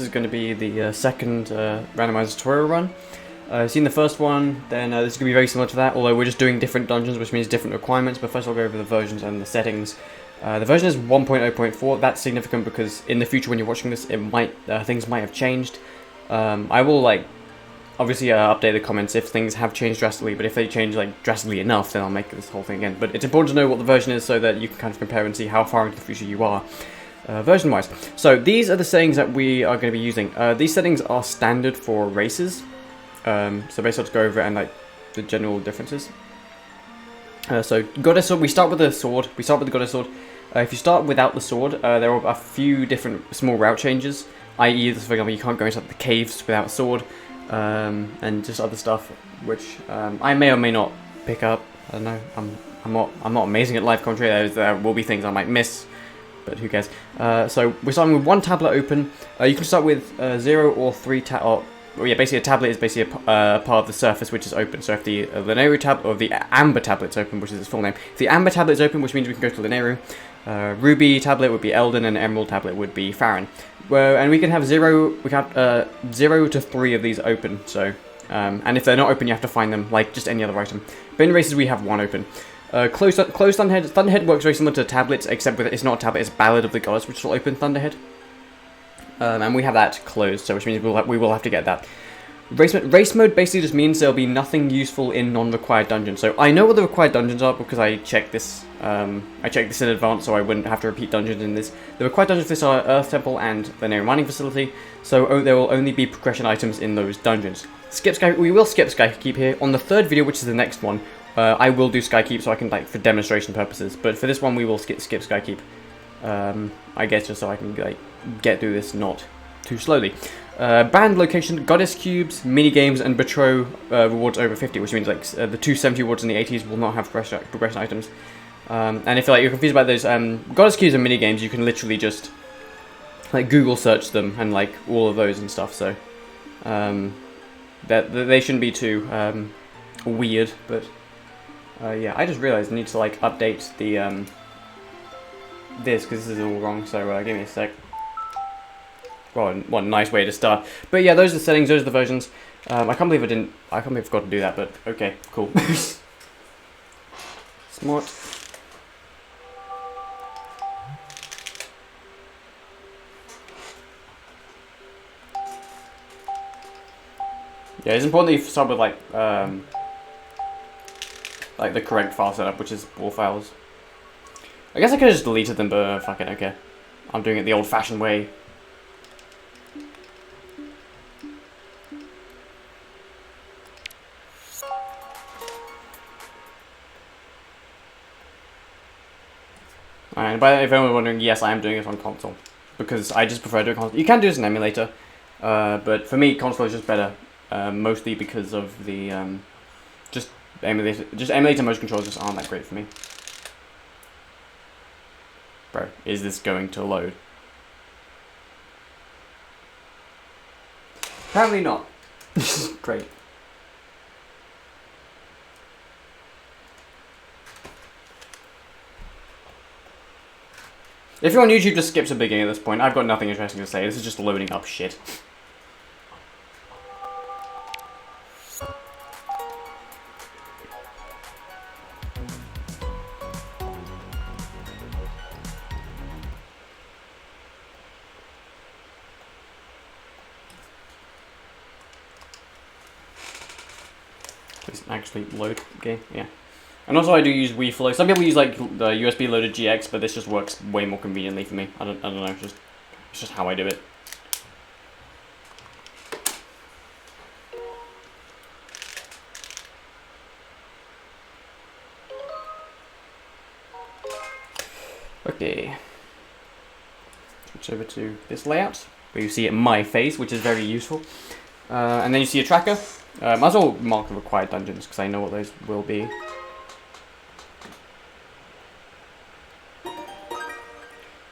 this is going to be the second Randomizer tutorial run. Seen the first one, then this is going to be very similar to that, although we're just doing different dungeons, which means different requirements. But first I'll go over the versions and the settings. The version is 1.0.4. That's significant because in the future when you're watching this, it might things might have changed. I will obviously update the comments if things have changed drastically, but if they change drastically enough, then I'll make this whole thing again. But it's important to know what the version is so that you can kind of compare and see how far into the future you are. Version-wise. So these are the settings that we are going to be using. These settings are standard for races. So basically I'll just go over it and the general differences. So goddess sword, we start with the sword. We start with the goddess sword. If you start without the sword, there are a few different small route changes. I.e., for example, you can't go into the caves without a sword, and just other stuff, which I may or may not pick up. I don't know. I'm not amazing at live commentary. There will be things I might miss, but who cares? So we're starting with one tablet open. You can start with 0 or 3 basically a tablet is basically a part of the surface which is open. So if the Lineru tablet, or the Amber tablet's open, which is its full name. If the Amber tablet's open, which means we can go to Lineru. Ruby tablet would be Elden, and Emerald tablet would be Farron. And we can have 0 to 3 of these open. So, and if they're not open, you have to find them like just any other item. But in races, we have 1 open. Closed Thunderhead. Thunderhead works very similar to tablets, except with it's not a tablet. It's Ballad of the Gods, which will open Thunderhead. And we have that closed, so which means we will have to get that. Race mode basically just means there'll be nothing useful in non-required dungeons. So I know what the required dungeons are because I checked this. I checked this in advance, so I wouldn't have to repeat dungeons in this. The required dungeons for this are Earth Temple and the Lineru Mining Facility. So there will only be progression items in those dungeons. We will skip Skykeep here on the 3rd video, which is the next one. I will do Skykeep so I can for demonstration purposes. But for this one, we will skip Skykeep. I guess just so I can get through this not too slowly. Banned location, goddess cubes, minigames, and betrow rewards over 50, which means the 270 rewards in the 80s will not have progression items. And if you're confused about those goddess cubes and minigames, you can literally just Google search them and all of those and stuff. So that they shouldn't be too weird. But yeah, I just realized I need to update the this because this is all wrong. So give me a sec. Well, what a nice way to start. But yeah, those are the settings, those are the versions. I can't believe I forgot to do that, but okay, cool. Smart. Yeah, it's important that you start with the correct file setup, which is all files. I guess I could have just deleted them, but fuck it, okay. I'm doing it the old-fashioned way. And by the way, if anyone's wondering, yes, I am doing it on console because I just prefer doing console. You can do this in emulator, but for me, console is just better, mostly because of the emulator motion controls just aren't that great for me. Bro, is this going to load? Apparently not. Great. If you're on YouTube, just skip to the beginning at this point. I've got nothing interesting to say. This is just loading up shit. Please actually load game, yeah. And also I do use WeFlow. Some people use the USB loaded GX, but this just works way more conveniently for me. I don't know, it's just how I do it. Okay. Switch over to this layout, where you see it my face, which is very useful. And then you see a tracker. I might as well mark the required dungeons, because I know what those will be.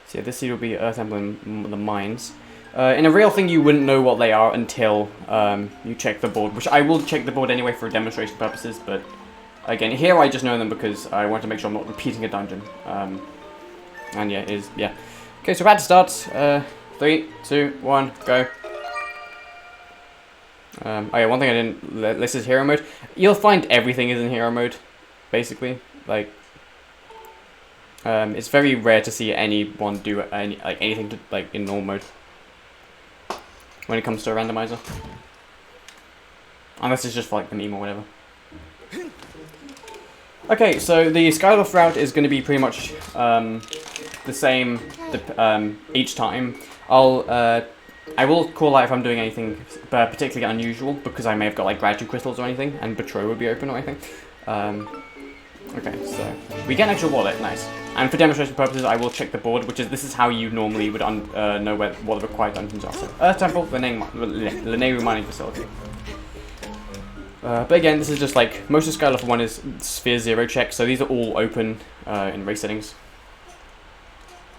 So yeah, this seed will be Earth Temple and the mines. In a real thing, you wouldn't know what they are until you check the board, which I will check the board anyway for demonstration purposes, but again, here I just know them because I want to make sure I'm not repeating a dungeon. And yeah, yeah. Okay, so we're about to start. 3, 2, 1, go. Oh yeah, one thing I didn't list is hero mode. You'll find everything is in hero mode, basically. Like, it's very rare to see anyone do anything to, like, in normal mode when it comes to a randomizer, unless it's just for like the meme or whatever. Okay, so the Skyward route is going to be pretty much the same each time. I will call out if I'm doing anything particularly unusual, because I may have got like gratitude crystals or anything, and Betro would be open or anything. Okay, so we get an extra wallet, nice. And for demonstration purposes, I will check the board, this is how you normally would know what the required dungeons are. So, Earth Temple, Lanayru Mining Facility. But again, this is just like, most of Skyward 1 is Sphere 0 check, so these are all open in race settings,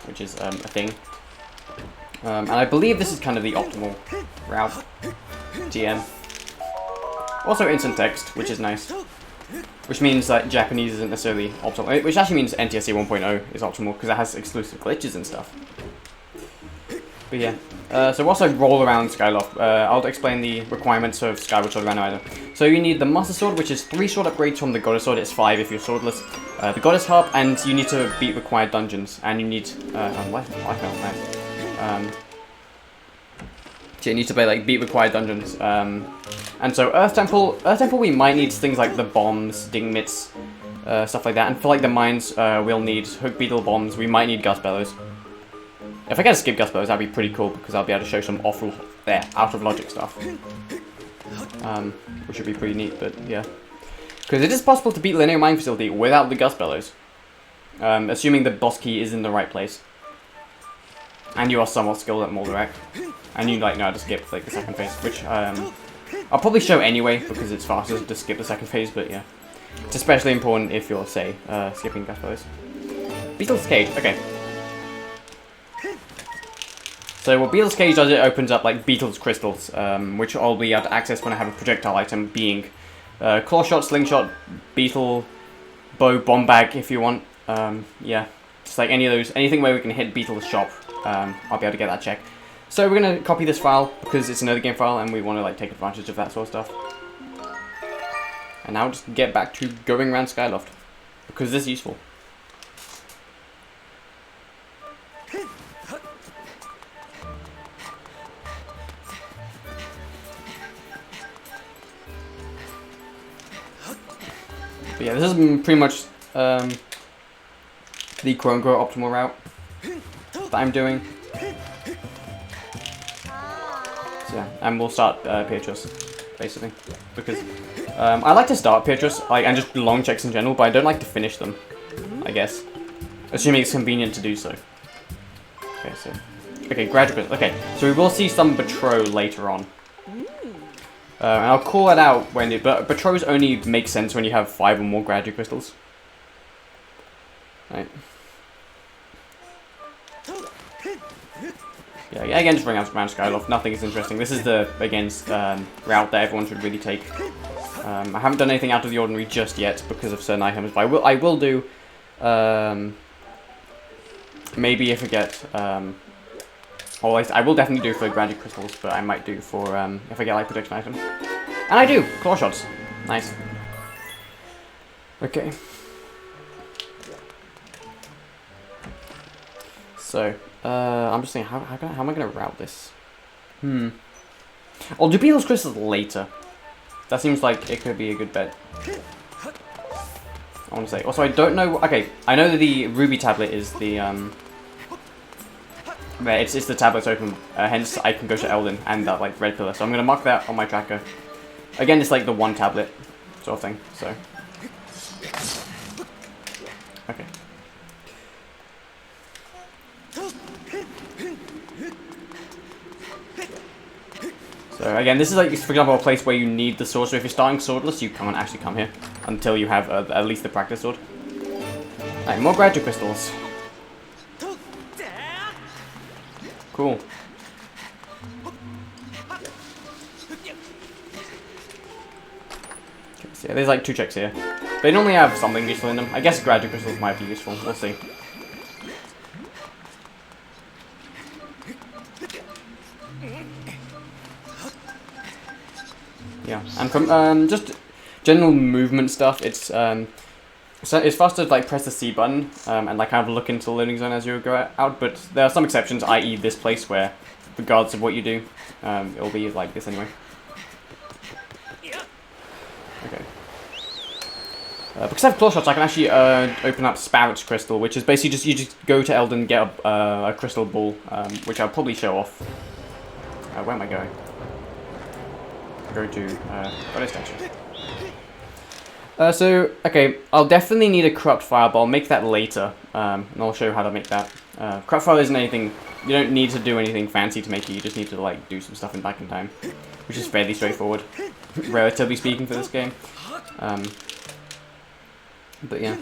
which is a thing. And I believe this is kind of the optimal route, TM. Also instant text, which is nice. Which means that Japanese isn't necessarily optimal, which actually means NTSC 1.0 is optimal, because it has exclusive glitches and stuff. But yeah, so whilst I roll around Skyward, I'll explain the requirements of Skyward Sword Randomizer. So you need the Master Sword, which is 3 sword upgrades from the Goddess Sword, it's 5 if you're swordless. The Goddess Harp, and you need to beat required dungeons, and you need, so you need to play, like, beat required dungeons. And so Earth Temple we might need things like the bombs, ding mitts, stuff like that. And for like the mines, we'll need hook beetle bombs. We might need gust bellows. If I get to skip gust bellows, that'd be pretty cool, because I'll be able to show some out of logic stuff, which would be pretty neat. But yeah, because it is possible to beat Lanayru Mining Facility without the gust bellows, assuming the boss key is in the right place, and you are somewhat skilled at Molderek, and you like know how to skip like the second phase, which I'll probably show anyway, because it's faster to skip the second phase. But yeah, it's especially important if you're, say, skipping gust bellows. Beetle's Cage, okay. So what Beetle's Cage does, it opens up like Beetle's crystals, which I'll be able to access when I have a projectile item, being claw shot, slingshot, beetle, bow, bomb bag if you want. Yeah, just like any of those, anything where we can hit Beetle's shop, I'll be able to get that check. So we're gonna copy this file because it's another game file, and we want to like take advantage of that sort of stuff. And now just get back to going around Skyloft, because this is useful. But yeah, this is pretty much the quote-unquote optimal route that I'm doing. So yeah, and we'll start Beatrice, basically, because I like to start Beatrice, like, and just long checks in general, but I don't like to finish them, I guess, assuming it's convenient to do so. Okay, so, okay, graduate, okay, so we will see some Betro later on. And I'll call it out when but Betros only make sense when you have 5 or more graduate crystals. Right. Yeah, again, just bring out around Skyloft. Nothing is interesting. This is the, again, route that everyone should really take. I haven't done anything out of the ordinary just yet because of certain items, but I will do, maybe if I get, or at least I will definitely do for graduate crystals, but I might do for, if I get like protection items. And I do! Claw shots. Nice. Okay. So, I'm just thinking, how am I going to route this? I'll do Beetle's crystals later. That seems like it could be a good bet. I want to say. Also, I don't know. Okay, I know that the ruby tablet is the it's the tablet's open. Hence, I can go to Elden and that like red pillar. So I'm gonna mark that on my tracker. Again, it's like the one tablet sort of thing. So okay. So again, this is like, for example, a place where you need the sword. So if you're starting swordless, you can't actually come here until you have at least the practice sword. Alright, more graduate crystals. Cool. Okay, so yeah, there's like 2 checks here. They normally have something useful in them. I guess graduate crystals might be useful. We'll see. yeah, and from just general movement stuff, it's faster to like press the C button and like kind of look into the loading zone as you go out. But there are some exceptions, i.e. this place where, regardless of what you do, it'll be like this anyway. Okay. Because I have claw shots, I can actually open up Spout's crystal, which is basically just you just go to Elden, get a crystal ball, which I'll probably show off. Where am I going? Go to Goddess Statue. So, okay, I'll definitely need a Corrupt Fire, but I'll make that later, and I'll show you how to make that. Corrupt Fire isn't anything, you don't need to do anything fancy to make it, you just need to, like, do some stuff back in time, which is fairly straightforward, relatively speaking, for this game. But yeah.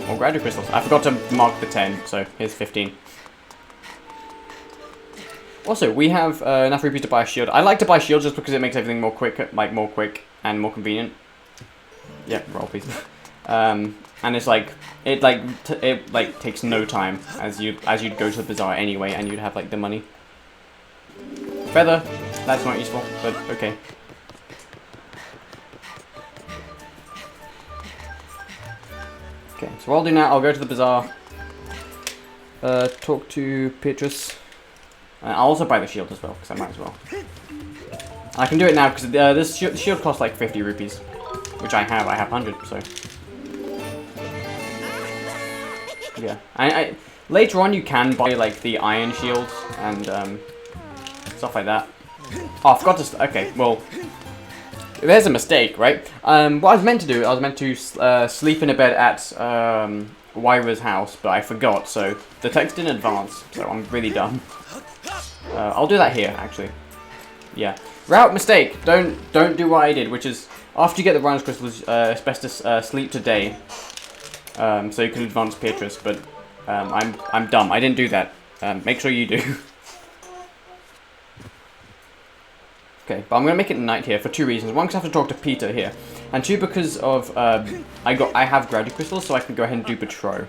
More Graduate Crystals. I forgot to mark the 10, so here's 15. Also, we have enough rupees to buy a shield. I like to buy shields just because it makes everything more quick and more convenient. Yeah, roll please. And it's like it takes no time as you'd go to the bazaar anyway, and you'd have like the money. Feather, that's not useful, but okay. Okay, so what I'll do now, I'll go to the bazaar, talk to Beatrice. I'll also buy the shield as well, because I might as well. I can do it now, because this shield costs like 50 rupees. Which I have 100, so... Yeah. Later on you can buy like the iron shields, and stuff like that. Oh, I forgot to... Okay, well... There's a mistake, right? What I was meant to do, I was meant to sleep in a bed at Wyra's house, but I forgot, so the text didn't advance, so I'm really dumb. I'll do that here, actually. Yeah. Route mistake. Don't do what I did, which is after you get the Random Crystals, it's best to sleep today, so you can advance Beatrice. But I'm dumb. I didn't do that. Make sure you do. Okay, but I'm gonna make it night here for two reasons. One, because I have to talk to Peter here, and two, because of I have Graduate Crystals, so I can go ahead and do Betrow.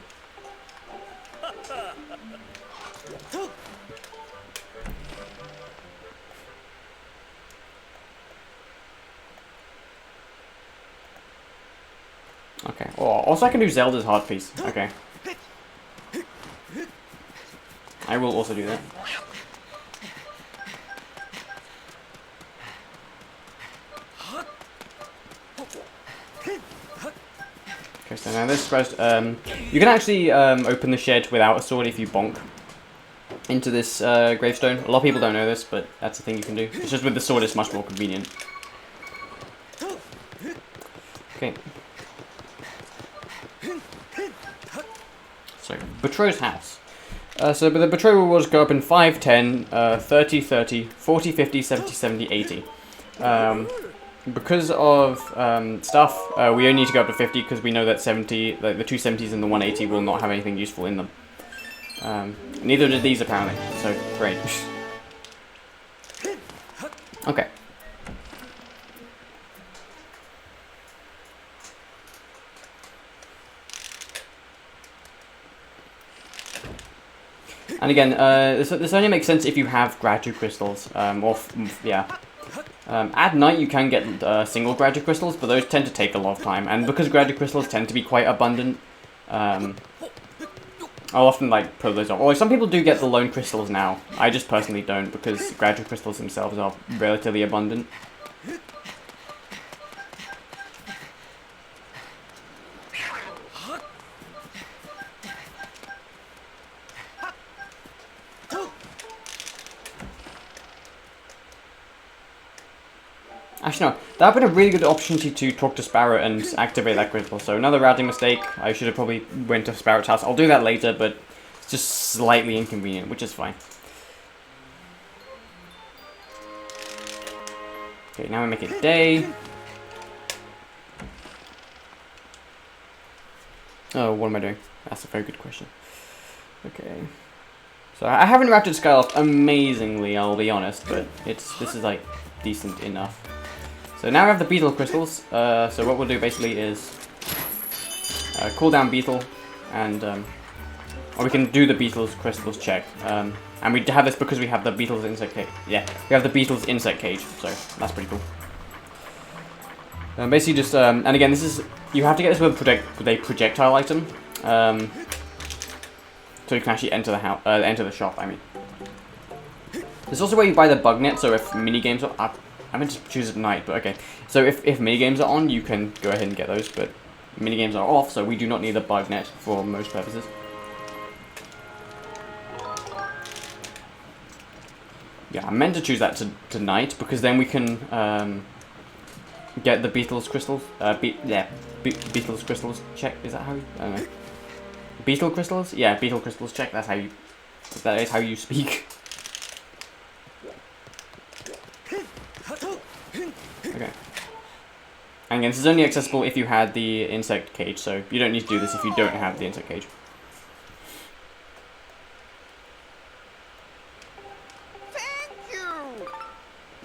Okay. Oh, also I can do Zelda's heart piece. Okay. I will also do that. Okay, so now this first, you can actually open the shed without a sword if you bonk into this gravestone. A lot of people don't know this, but that's the thing you can do. It's just with the sword, it's much more convenient. Okay. So, Betrow's house. So the Betrow rewards go up in 5, 10, 30, 30, 40, 50, 70, 70, 80. Because of stuff, we only need to go up to 50 because we know that 70, like the 270s and the 180 will not have anything useful in them. Neither did these apparently, so great. Okay. And again, this only makes sense if you have Graduate Crystals, yeah. At night you can get single Graduate Crystals, but those tend to take a lot of time, and because Graduate Crystals tend to be quite abundant, I'll often like pull those off. Or some people do get the lone crystals now. I just personally don't, because Graduate Crystals themselves are relatively abundant. Actually, no, that would have been a really good opportunity to talk to Sparrow and activate that crystal. So another routing mistake. I should have probably went to Sparrow's house. I'll do that later, but it's just slightly inconvenient, which is fine. Okay, now we make it day. Oh, what am I doing? That's a very good question. Okay. So I haven't routed Skyloft amazingly, I'll be honest, but this is like decent enough. So now we have the beetle crystals. So what we'll do basically is cool down beetle, and or we can do the Beetle's crystals check. And we have this because we have the Beetle's insect cage. Yeah, we have the Beetle's insect cage, so that's pretty cool. Basically just, and again, this is, you have to get this with a projectile item, so you can actually enter the house, enter the shop, I mean. There's also where you buy the bug net, so if minigames are, I meant to choose at night, but okay. So if minigames are on, you can go ahead and get those, but minigames are off, so we do not need the bug net for most purposes. Yeah, I meant to choose that to night, because then we can, get the Beetle's crystals. Beetle's crystals check. Is that how you? I don't know. Beetle crystals? Yeah, Beetle crystals check. That's how you. That is how you speak. Okay. And again, this is only accessible if you had the insect cage, so you don't need to do this if you don't have the insect cage.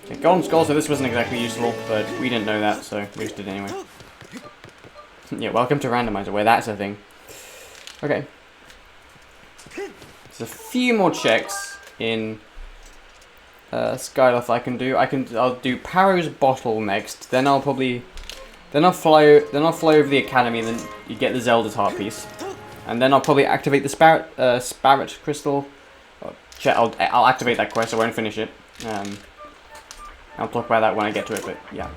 Okay, golden skull, so this wasn't exactly useful, but we didn't know that, so we just did it anyway. Yeah, welcome to Randomizer, where that's a thing. Okay. There's a few more checks in Skyward I can do. I'll do Paro's bottle next, then I'll fly over the academy, and then you get the Zelda's heart piece. And then I'll probably activate the Sparret crystal. I'll activate that quest, I won't finish it. I'll talk about that when I get to it, but yeah.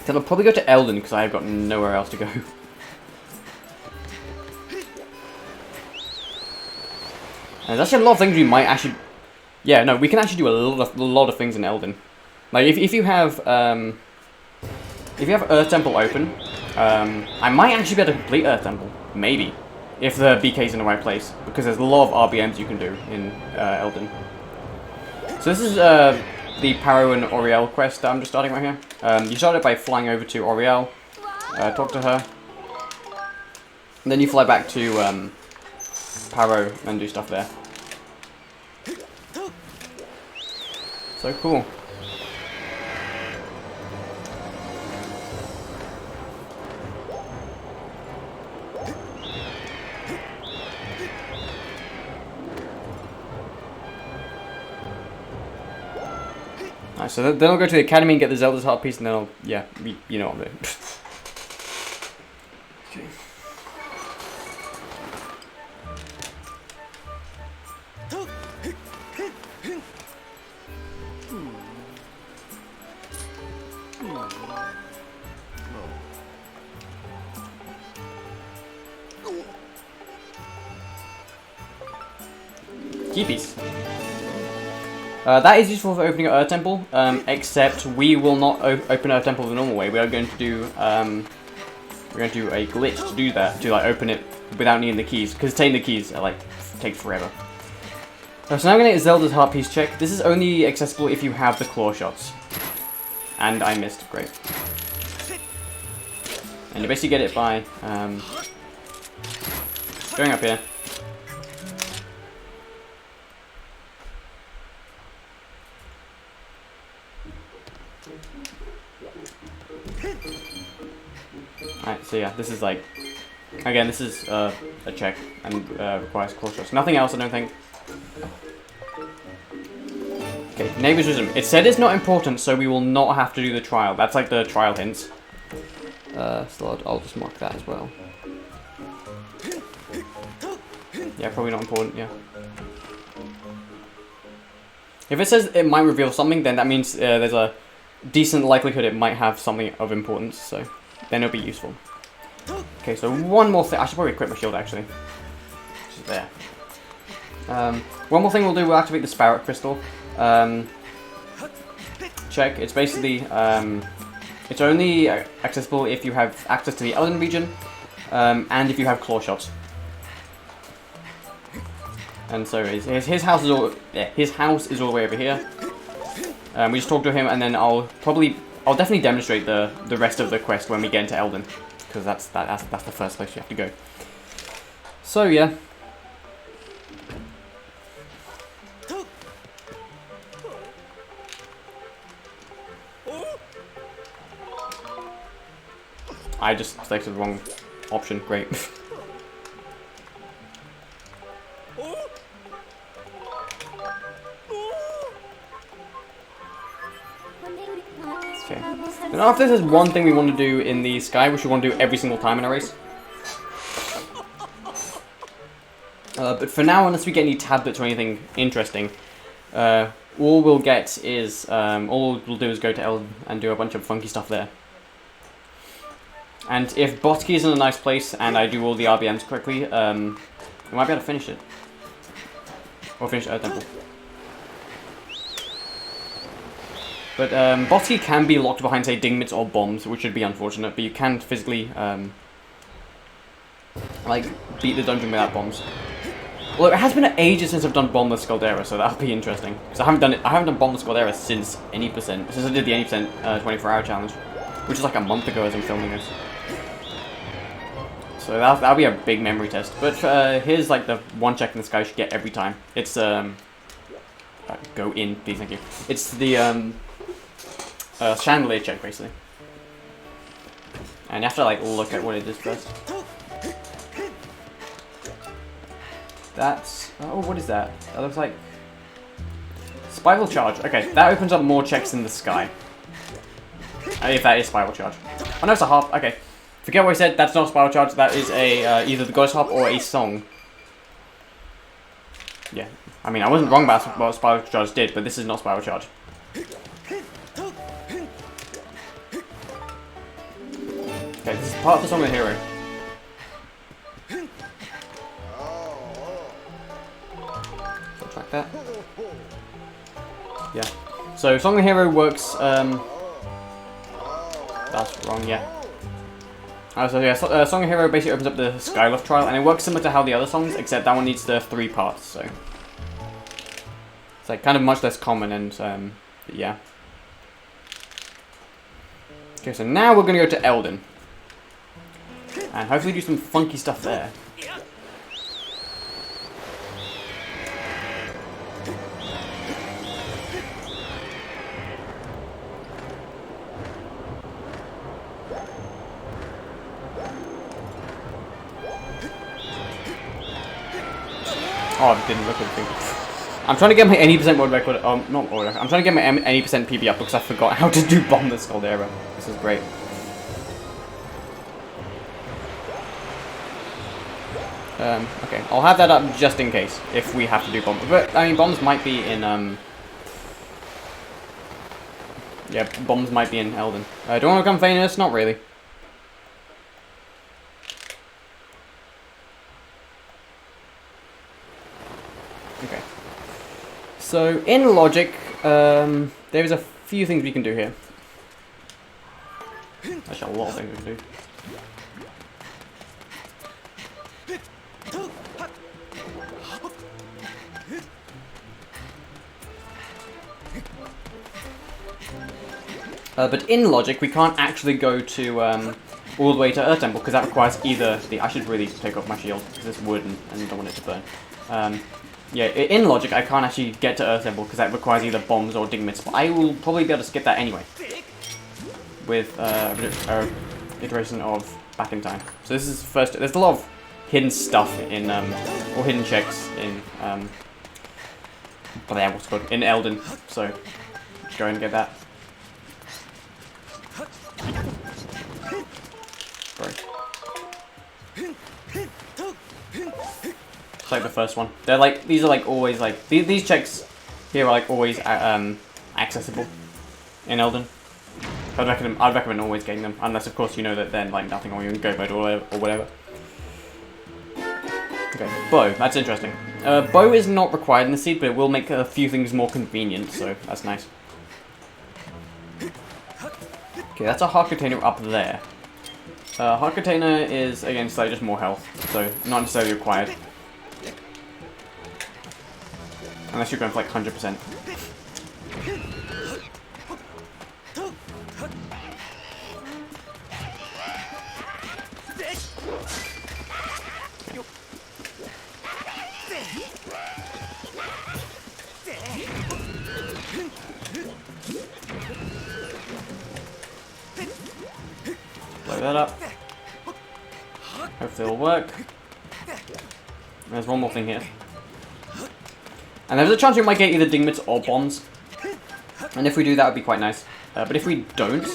Then I'll probably go to Eldon, because I've got nowhere else to go. And there's actually a lot of things we might actually... Yeah, no, we can actually do a lot of things in Eldon. Like, if you have Earth Temple open, I might actually be able to complete Earth Temple. Maybe. If the BK's in the right place. Because there's a lot of RBMs you can do in Eldon. So this is the Paro and Oriel quest that I'm just starting right here. You start it by flying over to Oriel, talk to her, and then you fly back to Paro and do stuff there. So cool. Alright, so then I'll go to the academy and get the Zelda's heart piece, and then I'll, yeah, you know what I'm doing. Okay. Keepies. That is useful for opening Earth Temple, except we will not open Earth Temple the normal way. We are going to do a glitch to do that, to like open it without needing the keys, because taking the keys take forever. So now I'm going to get Zelda's heart piece check. This is only accessible if you have the claw shots, and I missed. Great. And you basically get it by going up here. Alright, so yeah, this is like, again, this is a check and requires claw shots. Nothing else, I don't think. Okay, Neighbor's Wisdom. It said it's not important, so we will not have to do the trial. That's like the trial hints. So I'll just mark that as well. Yeah, probably not important, yeah. If it says it might reveal something, then that means there's a decent likelihood it might have something of importance, so then it'll be useful. Okay, so one more thing. I should probably equip my shield, actually. Just there. One more thing we'll do, we'll activate the Sparret Crystal. Check. It's basically, it's only accessible if you have access to the Elden region, and if you have claw shots. And so his house is all, yeah, his house is all the way over here. We just talk to him, and then I'll definitely demonstrate the rest of the quest when we get into Elden, because that's the first place you have to go. So yeah. I just selected the wrong option. Great. Okay. And after this is one thing we want to do in the sky, which we want to do every single time in a race. But for now, unless we get any tablets or anything interesting, all we'll get is, all we'll do is go to Elden and do a bunch of funky stuff there. And if Botsky is in a nice place and I do all the RBMs quickly, I might be able to finish it. Or finish Earth Temple. But Botsky can be locked behind, say, dingmits or bombs, which would be unfortunate, but you can physically, like, beat the dungeon without bombs. Well, it has been ages since I've done Bombless Caldera, so that'll be interesting. Because I haven't done Bombless Caldera since any percent, since I did the any percent 24-hour challenge, which is like a month ago as I'm filming this. So that'll be a big memory test. But here's like the one check in the sky you should get every time. It's go in, please, thank you. It's the chandelier check basically, and you have to like look at what it is first. That's... oh, what is that? That looks like... Spiral Charge. Okay, that opens up more checks in the sky. If that is Spiral Charge. Oh no, it's a harp. Okay. Forget what I said, that's not Spiral Charge. That is a either the Ghost Harp or a song. Yeah. I mean, I wasn't wrong about what Spiral Charge did, but this is not Spiral Charge. Okay, this is part of the Song of the Hero. Like that. Yeah. So Song of the Hero works. That's wrong. Yeah. So yeah, Song of the Hero basically opens up the Skyloft trial, and it works similar to how the other songs, except that one needs the 3 parts. So it's like kind of much less common, and yeah. Okay, so now we're gonna go to Elden, and hopefully do some funky stuff there. Oh, I didn't look at the thing. I'm trying to get my any percent world record. Not world record. I'm trying to get my any percent PB up because I forgot how to do Bombless Caldera. This is great. Okay, I'll have that up just in case if we have to do bombs. But I mean, bombs might be in yeah, bombs might be in Elden. Do you want to become famous? Not really. Okay. So, in logic, there's a few things we can do here. Actually, a lot of things we can do. But in logic, we can't actually go to all the way to Earth Temple because that requires either the... I should really take off my shield because it's wooden and I don't want it to burn. Yeah, in logic, I can't actually get to Earth Temple because that requires either bombs or dingmits, but I will probably be able to skip that anyway with iteration of Back in Time. So this is first. There's a lot of hidden stuff in or hidden checks in what's it called, in Elden. So let's go and get that. Right. Like the first one. They're like, these are like always like, these checks here are like always accessible in Elden. I'd recommend always getting them, unless of course you know that then like nothing or you can go mode or whatever. Okay, bow, that's interesting. Bow is not required in the seed, but it will make a few things more convenient, so that's nice. Okay, that's a heart container up there. Heart container is again slightly just more health, so not necessarily required. Unless you're going for like 100%. Blow that up. Hopefully it'll work. There's one more thing here. And there's a chance we might get either dingmits or bombs. And if we do, that would be quite nice. But if we don't,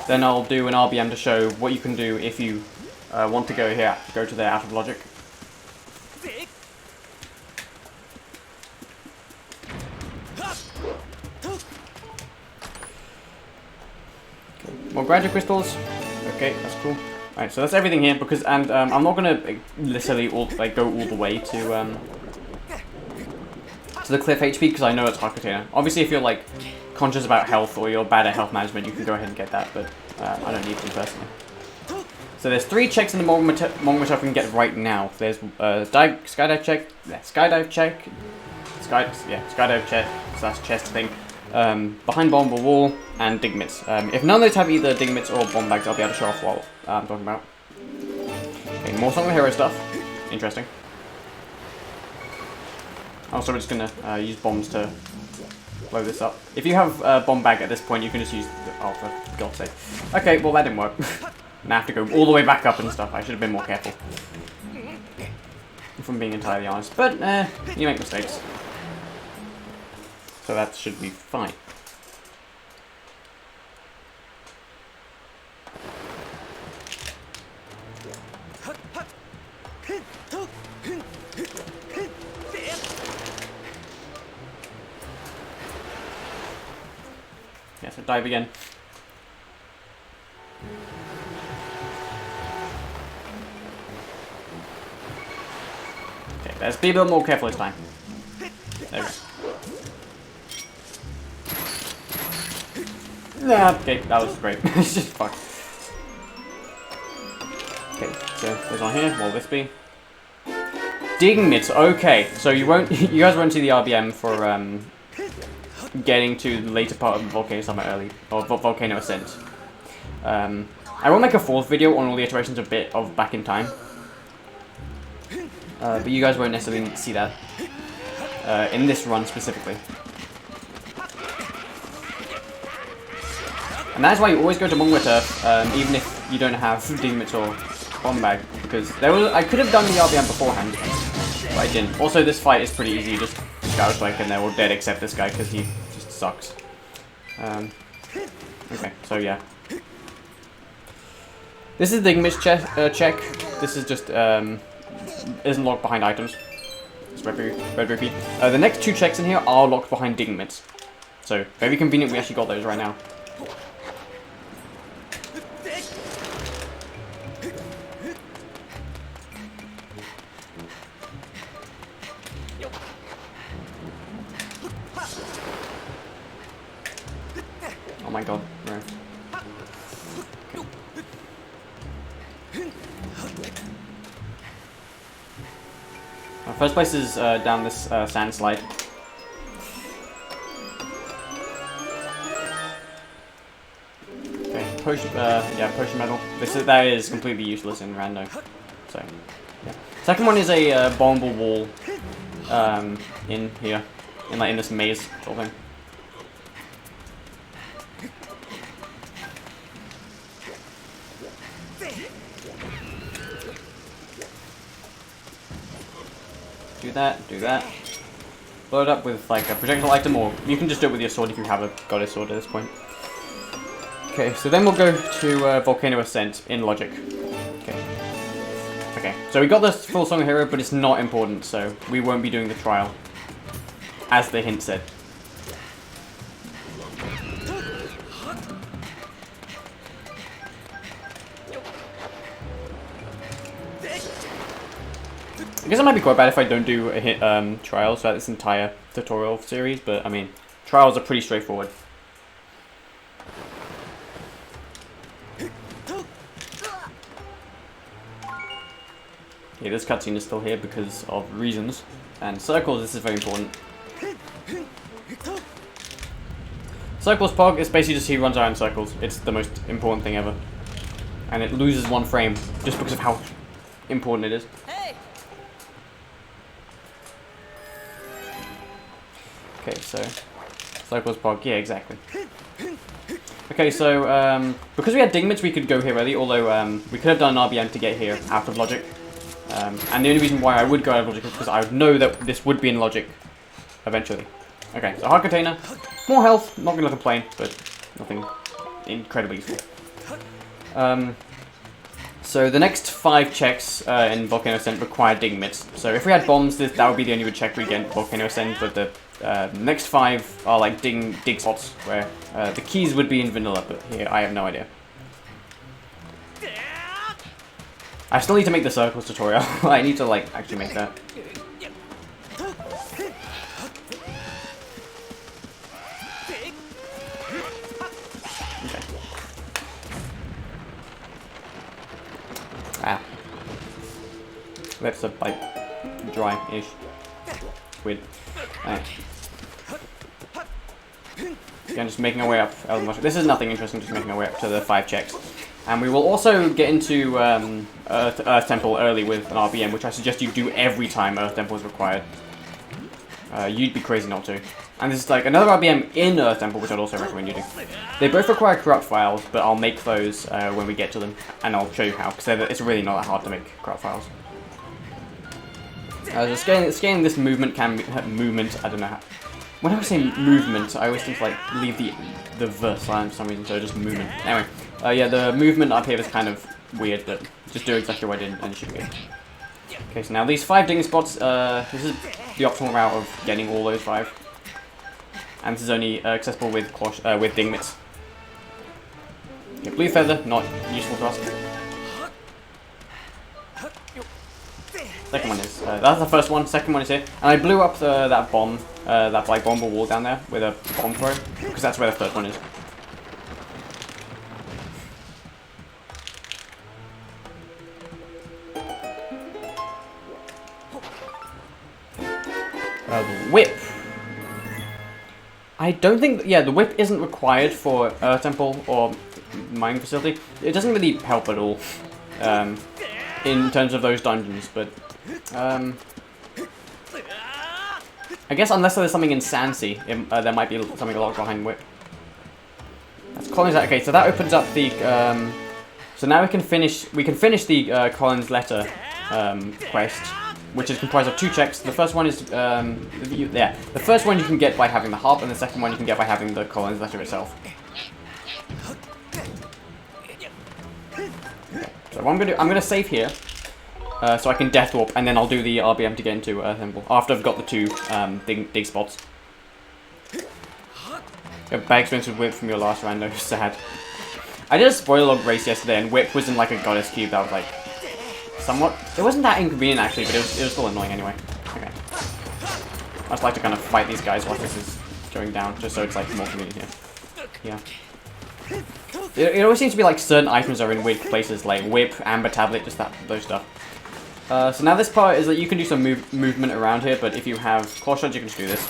then I'll do an RBM to show what you can do if you want to go here, go to there out of logic. More graduate crystals. Okay, that's cool. Alright, so that's everything here because, and I'm not gonna necessarily go all the way to the cliff HP because I know it's hard container. Obviously, if you're like conscious about health or you're bad at health management, you can go ahead and get that, but I don't need to personally. So there's 3 checks in the Mongmata we can get right now. There's skydive check, skydive check, skydive check / chest thing. Behind bomb wall and digmits. If none of those have either digmits or bomb bags, I'll be able to show off what I'm talking about. Okay, more Song of the Hero stuff. Interesting. Also, we're just gonna use bombs to blow this up. If you have a bomb bag at this point, you can just use oh, for God's sake. Okay, well that didn't work. Now I have to go all the way back up and stuff. I should have been more careful. If I'm being entirely honest. But, you make mistakes. So that should be fine. Yeah, so dive again. Okay, let's be a little more careful this time. There we go. Nah, okay, that was great. It's just fuck. Okay, so there's on here. What will this be? Digmits. Okay, so you guys won't see the RBM for getting to the later part of the Volcano Summit early, or Volcano Ascent. I will make a 4th video on all the iterations a bit of Back in Time, but you guys won't necessarily see that in this run specifically. And that's why you always go to Mongmata, even if you don't have Digmits or Bomb Bag, because I could have done the RBM beforehand, but I didn't. Also, this fight is pretty easy, you just Scout Strike and they're all dead except this guy, because he just sucks. Okay, so yeah. This is the Digmits check. This is just, isn't locked behind items. It's red repeat. The next 2 checks in here are locked behind Digmits. So, very convenient we actually got those right now. Oh my god, no. Our first place is down this sand slide. Okay, potion medal. That is completely useless in rando. So, yeah. Second one is a bombable wall in here, in this maze sort of thing. Do that. Blow it up with like a projectile item, or you can just do it with your sword if you have a goddess sword at this point. Okay, so then we'll go to Volcano Ascent in logic. Okay, so we got this full Song of Hero, but it's not important, so we won't be doing the trial, as the hint said. I guess it might be quite bad if I don't do a hit trial throughout this entire tutorial series, but I mean, trials are pretty straightforward. Yeah, this cutscene is still here because of reasons, and circles, this is very important. Circles Pog is basically just he runs around in circles. It's the most important thing ever. And it loses 1 frame just because of how important it is. Okay, so Cycles Pog, yeah, exactly. Okay, so because we had Digmits, we could go here early, although we could have done an RBM to get here out of logic. And the only reason why I would go out of logic is because I would know that this would be in logic eventually. Okay, so hard container, more health, not gonna complain, but nothing incredibly useful. So the next 5 checks in Volcano Ascent require dig mitts. So if we had bombs, that would be the only check we get in Volcano Ascent, but the next 5 are like dig spots, where the keys would be in vanilla, but here I have no idea. I still need to make the circles tutorial. I need to like actually make that. Okay. Ah. That's a like dry-ish. Weird. Alright. Again, just making our way up. This is nothing interesting, just making our way up to the 5 checks. And we will also get into Earth Temple early with an RBM, which I suggest you do every time Earth Temple is required. You'd be crazy not to. And this is like another RBM in Earth Temple, which I'd also recommend you do. They both require corrupt files, but I'll make those when we get to them, and I'll show you how, because it's really not that hard to make corrupt files. Scaling this movement I don't know how. When I say movement, I always think to like leave the verse line for some reason, so just movement. Anyway, yeah, the movement up here is kind of weird, but just do exactly what I did and it should be good. Okay, so now these 5 digging spots, this is the optimal route of getting all those 5. And this is only accessible with dig mitts. Okay, blue feather, not useful to us. Second one is, that's the first one, second one is here. And I blew up that bomb, that like bomb wall down there with a bomb throw, because that's where the third one is. The whip. I don't think, yeah, the whip isn't required for Earth Temple or mining facility. It doesn't really help at all in terms of those dungeons, but I guess unless there's something in Sansi, there might be something locked behind whip. That's Collins. Okay, so that opens up the. So now we can finish the Collins letter quest, which is comprised of 2 checks. The first one is the first one you can get by having the harp, and the second one you can get by having the Collins letter itself. Okay, so what I'm gonna save here, so I can death warp, and then I'll do the RBM to get into Earth Temple after I've got the 2 dig spots. Got bad experience with whip from your last rando. Sad. I did a spoiler log race yesterday, and whip was in like a goddess cube that was like. Somewhat. It wasn't that inconvenient actually, but it was still annoying anyway. Okay. I just like to kind of fight these guys while this is going down, just so it's like more convenient here. Yeah. It always seems to be like certain items are in weird places, like whip, amber tablet, just those stuff. So now this part is that you can do some movement around here, but if you have claw shots, you can just do this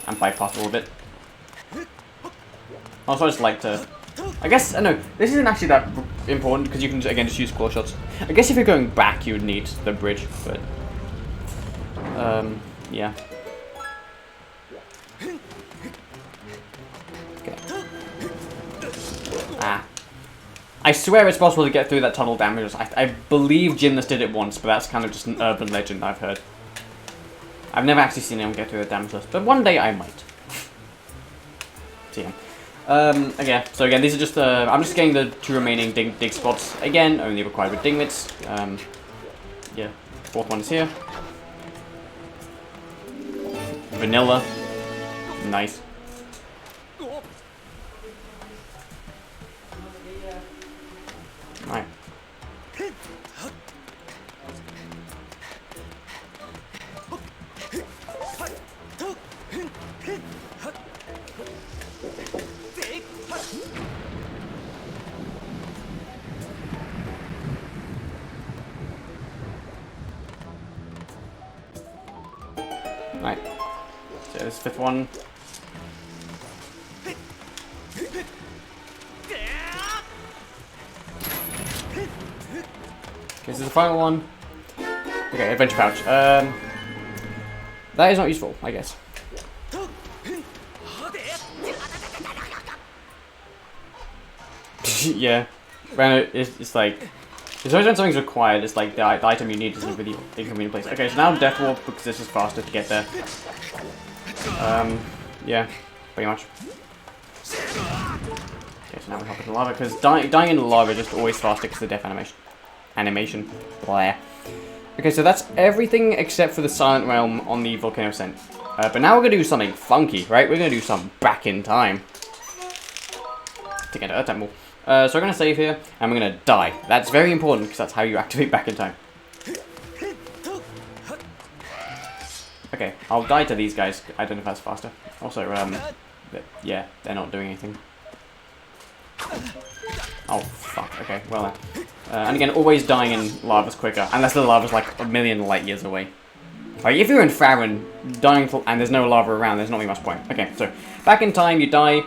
and bypass a little bit. Also, I just like to. I guess, no, this isn't actually that important because you can, again, just use claw shots. I guess if you're going back, you would need the bridge, but, yeah. Okay. Ah. I swear it's possible to get through that tunnel damage. I believe Gymnast did it once, but that's kind of just an urban legend I've heard. I've never actually seen anyone get through the damage list, but one day I might. See ya. Okay, so again, these are just, I'm just getting the 2 remaining dig spots. Again, only required with dig mitts. Yeah, 4th one is here. Vanilla. Nice. Alright. Right. So this 5th one. Okay, this is the final one. Okay, adventure pouch. That is not useful, I guess. Yeah. It's like. It's always when something's required, it's like the item you need is in a really inconvenient place. Okay, so now Death Warp, because this is faster to get there. Yeah, pretty much. Okay, so now we hop into lava, because dying in the lava is just always faster because of the death animation. Blah. Okay, so that's everything except for the Silent Realm on the Volcano Ascent. But now we're going to do something funky, right? We're going to do some back in time. To get to Earth Temple. So we're going to save here, and we're going to die. That's very important, because that's how you activate back in time. Okay, I'll die to these guys. I don't know if that's faster. Also, yeah, they're not doing anything. Oh, fuck. Okay, well then. And again, always dying in lava's quicker, unless the lava's like a million light years away. Like, if you're in Farron, dying and there's no lava around, there's not really much point. Okay, so, back in time, you die,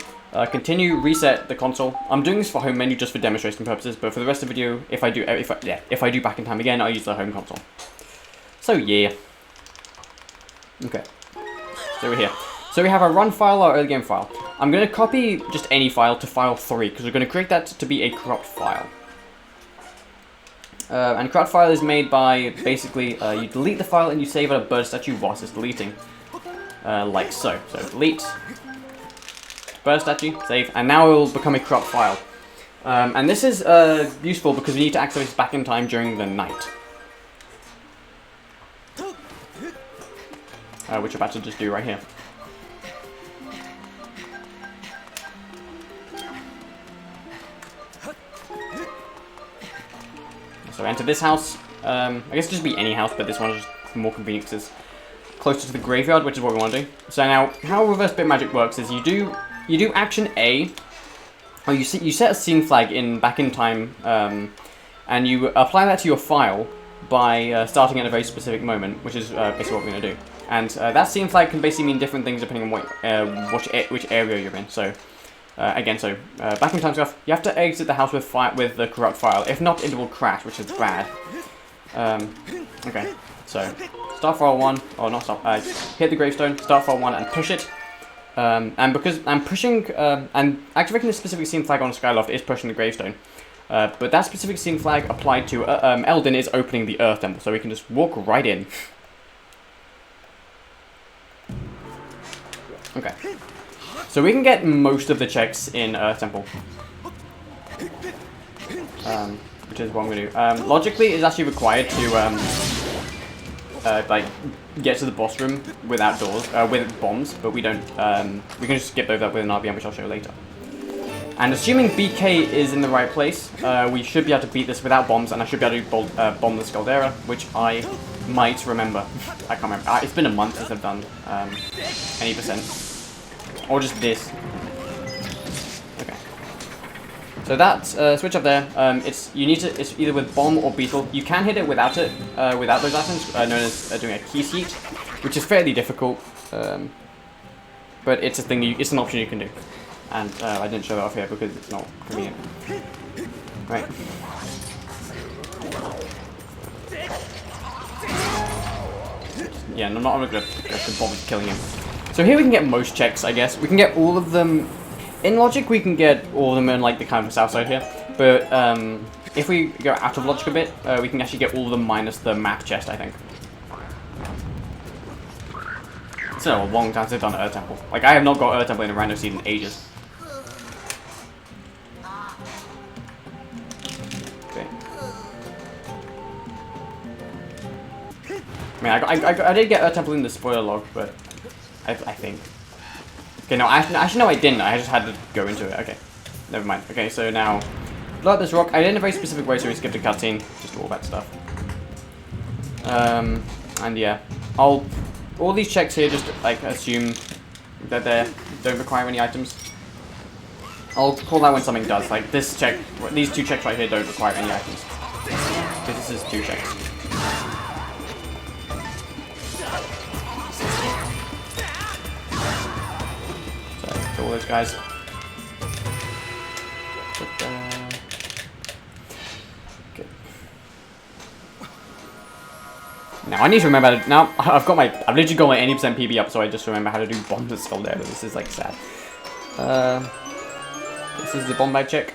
continue, reset the console. I'm doing this for home menu just for demonstration purposes, but for the rest of the video, if I do back in time again, I'll use the home console. So, yeah. Okay. So we're here. So we have our run file, our early game file. I'm going to copy just any file to file 3, because we're going to create that to be a corrupt file. And corrupt file is made by, basically, you delete the file and you save a bird statue whilst it's deleting. Like so. So delete, bird statue, save, and now it will become a corrupt file. And this is useful because we need to activate this back in time during the night. Which I'm about to just do right here. So enter this house. I guess just be any house, but this one is just for more convenient because it's closer to the graveyard, which is what we want to do. So now, how reverse bit magic works is you do action A, or you set a scene flag in back in time, and you apply that to your file by starting at a very specific moment, which is basically what we're going to do. And that scene flag can basically mean different things depending on which area you're in. So. Again, back in time stuff, you have to exit the house with the corrupt file. If not, it will crash, which is bad. Okay, so start file 1, or not start, hit the gravestone, start file 1, and push it. And because I'm pushing, and activating the specific scene flag on Skyloft is pushing the gravestone. But that specific scene flag applied to Eldin is opening the Earth Temple, so we can just walk right in. Okay. So we can get most of the checks in Earth Temple. Which is what I'm going to do. Logically, it's actually required to like get to the boss room without doors, with bombs, but we don't. We can just skip over that with an RBM, which I'll show later. And assuming BK is in the right place, we should be able to beat this without bombs, and I should be able to bomb the Scaldera, which I might remember. I can't remember. It's been a month since I've done any percent. Or just this. Okay. So that switch up there. It's either with bomb or beetle. You can hit it without without those items, known as doing a key seat, which is fairly difficult. But it's a thing. It's an option you can do. And I didn't show that off here because it's not convenient. Right. Yeah, no, not gonna bother killing him. So here we can get most checks, I guess. We can get all of them. In logic, we can get all of them in like the kind of south side here. But if we go out of logic a bit, we can actually get all of them minus the map chest, I think. It's been a long time since I've done Earth Temple. Like, I have not got Earth Temple in a random seed in ages. Okay. I mean, I did get Earth Temple in the spoiler log, but I think. Okay, no, actually, no, I didn't. I just had to go into it. Okay, never mind. Okay, so now, blow up this rock. I did it in a very specific way, so we skipped a cutscene. Just all that stuff. And yeah, all these checks here just like assume that they don't require any items. I'll call out when something does. Like this check, these two checks right here don't require any items. Because this is two checks. All those guys. Okay. Now I need to remember how to, now I've literally got my 80% PB up, so I just remember how to do bomb the Scaldera. This is like sad. This is the bomb bag check.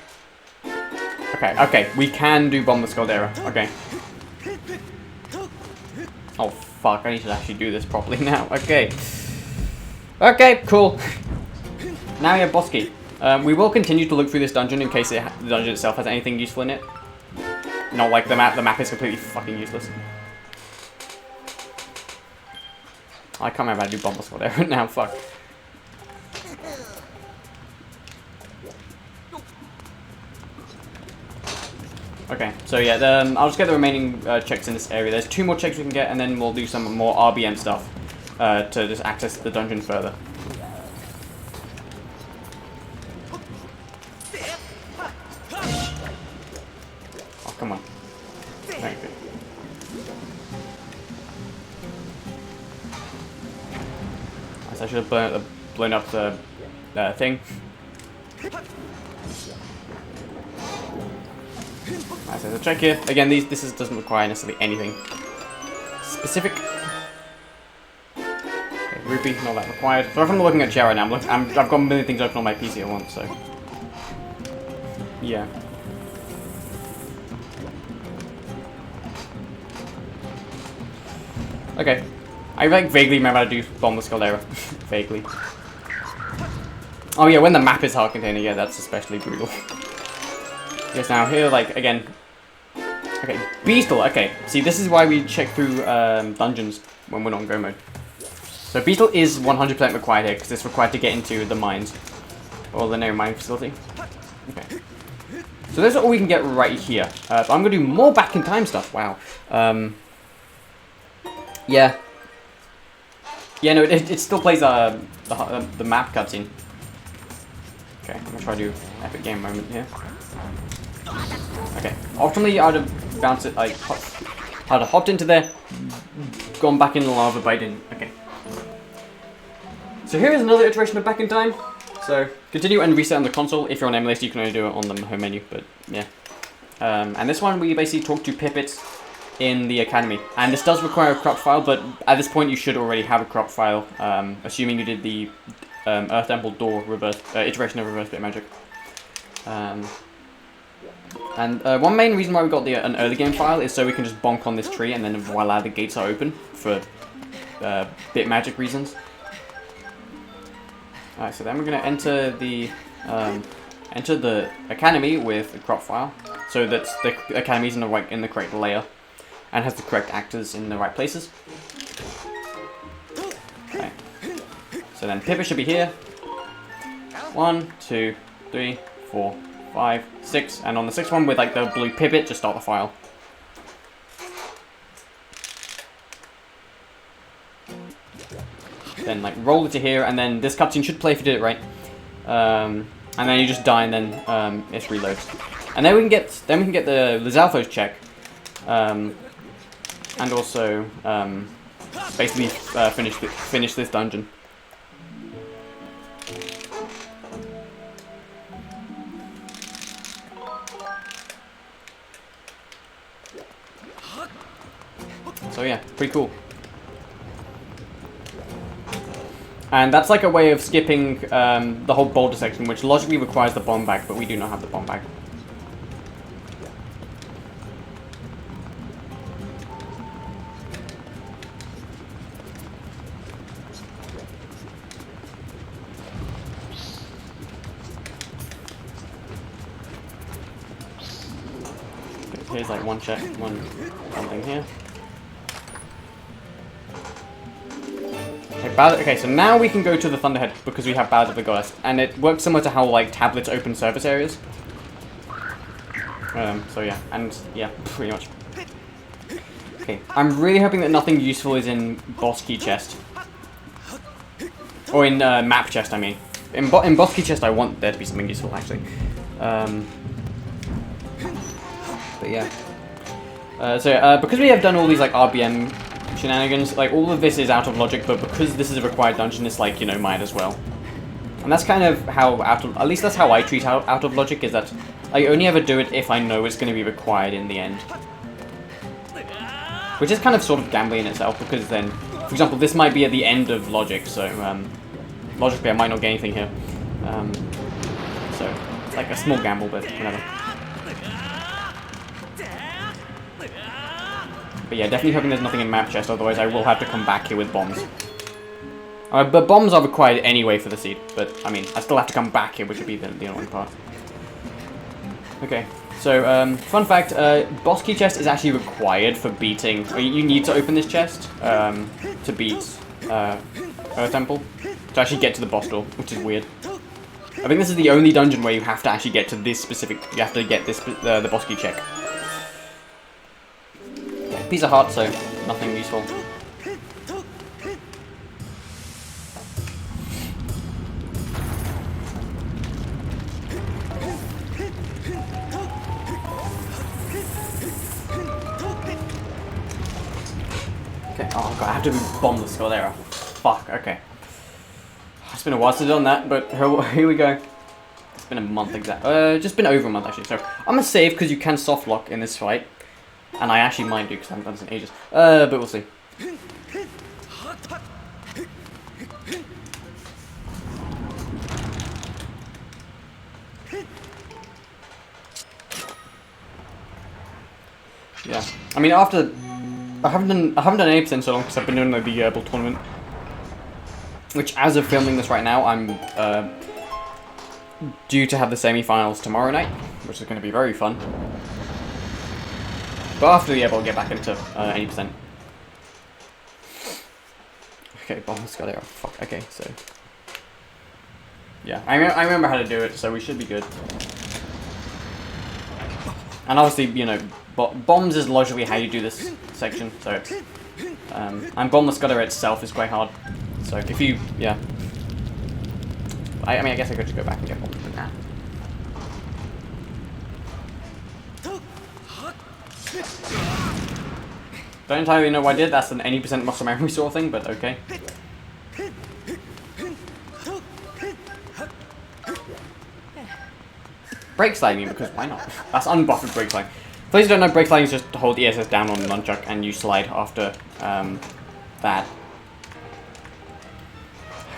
Okay, we can do bomb the Scaldera. Okay. Oh fuck, I need to actually do this properly now. Okay. Okay, cool. Now we have boss key. We will continue to look through this dungeon in case the dungeon itself has anything useful in it. Not like the map is completely fucking useless. I can't remember how to do bomb squad there now, fuck. Okay, so yeah, I'll just get the remaining checks in this area. There's 2 more checks we can get, and then we'll do some more RBM stuff to just access the dungeon further. Oh, come on. Thank you. I should have blown up the thing. Alright, so there's a check here. Again, this doesn't require necessarily anything specific. Okay, rupee, not that required. So if I'm looking at chat right now, I've got a million things open on my PC at once, so yeah. Okay, I like vaguely remember how to do Bombless Caldera. Vaguely. Oh yeah, when the map is hard container, yeah, that's especially brutal. Yes, now here, like, again... Okay, Beetle, okay. See, this is why we check through dungeons when we're not in go mode. So Beetle is 100% required here, because it's required to get into the mines. Or the mining facility. Okay. So that's all we can get right here. But I'm going to do more back in time stuff, wow. Yeah. Yeah, no, it still plays the map cutscene. Okay, I'm going to try to do epic game moment here. Okay, ultimately I'd have bounced it, like, I'd have hopped into there, gone back in the lava, but I didn't. Okay. So here is another iteration of back in time. So, continue and reset on the console. If you're on emulator, you can only do it on the home menu, but yeah. And this one, we basically talk to Pippet in the academy. And this does require a crop file, but at this point you should already have a crop file, assuming you did the Earth Temple Door reverse iteration of reverse bit magic. And one main reason why we got an early game file is so we can just bonk on this tree and then voila, the gates are open for bit magic reasons. Alright, so then we're going to enter the academy with a crop file, so that the academy is in the correct layer and has the correct actors in the right places. Okay. So then Pippa should be here. 1, 2, 3, 4, 5, 6, and on the 6th one with like the blue pivot, just start the file. Then like roll it to here, and then this cutscene should play if you did it right. And then you just die, and then it reloads. And then we can get the Lizalfo's check, and also basically finish this dungeon. So yeah, pretty cool. And that's like a way of skipping the whole boulder section, which logically requires the bomb bag, but we do not have the bomb bag. Here's like one check, one thing here. Okay, so now we can go to the Thunderhead because we have Ballad of the Goddess, and it works similar to how like tablets open surface areas. So yeah, and yeah, pretty much. Okay, I'm really hoping that nothing useful is in boss key chest, or in map chest. I mean, in boss key chest, I want there to be something useful actually. But yeah. Because we have done all these like RBM shenanigans, like all of this is out of logic, but because this is a required dungeon, it's like, you know, might as well. And that's kind of how at least that's how I treat out of logic, is that I only ever do it if I know it's going to be required in the end. Which is kind of sort of gambling in itself, because then, for example, this might be at the end of logic, so logically I might not get anything here. So it's like a small gamble, but whatever. But yeah, definitely hoping there's nothing in map chest, otherwise I will have to come back here with bombs. But bombs are required anyway for the seed. But, I mean, I still have to come back here, which would be the annoying part. Okay, so, fun fact, boss key chest is actually required for beating... You need to open this chest to beat Earth Temple. To actually get to the boss door, which is weird. I think this is the only dungeon where you have to actually get to this specific... You have to get this the boss key check. Yeah, piece of heart, so nothing useful. Okay, oh god, I have to bomb the skull there. Fuck, okay. It's been a while since I've done that, but here we go. It's been a month exactly. Just been over a month actually. So I'm gonna save because you can soft lock in this fight, and I actually might do because I haven't done this in ages. But we'll see. Yeah, I mean after I haven't done any percent so long because I've been doing the Ball tournament. Which, as of filming this right now, I'm due to have the semi-finals tomorrow night, which is going to be very fun. But after the I'll get back into 80%. Okay, bombs got it. Oh, fuck. Okay, so yeah, I remember how to do it, so we should be good. And obviously, you know, bombs is logically how you do this section, so it's and bombless gutter itself is quite hard. So if you, yeah. I mean, I guess I could just go back and get bombs, but nah. Don't entirely know why I did, that's an 80% muscle memory sort of thing, but okay. Break sliding, because why not? That's unbuffered break sliding. For those who don't know, break sliding is just to hold the ESS down on the nunchuck and you slide after that.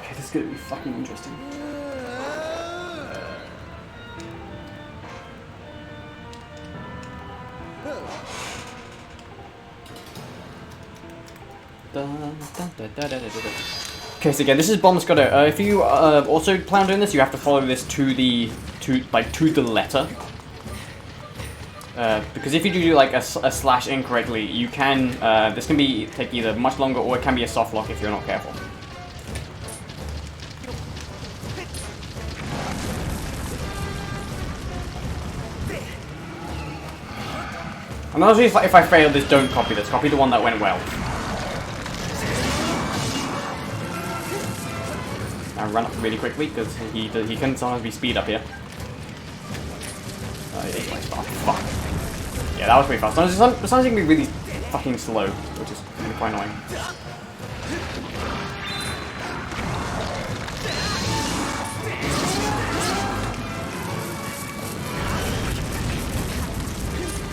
Okay, this is gonna be fucking interesting. Okay, so again, this is Bomb Scudder. If you also plan on doing this, you have to follow this to the letter. Because if you do like a slash incorrectly, you can this can take either much longer or it can be a soft lock if you're not careful. And obviously, if I fail this, don't copy this. Copy the one that went well. Now run up really quickly because he can sometimes be speed up here. Oh fuck. Yeah, that was pretty fast. Sometimes it can be really fucking slow, which is really quite annoying.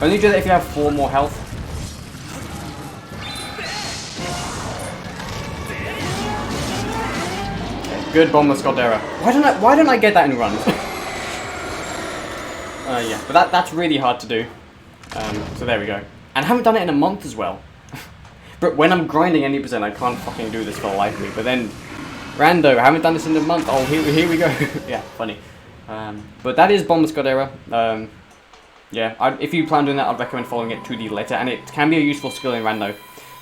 Only do that if you have 4 more health. Okay, good Bomber Scaldera. Why don't I get that in runs? Yeah, but that's really hard to do. So there we go. And I haven't done it in a month as well. But when I'm grinding 80%, I can't fucking do this for the life of me. But then, rando, I haven't done this in a month. Oh, here we go. Yeah, funny. But that is Bomber Scaldera. Yeah, if you plan on doing that, I'd recommend following it to the letter, and it can be a useful skill in rando.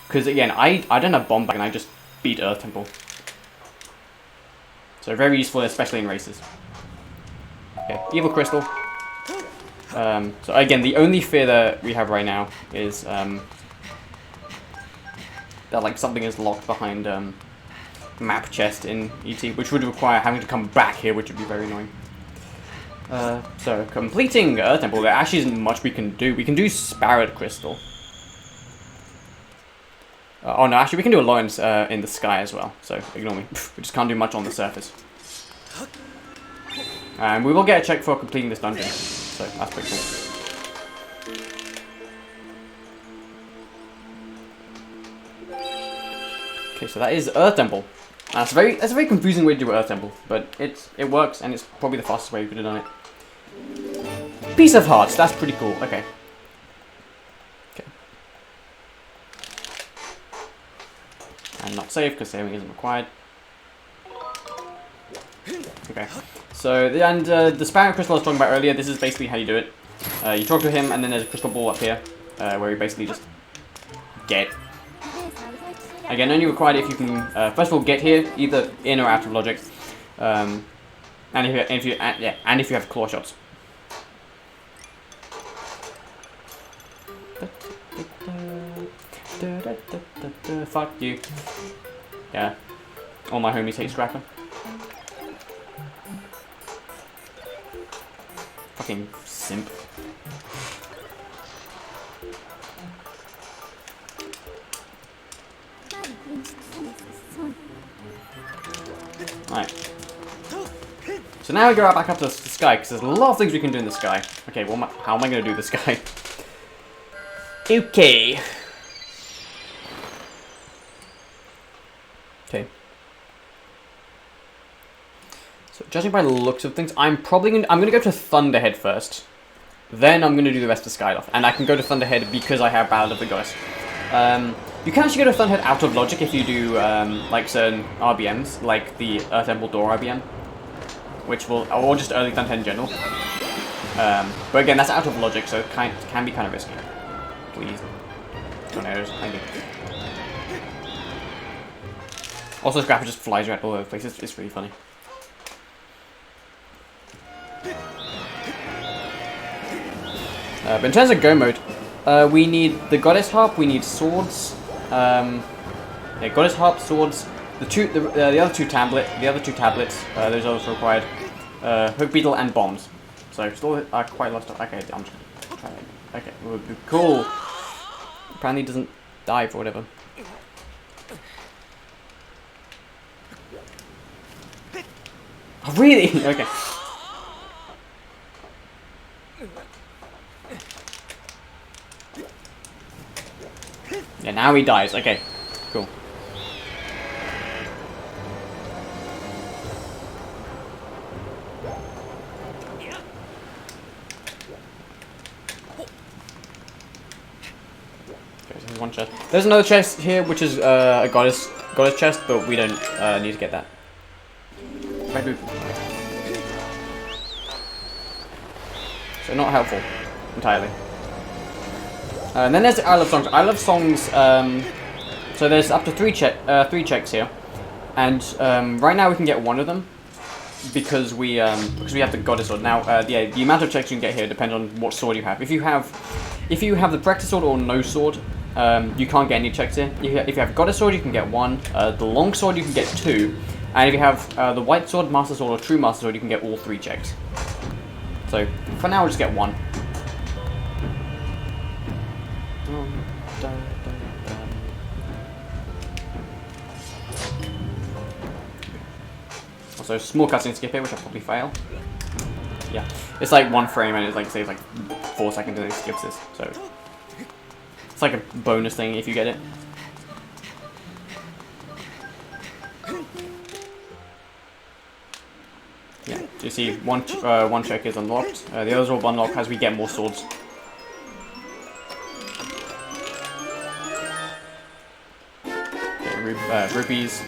Because again, I don't have bomb back, and I just beat Earth Temple. So very useful, especially in races. Okay, Evil Crystal. So again, the only fear that we have right now is that like something is locked behind map chest in ET, which would require having to come back here, which would be very annoying. So, completing Earth Temple, there actually isn't much we can do. We can do Sparrowed Crystal. Oh no, actually we can do Alliance in the sky as well, so ignore me. We just can't do much on the surface. And we will get a check for completing this dungeon, so that's pretty cool. Okay, so that is Earth Temple. That's a very confusing way to do Earth Temple, but it works, and it's probably the fastest way you could have done it. Piece of Hearts, that's pretty cool. Okay. Okay. And not save because saving isn't required. Okay. So, and the Sparrow Crystal I was talking about earlier, this is basically how you do it. You talk to him, and then there's a crystal ball up here, where you basically just get. Again, only required if you can, first of all, get here, either in or out of logic. And if you have claw shots. Fuck you. Yeah. All my homies hate Scrapper. Fucking simp. Alright. So now we go back up to the sky, because there's a lot of things we can do in the sky. Okay, well, how am I going to do the sky? Okay. Okay. So judging by the looks of things, I'm gonna go to Thunderhead first. Then I'm gonna do the rest of Skyloft, and I can go to Thunderhead because I have Ballad of the Goddess. You can actually go to Thunderhead out of logic if you do like certain RBMs, like the Earth Temple Door RBM, which will, or just early Thunderhead in general. But again, that's out of logic, so it can be kind of risky. Please, tornadoes. Thank you. Also, Scrapper just flies around all over the place. It's really funny. But in terms of go mode, we need the Goddess Harp, we need swords, yeah, Goddess Harp, swords, the other two tablets, those are also required, Hook Beetle and bombs. So still quite a lot of stuff. Okay, I'm just gonna try it. Okay, cool. Apparently doesn't die for whatever. Oh, really? Okay. Yeah, now he dies. Okay, cool. Okay, so there's one chest. There's another chest here, which is a goddess chest, but we don't need to get that. So not helpful entirely. And then there's the I Love Songs. I Love Songs, so there's up to three checks here. And right now we can get one of them because we have the Goddess Sword. Now, yeah, the amount of checks you can get here depends on what sword you have. If you have the Practice Sword or no sword, you can't get any checks here. If you have Goddess Sword, you can get one. The Long Sword, you can get two. And if you have the White Sword, Master Sword, or True Master Sword, you can get all three checks. So, for now, we'll just get one. Also, small cutscene skip here, which I'll probably fail. Yeah, it's like 1 frame and it's like, say, it's like 4 seconds and it skips this. So, it's like a bonus thing if you get it. Yeah, so you see one check is unlocked. The others will unlock as we get more swords. Okay, rupees.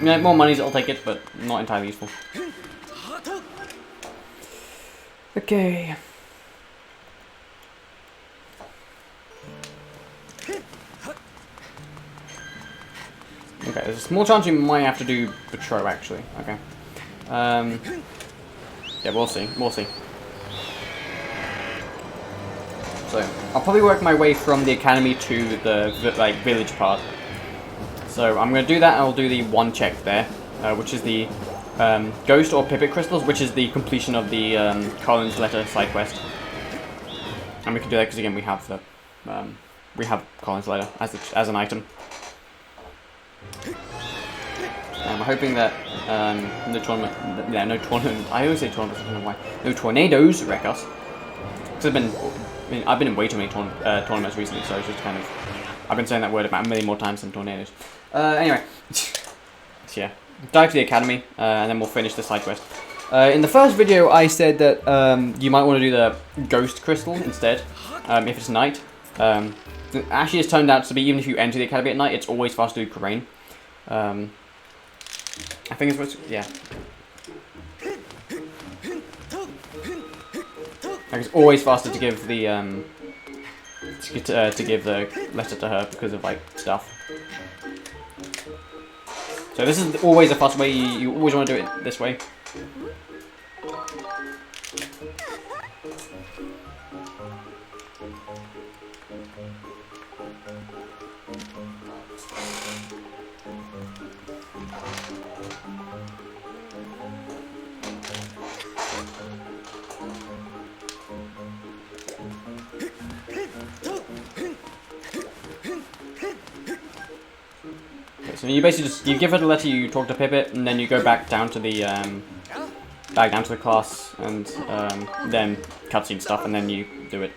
Yeah, more monies, I'll take it, but not entirely useful. Okay. Okay, there's a small chance we might have to do Betrow, actually. Okay. Yeah, we'll see. We'll see. So, I'll probably work my way from the academy to the village part. So I'm going to do that, and I'll do the one check there, which is the Ghost or Pipit Crystals, which is the completion of the Colin's Letter side quest. And we can do that because again we have Colin's Letter as an item. And we're hoping that no tournament, yeah, no tournament. I always say tournaments. I don't know why. No tornadoes wreck us. Because I've been in way too many tournaments recently, so it's just kind of. I've been saying that word about a million more times than tornadoes. Anyway, so yeah, dive to the academy, and then we'll finish the side quest. In the first video, I said that you might want to do the Ghost Crystal instead, if it's night. Actually, it's turned out to be, even if you enter the academy at night, it's always faster to do Crane. I think it's supposed to, yeah. Like, it's always faster to give the to give the letter to her because of like stuff. So this is always a fast way. You always want to do it this way. So you basically just give her the letter, you talk to Pipit, and then you go back down to the class, and then cutscene stuff, and then you do it.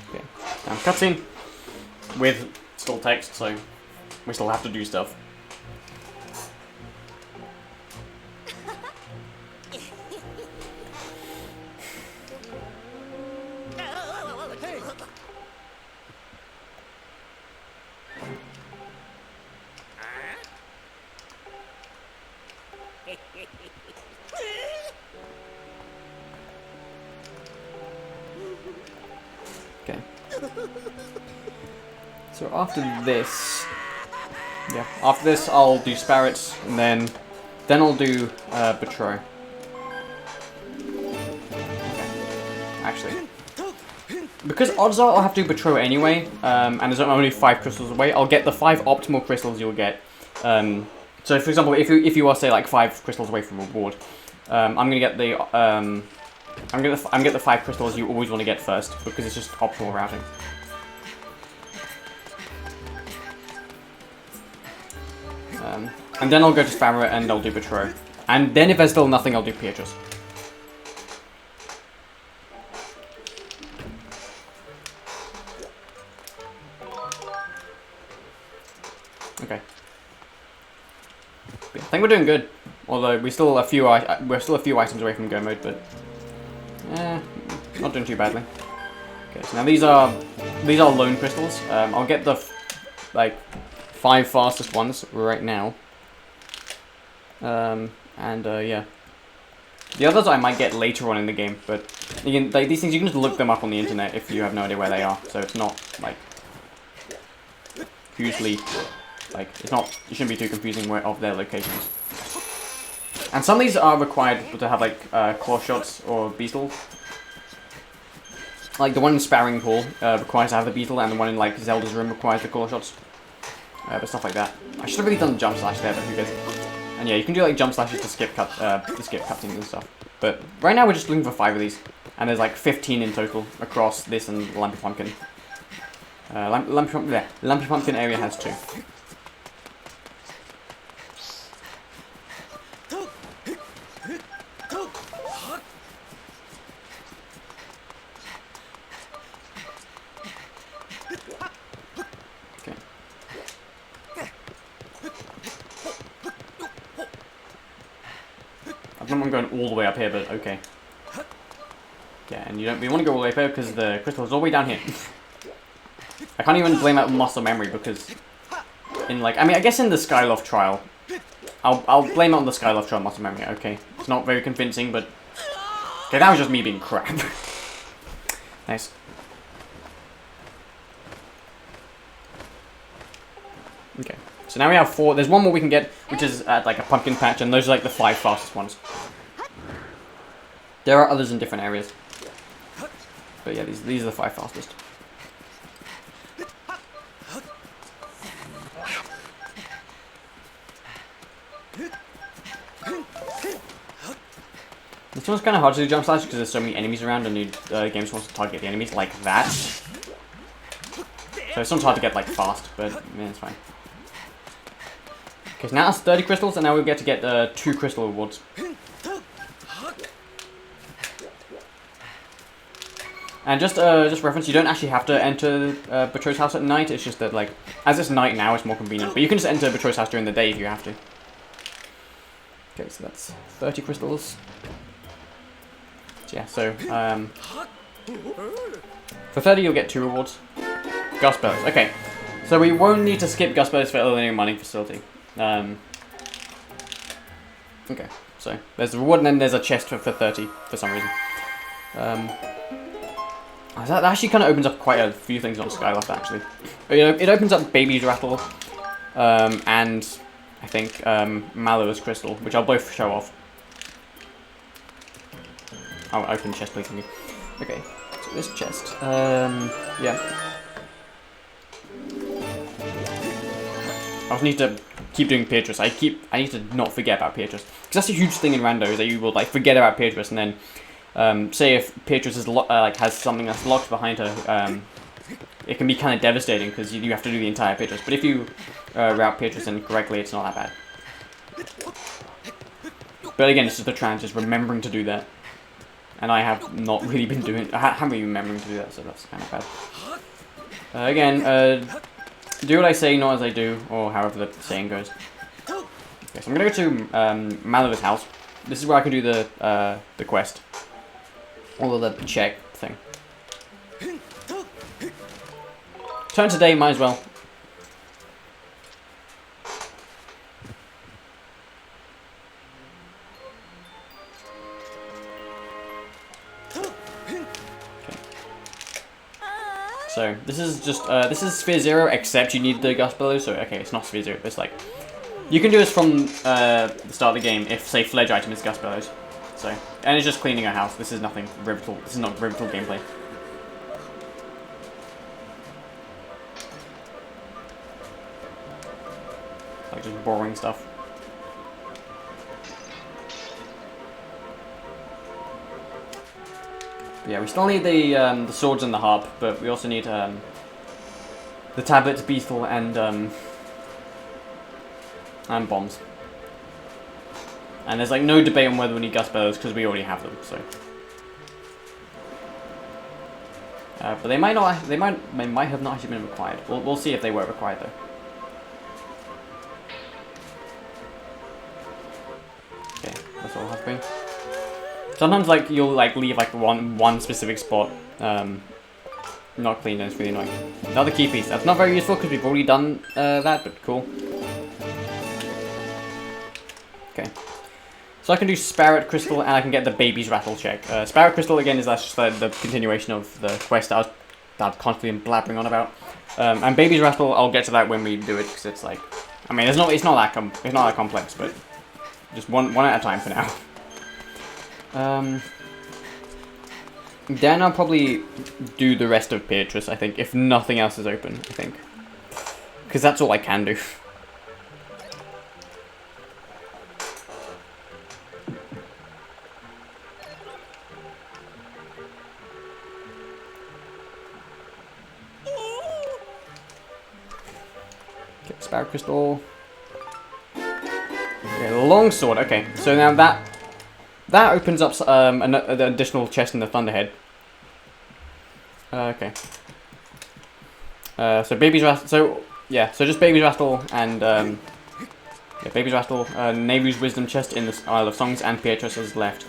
Okay, now cutscene with still text, so we still have to do stuff. Okay. So after this, I'll do Sparrows, and then I'll do Betray. Okay. Actually, because odds are I'll have to do Betray anyway, and there's only 5 crystals away. I'll get the 5 optimal crystals you'll get. So for example, if you are say like 5 crystals away from reward, I'm gonna get the I'm gonna get the 5 crystals you always want to get first because it's just optimal routing. And then I'll go to Spammer and I'll do Betray. And then if there's still nothing, I'll do Beatrice. Okay. I think we're doing good. Although we're still a few items away from go mode, but not doing too badly. Okay, so now these are lone crystals. I'll get the 5 fastest ones right now. Yeah. The others I might get later on in the game, but again, these things you can just look them up on the internet if you have no idea where they are. So it's not like hugely you shouldn't be too confusing of their locations. And some of these are required to have claw shots or beetle. Like the one in Sparring Pool requires to have the beetle, and the one in Zelda's room requires the claw shots. But stuff like that. I should have really done jump slash there, but who cares? And yeah, you can do jump slashes to skip cutscenes and stuff. But right now we're just looking for 5 of these, and there's 15 in total across this and Lumpy Pumpkin. Lumpy Pumpkin area has 2. I'm going all the way up here, but okay. Yeah, and we want to go all the way up here because the crystal is all the way down here. I can't even blame out muscle memory because I guess in the Skyloft trial, I'll blame it on the Skyloft trial muscle memory. Okay, it's not very convincing, but okay, that was just me being crap. Nice. Okay. So now we have 4. There's one more we can get, which is at a pumpkin patch, and those are the 5 fastest ones. There are others in different areas, but yeah, these are the 5 fastest. This one's kind of hard to do jump slash because there's so many enemies around, and the game just wants to target the enemies like that. So it's sometimes hard to get fast, but yeah, it's fine. Okay, so now that's 30 crystals, and now we'll get to get 2 crystal rewards. And just reference, you don't actually have to enter Betray's house at night. It's just that as it's night now, it's more convenient. But you can just enter Betray's house during the day if you have to. Okay, so that's 30 crystals. So yeah, so For 30, you'll get 2 rewards. Gust Bellows. Okay, so we won't need to skip Gust Bellows for earning a mining facility. Okay, so there's a reward and then there's a chest for 30 for some reason. That actually kind of opens up quite a few things on Skyward, actually. It opens up Baby's Rattle, and I think Mallow's Crystal, which I'll both show off. I'll open the chest, please. Okay, so this chest, yeah. I just need to keep doing Beatrice. I need to not forget about Beatrice, because that's a huge thing in rando, is that you will like forget about Beatrice, and then say if Beatrice is like has something that's locked behind her, it can be kind of devastating because you have to do the entire Beatrice. But if you route Beatrice in correctly, it's not that bad. But again, it's just the challenge, just remembering to do that, and I have not really been doing. I haven't been remembering to do that, so that's kind of bad. Again, do what I say, not as I do, or however the saying goes. Okay, so I'm gonna go to Mallow's house. This is where I can do the quest. Or the check thing. Turn today, might as well. Okay. So this is just this is Sphere 0, except you need the Gust Bellows. So okay, it's not Sphere 0. It's like you can do this from the start of the game if, say, Fledge item is Gust Bellows. So, and it's just cleaning a house. This is nothing rivetal. This is not rivetal gameplay. Like just boring stuff. Yeah, we still need the swords and the harp, but we also need the tablets, beetle, and bombs. And there's like no debate on whether we need Gust Bellows because we already have them. So, but they might not. They might have not actually been required. We'll see if they were required though. Okay, that's all happening. Sometimes like you'll like leave like one specific spot not clean, and it's really annoying. Another key piece. That's not very useful because we've already done that, but cool. Okay. So I can do Sparrow's Crystal, and I can get the Baby's Rattle check. Sparrow's Crystal, again, is just the continuation of the quest that I've constantly been blabbering on about. And Baby's Rattle, I'll get to that when we do it, because it's like, I mean, it's not that complex, but just one at a time for now. Then I'll probably do the rest of Beatrice, I think, if nothing else is open, I think. Because that's all I can do. Sparrow Crystal. Okay, longsword. Okay, so now that opens up an additional chest in the Thunderhead. Okay. So Baby's Rattle. So yeah, so just Baby's Rattle and yeah, Baby's Rattle. Neru's Wisdom chest in the Isle of Songs, and Beatrice is left.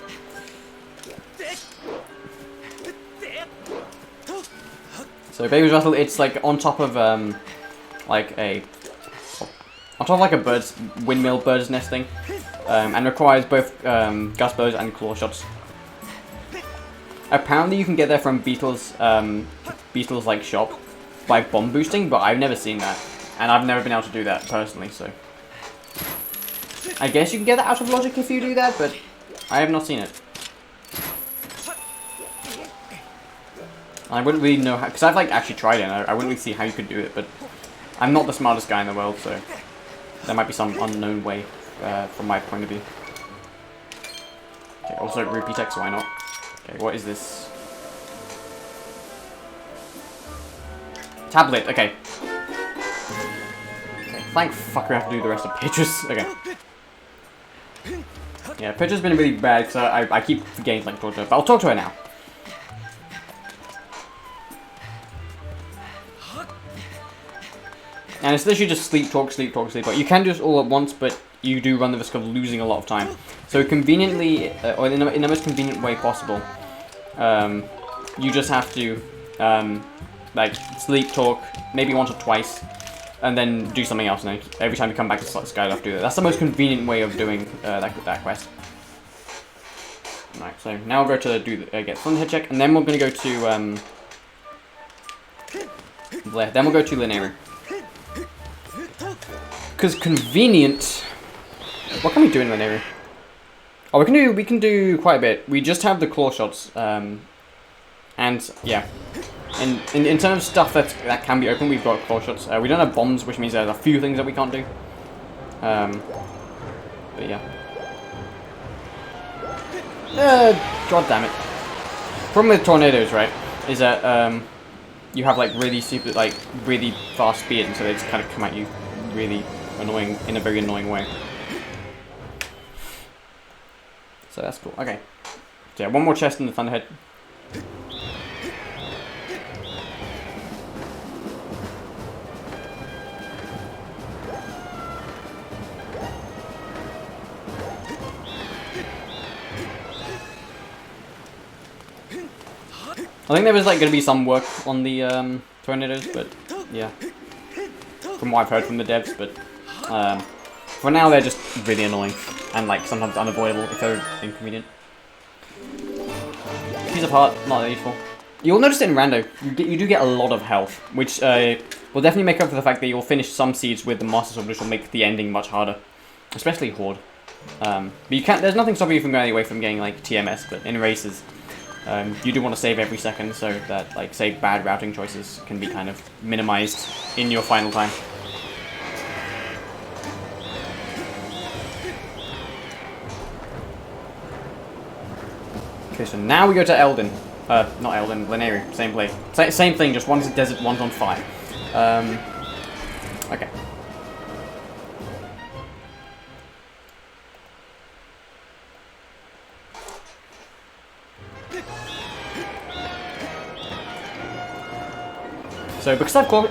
So Baby's Rattle, it's like on top of like a windmill bird's nest thing, and requires both Gust Bellows and claw shots. Apparently you can get there from Beetle's like shop by bomb boosting, but I've never seen that, and I've never been able to do that personally. So I guess you can get that out of logic if you do that, but I have not seen it. I wouldn't really know how, because I've like actually tried it, and I wouldn't really see how you could do it, but I'm not the smartest guy in the world, so there might be some unknown way from my point of view. Okay, also rupee text, why not? Okay, what is this? Tablet, okay. Okay, thank fuck we have to do the rest of Beatrice. Okay. Yeah, Beatrice's been really bad because I keep forgetting to like talk to her, but I'll talk to her now. And it's literally just sleep, talk, sleep, but you can do this all at once, but you do run the risk of losing a lot of time. So conveniently, or in the most convenient way possible, you just have to like sleep, talk, maybe once or twice, and then do something else. And then every time you come back to Skyward, do that. That's the most convenient way of doing that quest. Right, so now we'll go to get Thunderhead check, and then we're gonna go to then we'll go to Linear. Because convenient. What can we do in Linear? Oh, we can do quite a bit. We just have the claw shots, and yeah. In terms of stuff that can be open, we've got claw shots. We don't have bombs, which means there's a few things that we can't do. But yeah. God damn it. Problem with tornadoes, right, is that you have like really fast speed, and so they just kind of come at you really annoying in a very annoying way. So that's cool. Okay. So yeah, one more chest in the Thunderhead. I think there was like going to be some work on the tornadoes, but yeah, from what I've heard from the devs. But for now, they're just really annoying and like sometimes unavoidable if they're inconvenient. Piece of heart, not that useful. You'll notice it in Rando, you do get a lot of health, which will definitely make up for the fact that you'll finish some seeds with the Master Sword, which will make the ending much harder, especially Horde. But you can't. There's nothing stopping you from going away from getting like TMS, but in races. You do want to save every second so that, like, say, bad routing choices can be kind of minimized in your final time. Okay, so now we go to Elden. Not Elden, Linear, same place. Same thing, just one's a desert, one's on fire. Okay. So because I've got,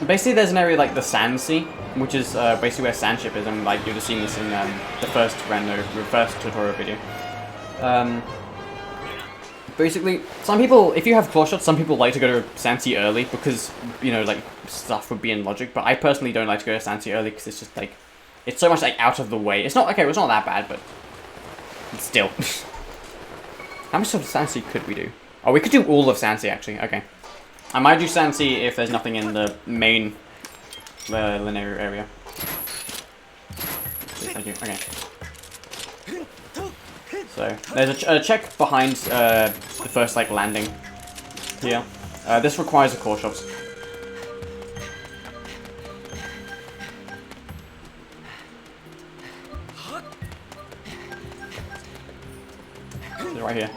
basically there's an area like the Sand Sea, which is basically where Sandship is, and like you've just seen this in the first tutorial video. Basically, some people, if you have claw shots, some people like to go to Sand Sea early because, you know, like stuff would be in logic. But I personally don't like to go to Sand Sea early because it's just like, it's so much like out of the way. It's not okay. It's not that bad, but still. How much of Sand Sea could we do? Oh, we could do all of Sand Sea actually. Okay. I might do Sand Sea if there's nothing in the main Linear area. Thank you. Okay. So there's a check behind the first like landing here. This requires a core shops. It's right here.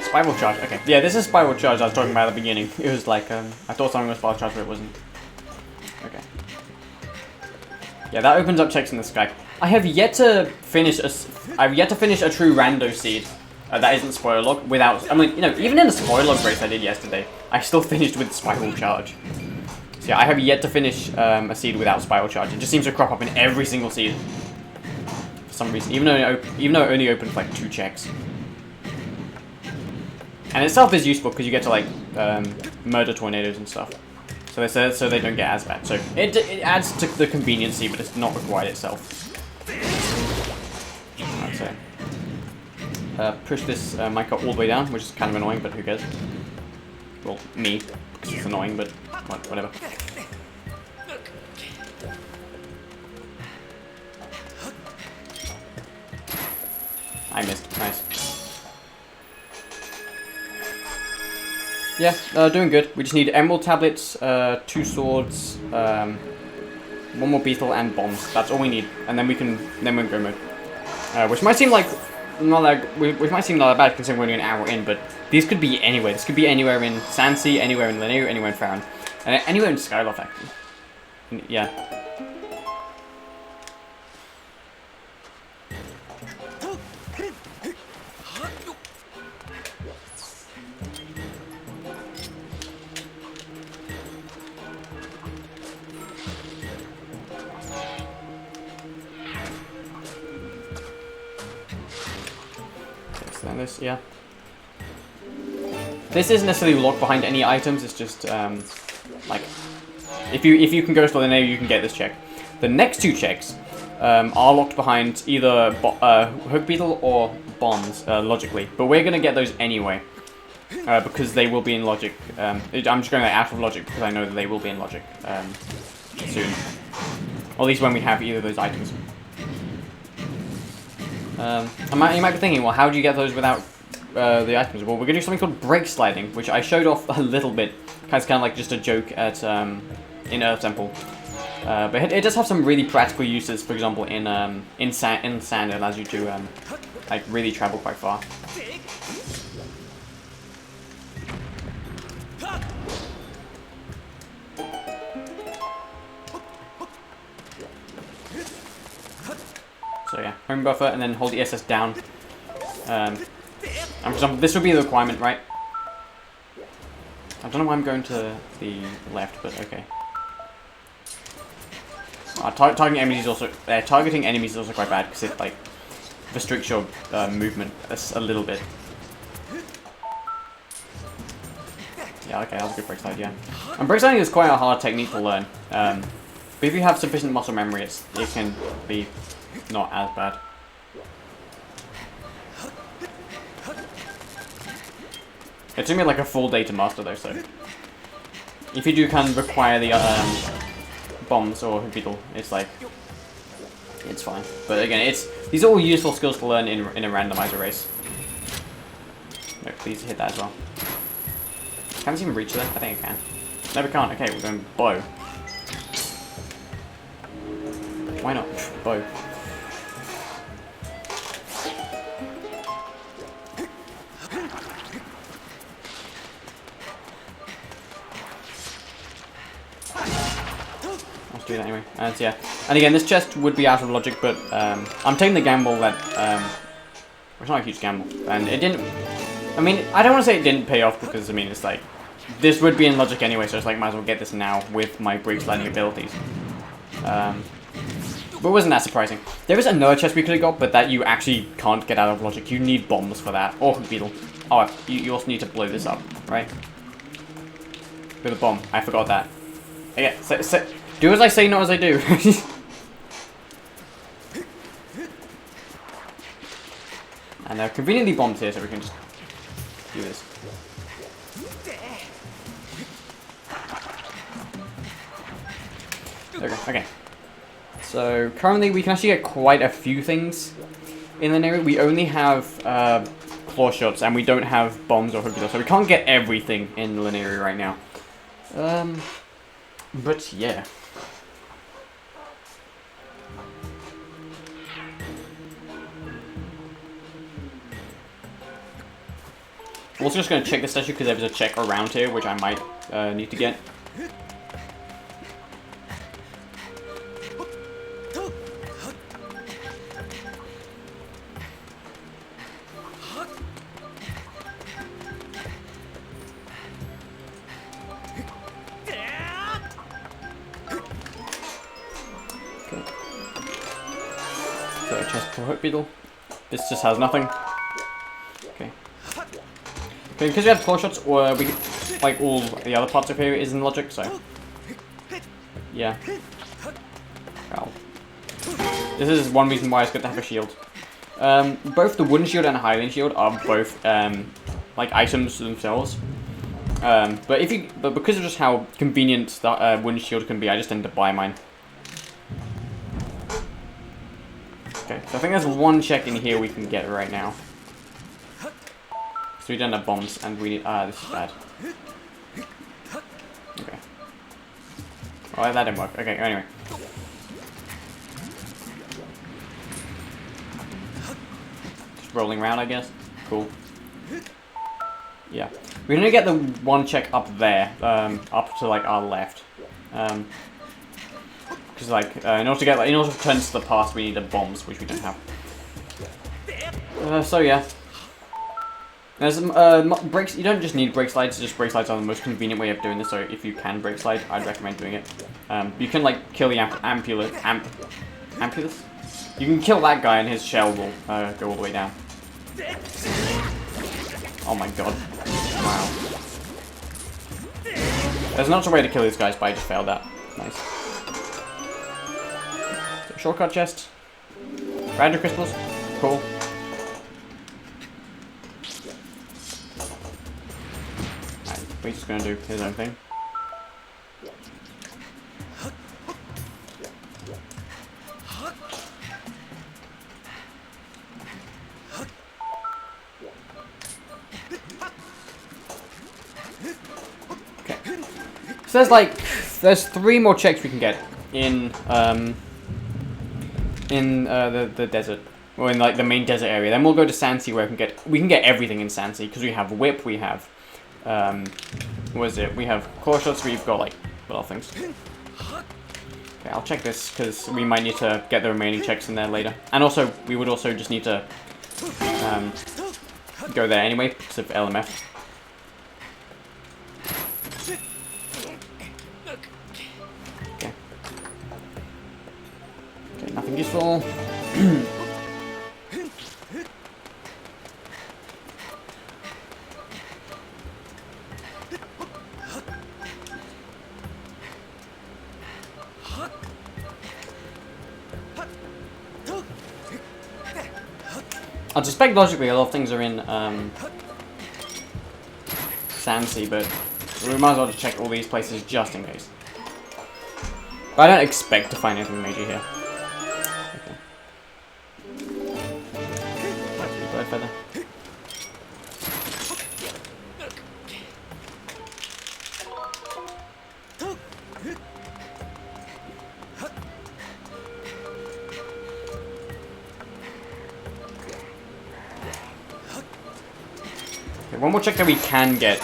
Spiral charge, okay. Yeah, this is spiral charge I was talking about at the beginning. It was like, I thought something was spiral charge, but it wasn't. Okay. Yeah, that opens up checks in the sky. I have yet to finish a true rando seed that isn't spoiler log without, I mean, you know, even in the spoiler log race I did yesterday, I still finished with spiral charge. So yeah, I have yet to finish a seed without spiral charge. It just seems to crop up in every single seed. For some reason, even though it only opened like 2 checks. And itself is useful because you get to like murder tornadoes and stuff, so they don't get as bad. So it adds to the conveniency, but it's not required itself. Right, so push this mic up all the way down, which is kind of annoying, but who cares? Well, me, because it's annoying, but whatever. I missed. Nice. Yeah, doing good. We just need emerald tablets, 2 swords, 1 more beetle, and bombs. That's all we need, and then we're in go mode. Which might seem like not that bad considering we're only an hour in, but these could be anywhere. This could be anywhere in Sand Sea, anywhere in Linear, anywhere in Farron, and anywhere in Skyward actually. Yeah. Extend this, yeah. This isn't necessarily locked behind any items, it's just, like, if you can go to the linear, you can get this check. The next 2 checks are locked behind either hook beetle or bombs, logically. But we're going to get those anyway, because they will be in logic. I'm just going out of logic because I know that they will be in logic soon. Or at least when we have either of those items. You might be thinking, well, how do you get those without the items? Well, we're going to do something called brake sliding, which I showed off a little bit. It's kind of like just a joke at in Earth Temple. But it does have some really practical uses. For example, in sand, it allows you to like really travel quite far. So yeah, home buffer and then hold the SS down. And for example, this would be the requirement, right? I don't know why I'm going to the left, but okay. Targeting enemies is also quite bad because it like restricts your movement a little bit. Yeah, okay, that was a good brake slide, yeah. And brake sliding is quite a hard technique to learn. But if you have sufficient muscle memory, it can be not as bad. It took me like a full day to master though, so if you do kind of require the bombs or beetle, it's like it's fine. But again, these are all useful skills to learn in a randomizer race. No, please hit that as well. Can this even reach there? I think it can. No, we can't. Okay, we're going bow. Why not? Bow. Do that anyway. So yeah, and again, this chest would be out of logic, but I'm taking the gamble that it's not a huge gamble, and it didn't. I mean, I don't want to say it didn't pay off because I mean it's like this would be in logic anyway, so it's like might as well get this now with my brake sliding abilities. But it wasn't that surprising. There is another chest we could have got, but that you actually can't get out of logic. You need bombs for that, or beetle. Oh, you also need to blow this up, right? With a bomb. I forgot that. Okay, so do as I say, not as I do. And there are conveniently bombs here, so we can just do this. Okay. So currently we can actually get quite a few things in the area. We only have claw shots, and we don't have bombs or hook, so we can't get everything in the linear right now. But yeah. I'm also just going to check this statue because there's a check around here which I might need to get. Okay. So a chest for hook beetle. This just has nothing. Okay. Okay, because we have claw shots, or we like all the other parts of here is in logic, so yeah. Well, this is one reason why it's good to have a shield. Both the wooden shield and the Hylian shield are both like items themselves. But because of just how convenient the wooden shield can be, I just tend to buy mine. Okay, so I think there's one check in here we can get right now. So we don't have bombs, and we need... this is bad. Okay. Well, that didn't work. Okay, anyway. Just rolling around, I guess. Cool. Yeah. We're gonna get the one check up there, up to, like, our left. Because, like, in order to turn to the past, we need the bombs, which we don't have. So, yeah. There's brakes. You don't just need brake slides. Just brake slides are the most convenient way of doing this. So if you can brake slide, I'd recommend doing it. You can like kill the ampulus. You can kill that guy, and his shell will go all the way down. Oh my god. Wow. There's an option way to kill these guys, but I just failed that. Nice. So, shortcut chest. Rando crystals. Cool. Alright, we're just gonna do his own thing. So there's 3 more checks we can get in the desert, or in like the main desert area. Then we'll go to Sansi where we can get everything in Sansi because we have whip, we have what is it? We have claw shots. We've got like what other things? Okay, I'll check this because we might need to get the remaining checks in there later, and also we would also just need to go there anyway because of LMF. Nothing useful. I suspect logically a lot of things are in Sansi, but we might as well just check all these places just in case. But I don't expect to find anything major here. Feather. Okay, one more check that we can get.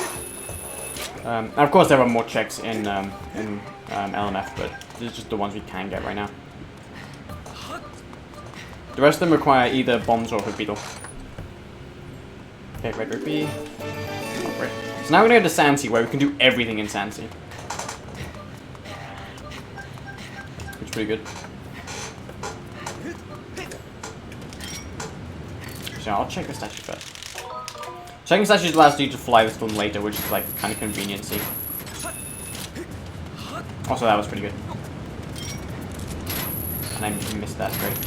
And of course, there are more checks in LMF, but these are just the ones we can get right now. The rest of them require either bombs or hook beetle. Okay, red rupee. Oh, great. So now we're gonna go to Sansi, where we can do everything in Sansi. Which is pretty good. So I'll check the statue first. Checking statues allows you to fly the storm later, which is like kind of conveniency. Also, that was pretty good. And I missed that, great.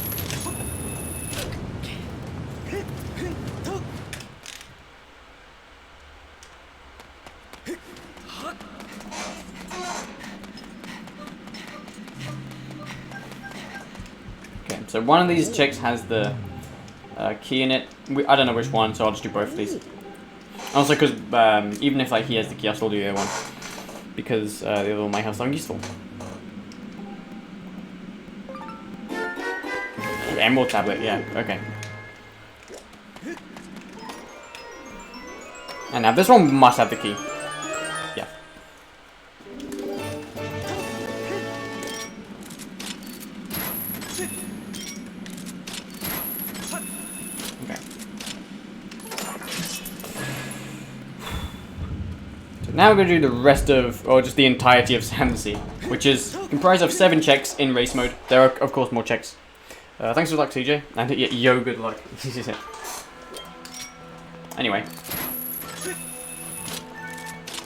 So one of these checks has the key in it. I don't know which one, so I'll just do both of these. Also, because even if like he has the key, I'll still do the other one because the other one might have something useful. Emerald tablet, yeah, okay. And now this one must have the key. Yeah. Now we're going to do the rest of, or just the entirety of Sansi, which is comprised of 7 checks in race mode. There are, of course, more checks. Thanks for luck, CJ, and yo, good luck. Anyway.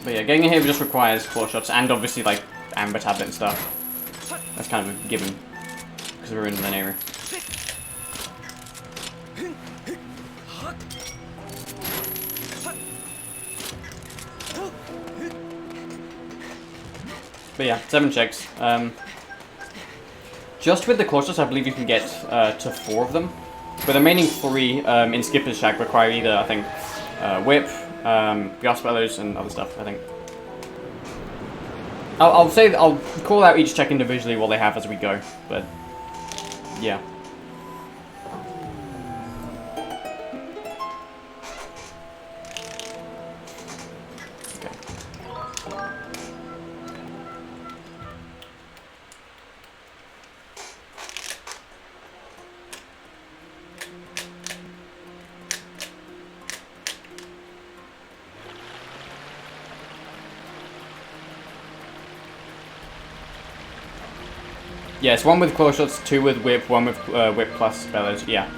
But yeah, getting in here just requires claw shots, and obviously, like, amber tablet and stuff. That's kind of a given, because we're in an area. But yeah, 7 checks. Just with the claw shots, I believe you can get to 4 of them. But the remaining 3 in Skipper's Shack require either, I think, whip, gas bellows, and other stuff, I think. I'll call out each check individually what they have as we go, but yeah. Yes, 1 with claw shots, 2 with whip, 1 with whip plus bellows, yeah.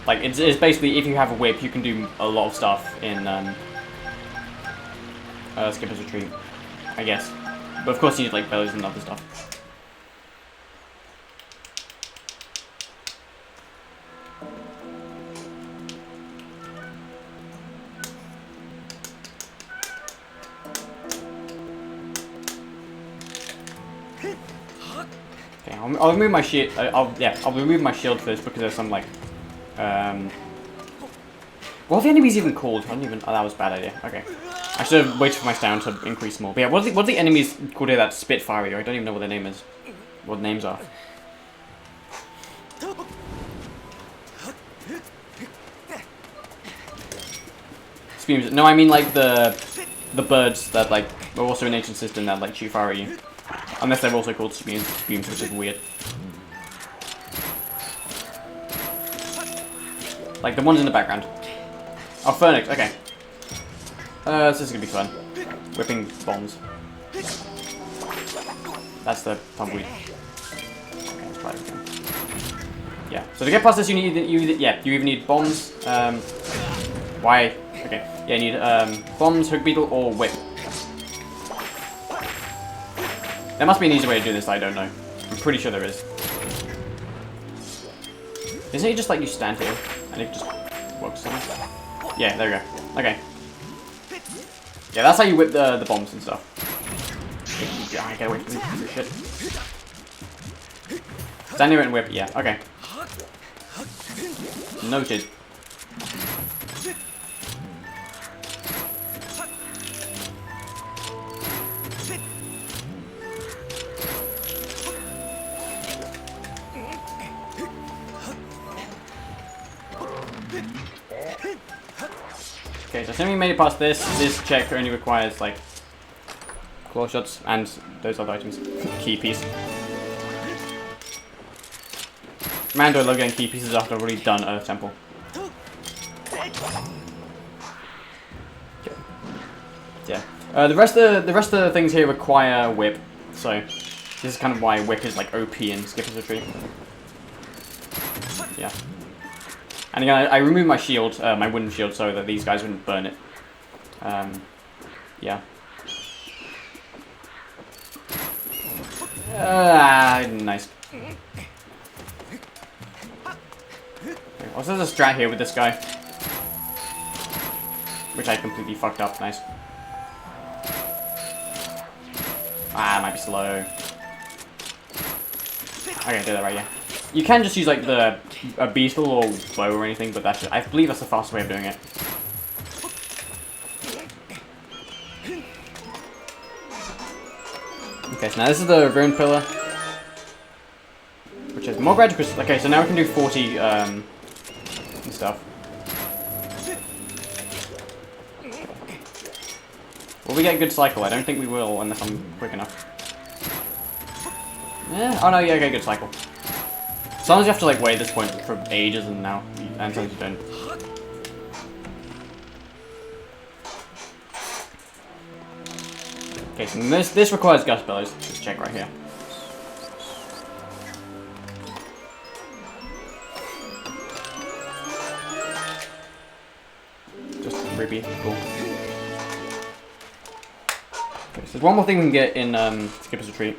Like, it's basically, if you have a whip, you can do a lot of stuff in Skipper's Retreat, I guess. But of course you need, like, bellows and other stuff. Okay, I'll remove my shield. I'll remove my shield first because there's some, like, what are the enemies even called? I don't even. Oh, that was a bad idea. Okay, I should have waited for my sound to increase more. But yeah, what are the enemies called here that spit fire you? I don't even know what their name is. What names are? Spears. No, I mean like the birds that like are also an ancient system that like shoot fire at you. Unless they're also called spears, which is weird. Like the ones in the background. Oh, Phoenix, okay. This is gonna be fun. Whipping bombs. That's the tumbleweed. Okay, let's try it again. Yeah, so to get past this you either need bombs, why? Okay, yeah, you need bombs, hook beetle, or whip. There must be an easy way to do this, I don't know. I'm pretty sure there is. Isn't it just like you stand here and it just works something? Yeah, there we go. Okay. Yeah, that's how you whip the bombs and stuff. I get away from this shit. Stand here and whip, yeah, okay. Noted. Okay, so assuming we made it past this check only requires like claw shots and those other items. Key piece. Man, do I love getting key pieces after I've already done Earth Temple. Okay. Yeah. The rest of the things here require whip, so this is kind of why whip is like OP in Skipper's Retreat. Yeah. And again, I removed my shield, my wooden shield, so that these guys wouldn't burn it. Yeah. Nice. Okay, also there's a strat here with this guy. Which I completely fucked up, nice. Ah, it might be slow. Okay, do that right, yeah. You can just use like a beetle or bow or anything, but that's just, I believe that's the fastest way of doing it. Okay, so now this is the ruin pillar, which is more red crystal. Okay, so now we can do 40 and stuff. Will we get a good cycle? I don't think we will unless I'm quick enough. Yeah. Oh no, yeah, okay, good cycle. Sometimes you have to like wait at this point for ages, and sometimes you don't. Okay, so this requires gust bellows. Let's check right here. Just rippy, cool. Okay, so there's one more thing we can get in Skipper's Retreat.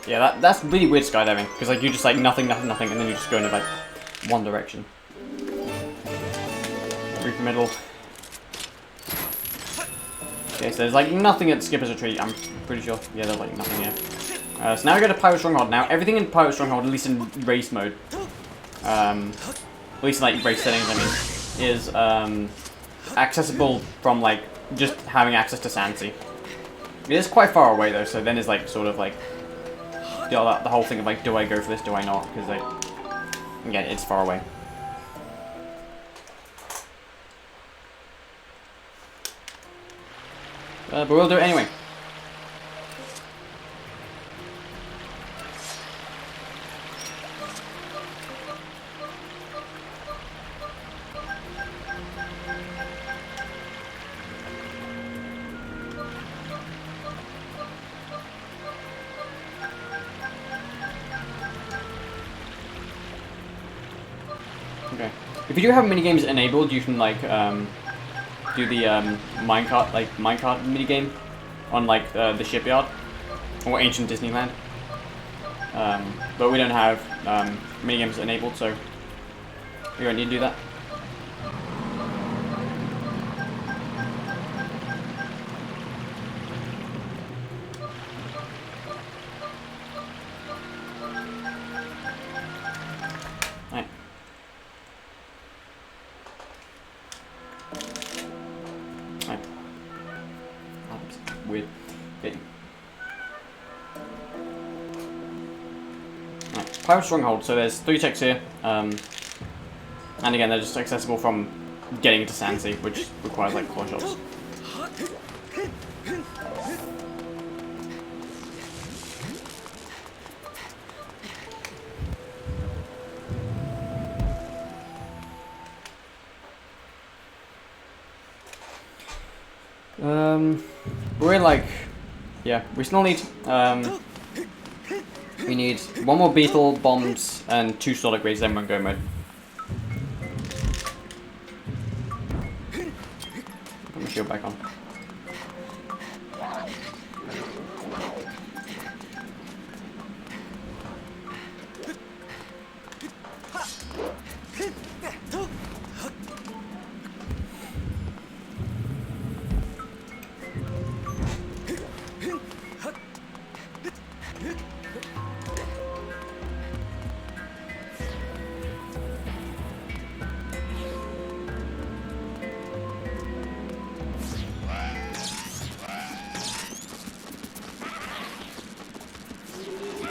Yeah, that's really weird skydiving, because like you just like nothing, and then you just go into like one direction. Reef middle. Okay, so there's like nothing at Skipper's Retreat, I'm pretty sure. Yeah, there's like nothing here. So now we go to Pirate Stronghold. Now everything in Pirate Stronghold, at least in race mode, at least in like race settings, I mean, is accessible from like just having access to Sandsea. It is quite far away though, so then it's like sort of like the whole thing of like, do I go for this, do I not? Because like, again, it's far away. But we'll do it anyway. If you do have minigames enabled, you can like do the minecart minigame on like the shipyard or ancient Disneyland. But we don't have minigames enabled, so we don't need to do that. Right. Right. Oh, that's weird. Okay. Right. Pirate Stronghold. So there's 3 checks here, and again they're just accessible from getting to Sandsea, which requires like claw shots. We're like, yeah, we still need, we need 1 more beetle, bombs, and 2 solid grades, then we're in go mode. Put my shield back on.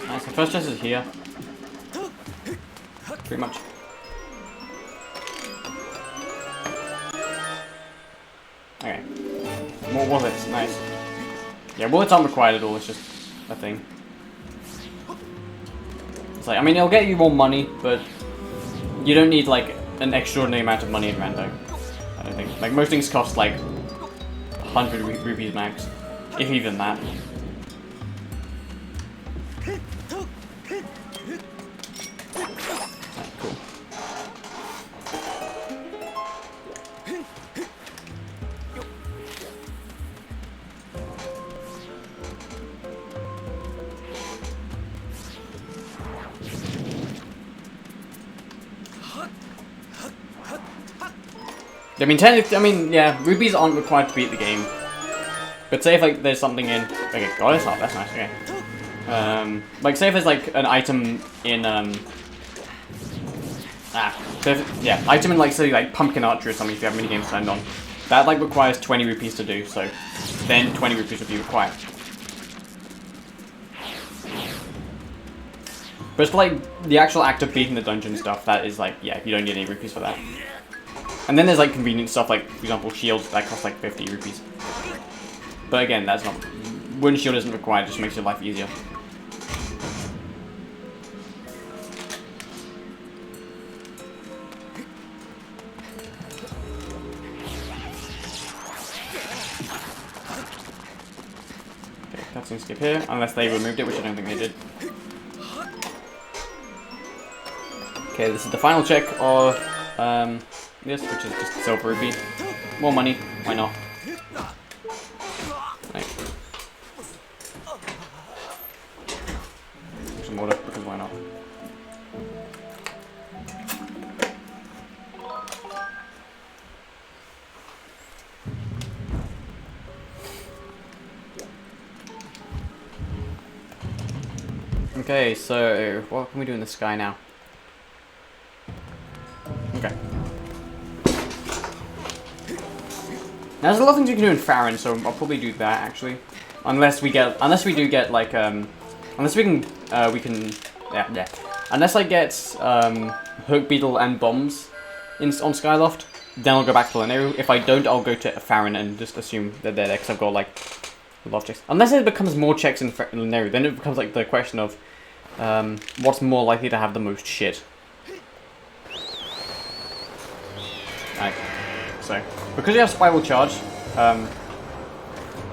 Nice, the first chest is here. Pretty much. Okay. More wallets, nice. Yeah, wallets aren't required at all, it's just a thing. It's like, I mean, it'll get you more money, but you don't need like an extraordinary amount of money in rando. I don't think. Like, most things cost like 100 rupees max, if even that. Cool. I mean, technically, yeah, rupees aren't required to beat the game. But say if like there's something in, okay, goddess heart, that's nice. Okay. Like say if there's like an item in yeah, item in like say like pumpkin archery or something. If you have minigames turned on, that like requires 20 rupees to do. So then 20 rupees would be required. But for like the actual act of beating the dungeon stuff, that is like, yeah, you don't need any rupees for that. And then there's like convenient stuff like, for example, shields that cost like 50 rupees. But again, that's not, wooden shield isn't required, it just makes your life easier. Okay, cutscene skip here, unless they removed it, which I don't think they did. Okay, this is the final check of this, which is just silver rupee. More money, why not? Right. Some water, because why not? Okay, so what can we do in the sky now? Okay. Now, there's a lot of things you can do in Farron, so I'll probably do that actually, unless we do get like unless we can unless I get Hook Beetle and bombs on Skyloft, then I'll go back to Lanayru. If I don't, I'll go to Farron and just assume that they're there because I've got like a lot of checks. Unless it becomes more checks in Lanayru, then it becomes like the question of what's more likely to have the most shit. Right. So, because you have Spiral Charge, I'm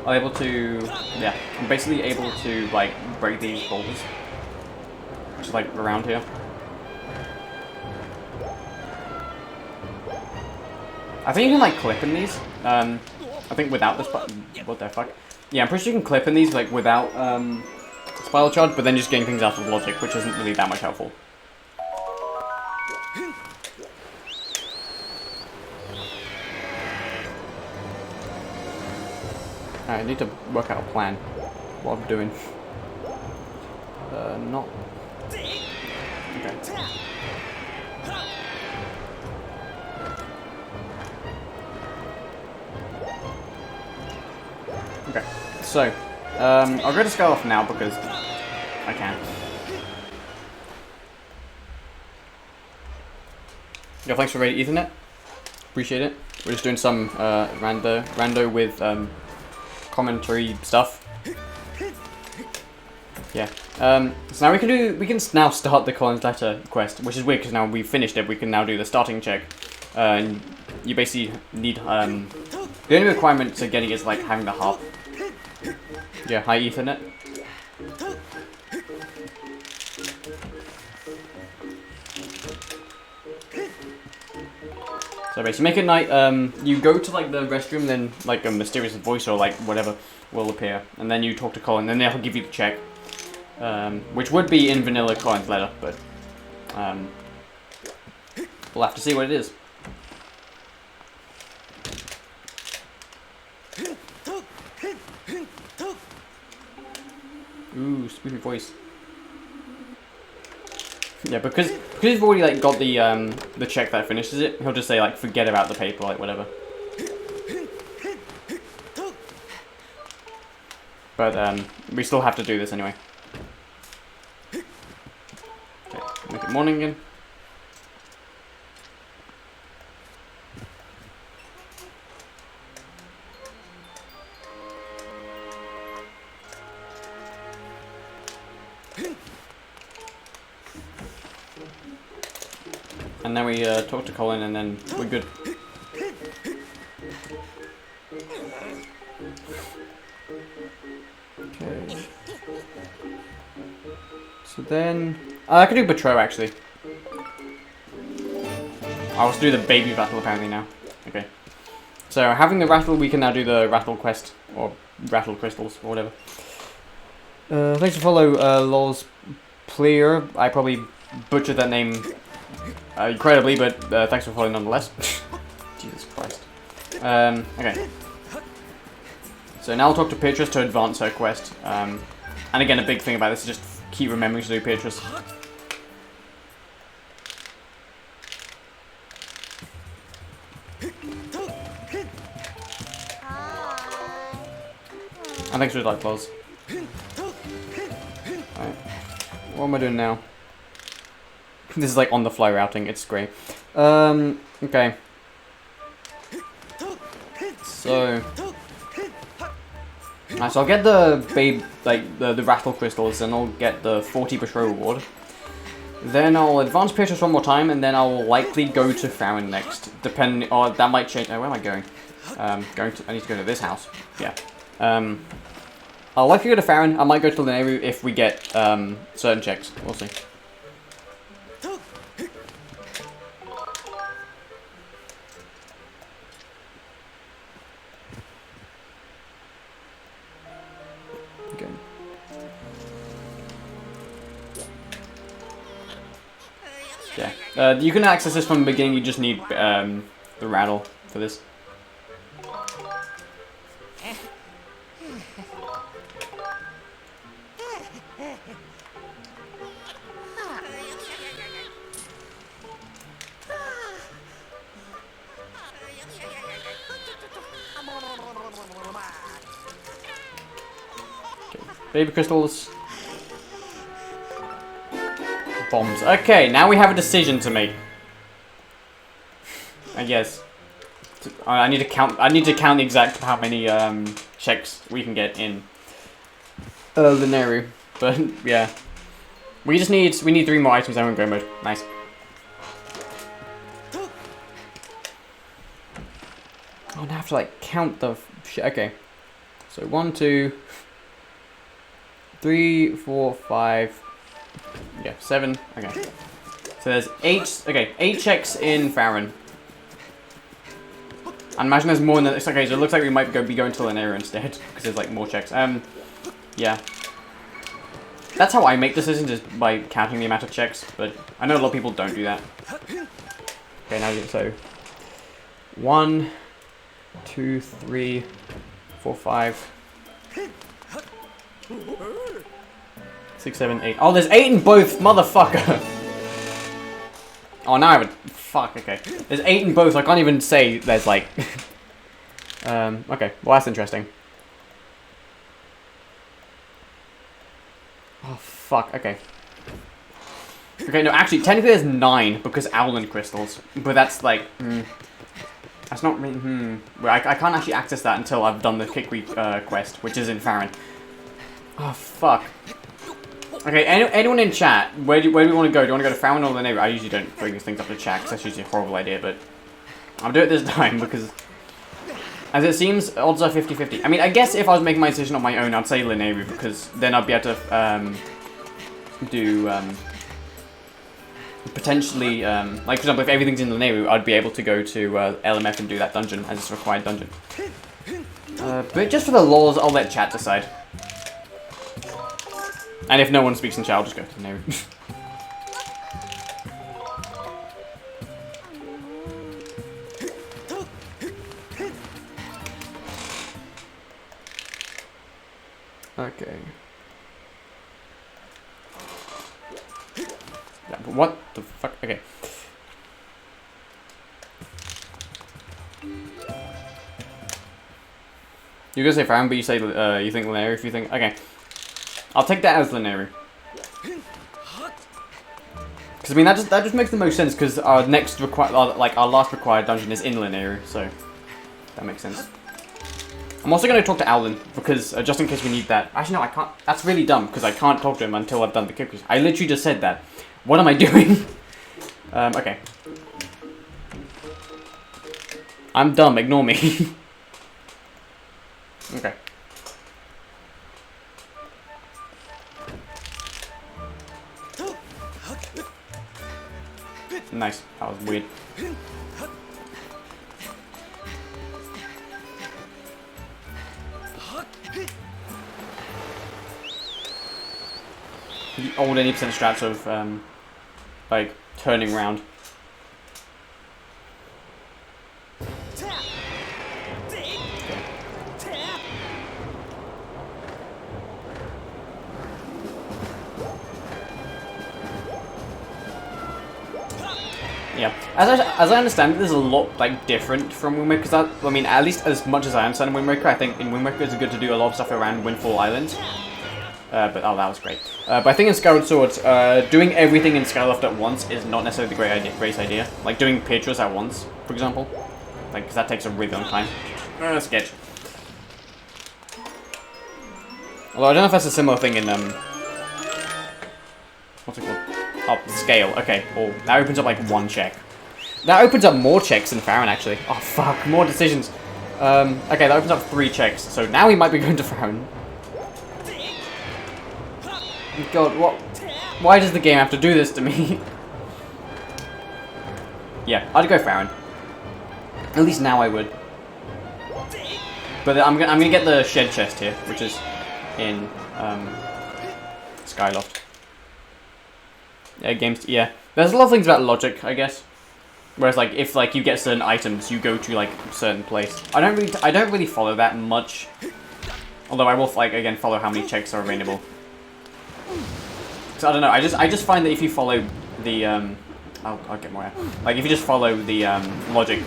able to, yeah, I'm basically able to, like, break these boulders. Just, like, around here. I think you can like clip in these. I think without this button. What the fuck? Yeah, I'm pretty sure you can clip in these like without spiral charge, but then just getting things out of logic, which isn't really that much helpful. I need to work out a plan. What I'm doing. Not. Okay. Okay. So, I'll go to scale off now because I can. Yo, thanks for Radio Ethernet. Appreciate it. We're just doing some rando with commentary stuff. Yeah. So now we can now start the Colin's letter quest, which is weird because now we've finished it. We can now do the starting check. And you basically need the only requirement to getting is like having the harp. Yeah, high Ethernet. So basically, make it night. You go to like the restroom, then like a mysterious voice or like whatever will appear, and then you talk to Colin, and then they'll give you the check, which would be in vanilla Colin's letter, but we'll have to see what it is. Ooh, spooky voice. Yeah, because you've already like got the check that finishes it, he'll just say like forget about the paper, like whatever. But we still have to do this anyway. Okay, make it morning again. And then we talk to Colin, and then we're good. Okay. So then, I could do Betrow actually. I'll also do the baby battle apparently now. Okay. So having the rattle, we can now do the rattle quest or rattle crystals or whatever. Thanks for follow, Lol's Pleer. I probably butchered that name. Incredibly, but thanks for following nonetheless. Jesus Christ. Okay. So now I'll talk to Beatrice to advance her quest. And again, a big thing about this is just keep remembering to do Beatrice. And thanks for the like applause. Alright. What am I doing now? This is like on the fly routing, it's great. Okay. So I'll get the the rattle crystals, and I'll get the 40 Betrow reward. Then I'll advance Beatrice one more time, and then I'll likely go to Farron next. Depending, or that might change. Oh, where am I going? I need to go to this house. Yeah. I'll likely go to Farron. I might go to the Nehru if we get certain checks. We'll see. Yeah. You can access this from the beginning. You just need the rattle for this. Okay. Baby crystals. Bombs. Okay, now we have a decision to make. I guess. I need to count. I need to count the exact how many checks we can get in the Nehru. But yeah, we need 3 more items. And we're in go mode. Nice. Oh, now I have to like count the shit. Okay, so 1, 2, 3, 4, 5. Yeah, 7. Okay. So there's 8. Okay, 8 checks in Farron. I imagine there's more in the... It's okay, so it looks like we might be going to Linear instead, because there's like more checks. Yeah. That's how I make decisions, is by counting the amount of checks, but I know a lot of people don't do that. Okay, now so... 1, 2, 3, 4, 5... 6, 7, 8. Oh, there's 8 in both, motherfucker! Oh, now I have a... Fuck, okay. There's 8 in both, so I can't even say there's like... okay, well that's interesting. Oh, fuck, okay. Okay, no, actually, technically there's 9, because Owlin crystals. But that's like... That's not really... Well, I can't actually access that until I've done the Kikri quest, which is in Farron. Oh, fuck. Okay, anyone in chat, where do we want to go? Do you want to go to Farron or the neighbor? I usually don't bring these things up to chat, because that's usually a horrible idea, but... I'll do it this time, because... As it seems, odds are 50-50. I mean, I guess if I was making my decision on my own, I'd say Linear, because then I'd be able to, do, potentially, like, for example, if everything's in Linear, I'd be able to go to, LMF and do that dungeon, as it's a required dungeon. But just for the laws, I'll let chat decide. And if no one speaks in chat, I'll just go to Linear. Okay. Yeah, but what the fuck? Okay. You're gonna say Farron, but you say you think Linear if you think... Okay. I'll take that as Linear. Because I mean that just makes the most sense, because our next our last required dungeon is in Linear, so that makes sense. I'm also going to talk to Owlin, because just in case we need that. Actually, no, I can't. That's really dumb, because I can't talk to him until I've done the Kikris. I literally just said that. What am I doing? Okay. I'm dumb, ignore me. Okay. Nice, that was weird. The old 80% strats of, like, turning round. Yeah, as I understand it, there's a lot like different from Wind Waker. Because I mean, at least as much as I understand Wind Waker, I think in Wind Waker it's good to do a lot of stuff around Windfall Island. But oh, that was great. But I think in Skyward Sword, doing everything in Skyloft at once is not necessarily the great idea. Like doing Petrus at once, for example, like because that takes a really long time. Sketch. Although I don't know if that's a similar thing in what's it called? Oh, scale. Okay. Oh, that opens up like one check. That opens up more checks than Farron actually. Oh fuck, more decisions. Okay, that opens up 3 checks. So now we might be going to Farron. God, what? Why does the game have to do this to me? Yeah, I'd go Farron. At least now I would. But I'm gonna get the shed chest here, which is in Skyloft. Yeah, games. Yeah, there's a lot of things about logic, I guess. Whereas, like, if like you get certain items, you go to like a certain place. I don't really follow that much. Although I will like again follow how many checks are available. So I don't know. I just find that if you follow the I'll get more out. Like if you just follow the logic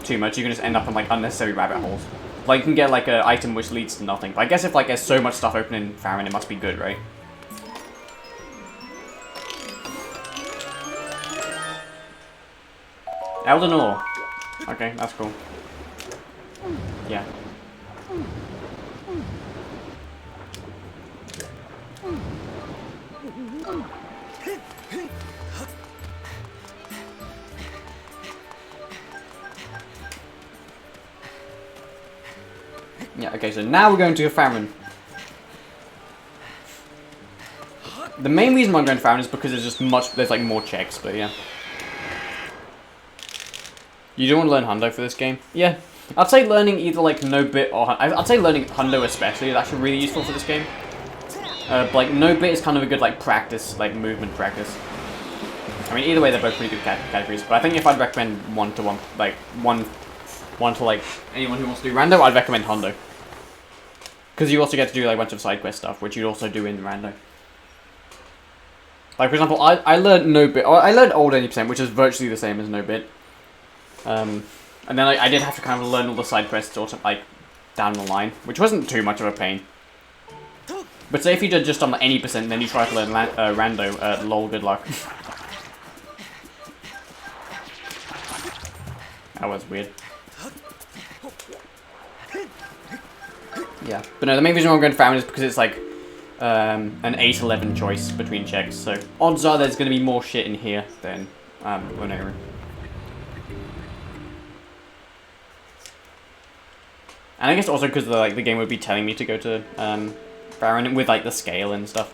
too much, you can just end up in like unnecessary rabbit holes. Like you can get like an item which leads to nothing. But I guess if like there's so much stuff open in Farron, it must be good, right? Elden Ore. Okay, that's cool. Yeah. Yeah, okay, so now we're going to Farron. The main reason why I'm going to Farron is because there's like more checks, but yeah. You don't want to learn Hundo for this game? Yeah. I'd say learning either like no bit or I'd say learning hundo especially is actually really useful for this game. Like no bit is kind of a good like practice, like movement practice. I mean, either way, they're both pretty good categories. But I think if I'd recommend one to like anyone who wants to do rando, I'd recommend hundo. Because you also get to do like a bunch of side quest stuff, which you'd also do in rando. Like for example, I learned no bit, or I learned old 80%, which is virtually the same as no bit. And then I did have to kind of learn all the side quests sort of like down the line, which wasn't too much of a pain. But say if you did just on any percent, then you try to learn rando, lol, good luck. That was weird. Yeah, but no, the main reason why I'm going to Farron is because it's like an 8-11 choice between checks, so odds are there's going to be more shit in here than whenever. And I guess also because the game would be telling me to go to Farron with like the scale and stuff.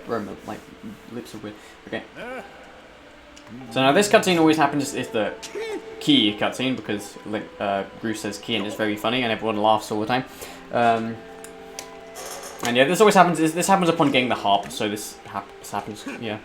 Roman, like, lips are weird. Okay. So now this cutscene always happens is the key cutscene because Bruce says key and it's very funny and everyone laughs all the time. And yeah, this always happens. This happens upon getting the harp. So this happens. Yeah.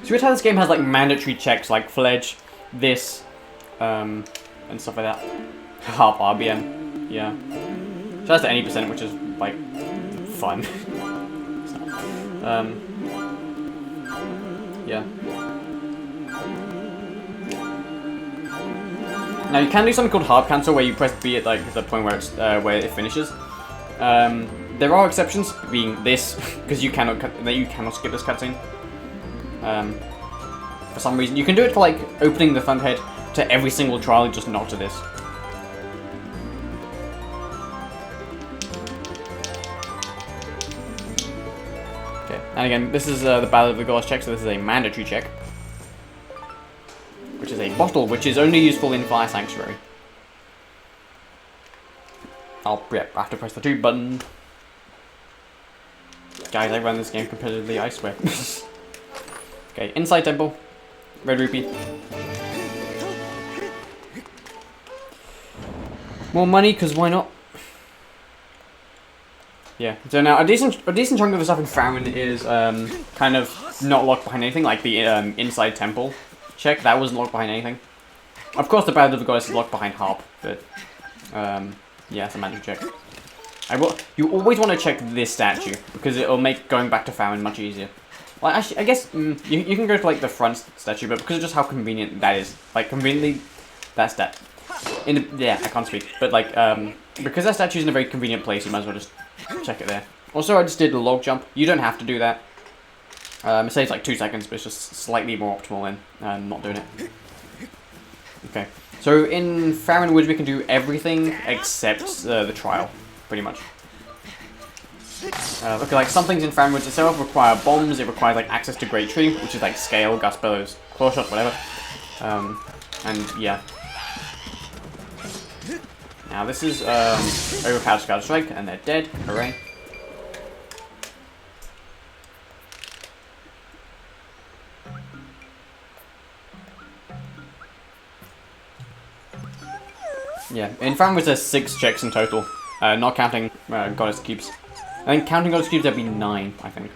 It's weird how this game has like mandatory checks like Fledge, this, and stuff like that. Harp RBM, yeah. So that's at 80%, which is like fun. Yeah. Now you can do something called harp cancel, where you press B at like the point where it's where it finishes. There are exceptions, being this, because you cannot skip this cutscene. For some reason, you can do it for like opening the front head to every single trial, just not to this. Okay, and again, this is the Battle of the Gods check, so this is a mandatory check, which is a bottle, which is only useful in Fire Sanctuary. I'll have to press the 2 button. Guys, I run this game competitively, I swear. Okay, inside temple, red rupee. More money, cause why not? Yeah. So now a decent chunk of the stuff in Farron is kind of not locked behind anything, like the inside temple check. That wasn't locked behind anything. Of course, the Battle of the Goddess is locked behind harp, but yeah, it's a magic check. You always want to check this statue because it'll make going back to Farron much easier. Well, actually, I guess you can go to like the front statue, but because of just how convenient that is, like conveniently, that's that. Yeah, I can't speak, but like because that statue's in a very convenient place, you might as well just check it there. Also, I just did a log jump. You don't have to do that. It saves like 2 seconds, but it's just slightly more optimal than not doing it. Okay, so in Farron Woods we can do everything except the trial, pretty much. Look, like some things in Farron Woods itself require bombs. It requires like access to Great Tree, which is like scale, gust bellows, claw shot, whatever. And yeah. Now this is overpowered Scout Strike, and they're dead. Hooray! Yeah, in Farron Woods there's 6 checks in total, not counting Goddess Cubes. I think counting Goddess Cubes there'd be 9, I think.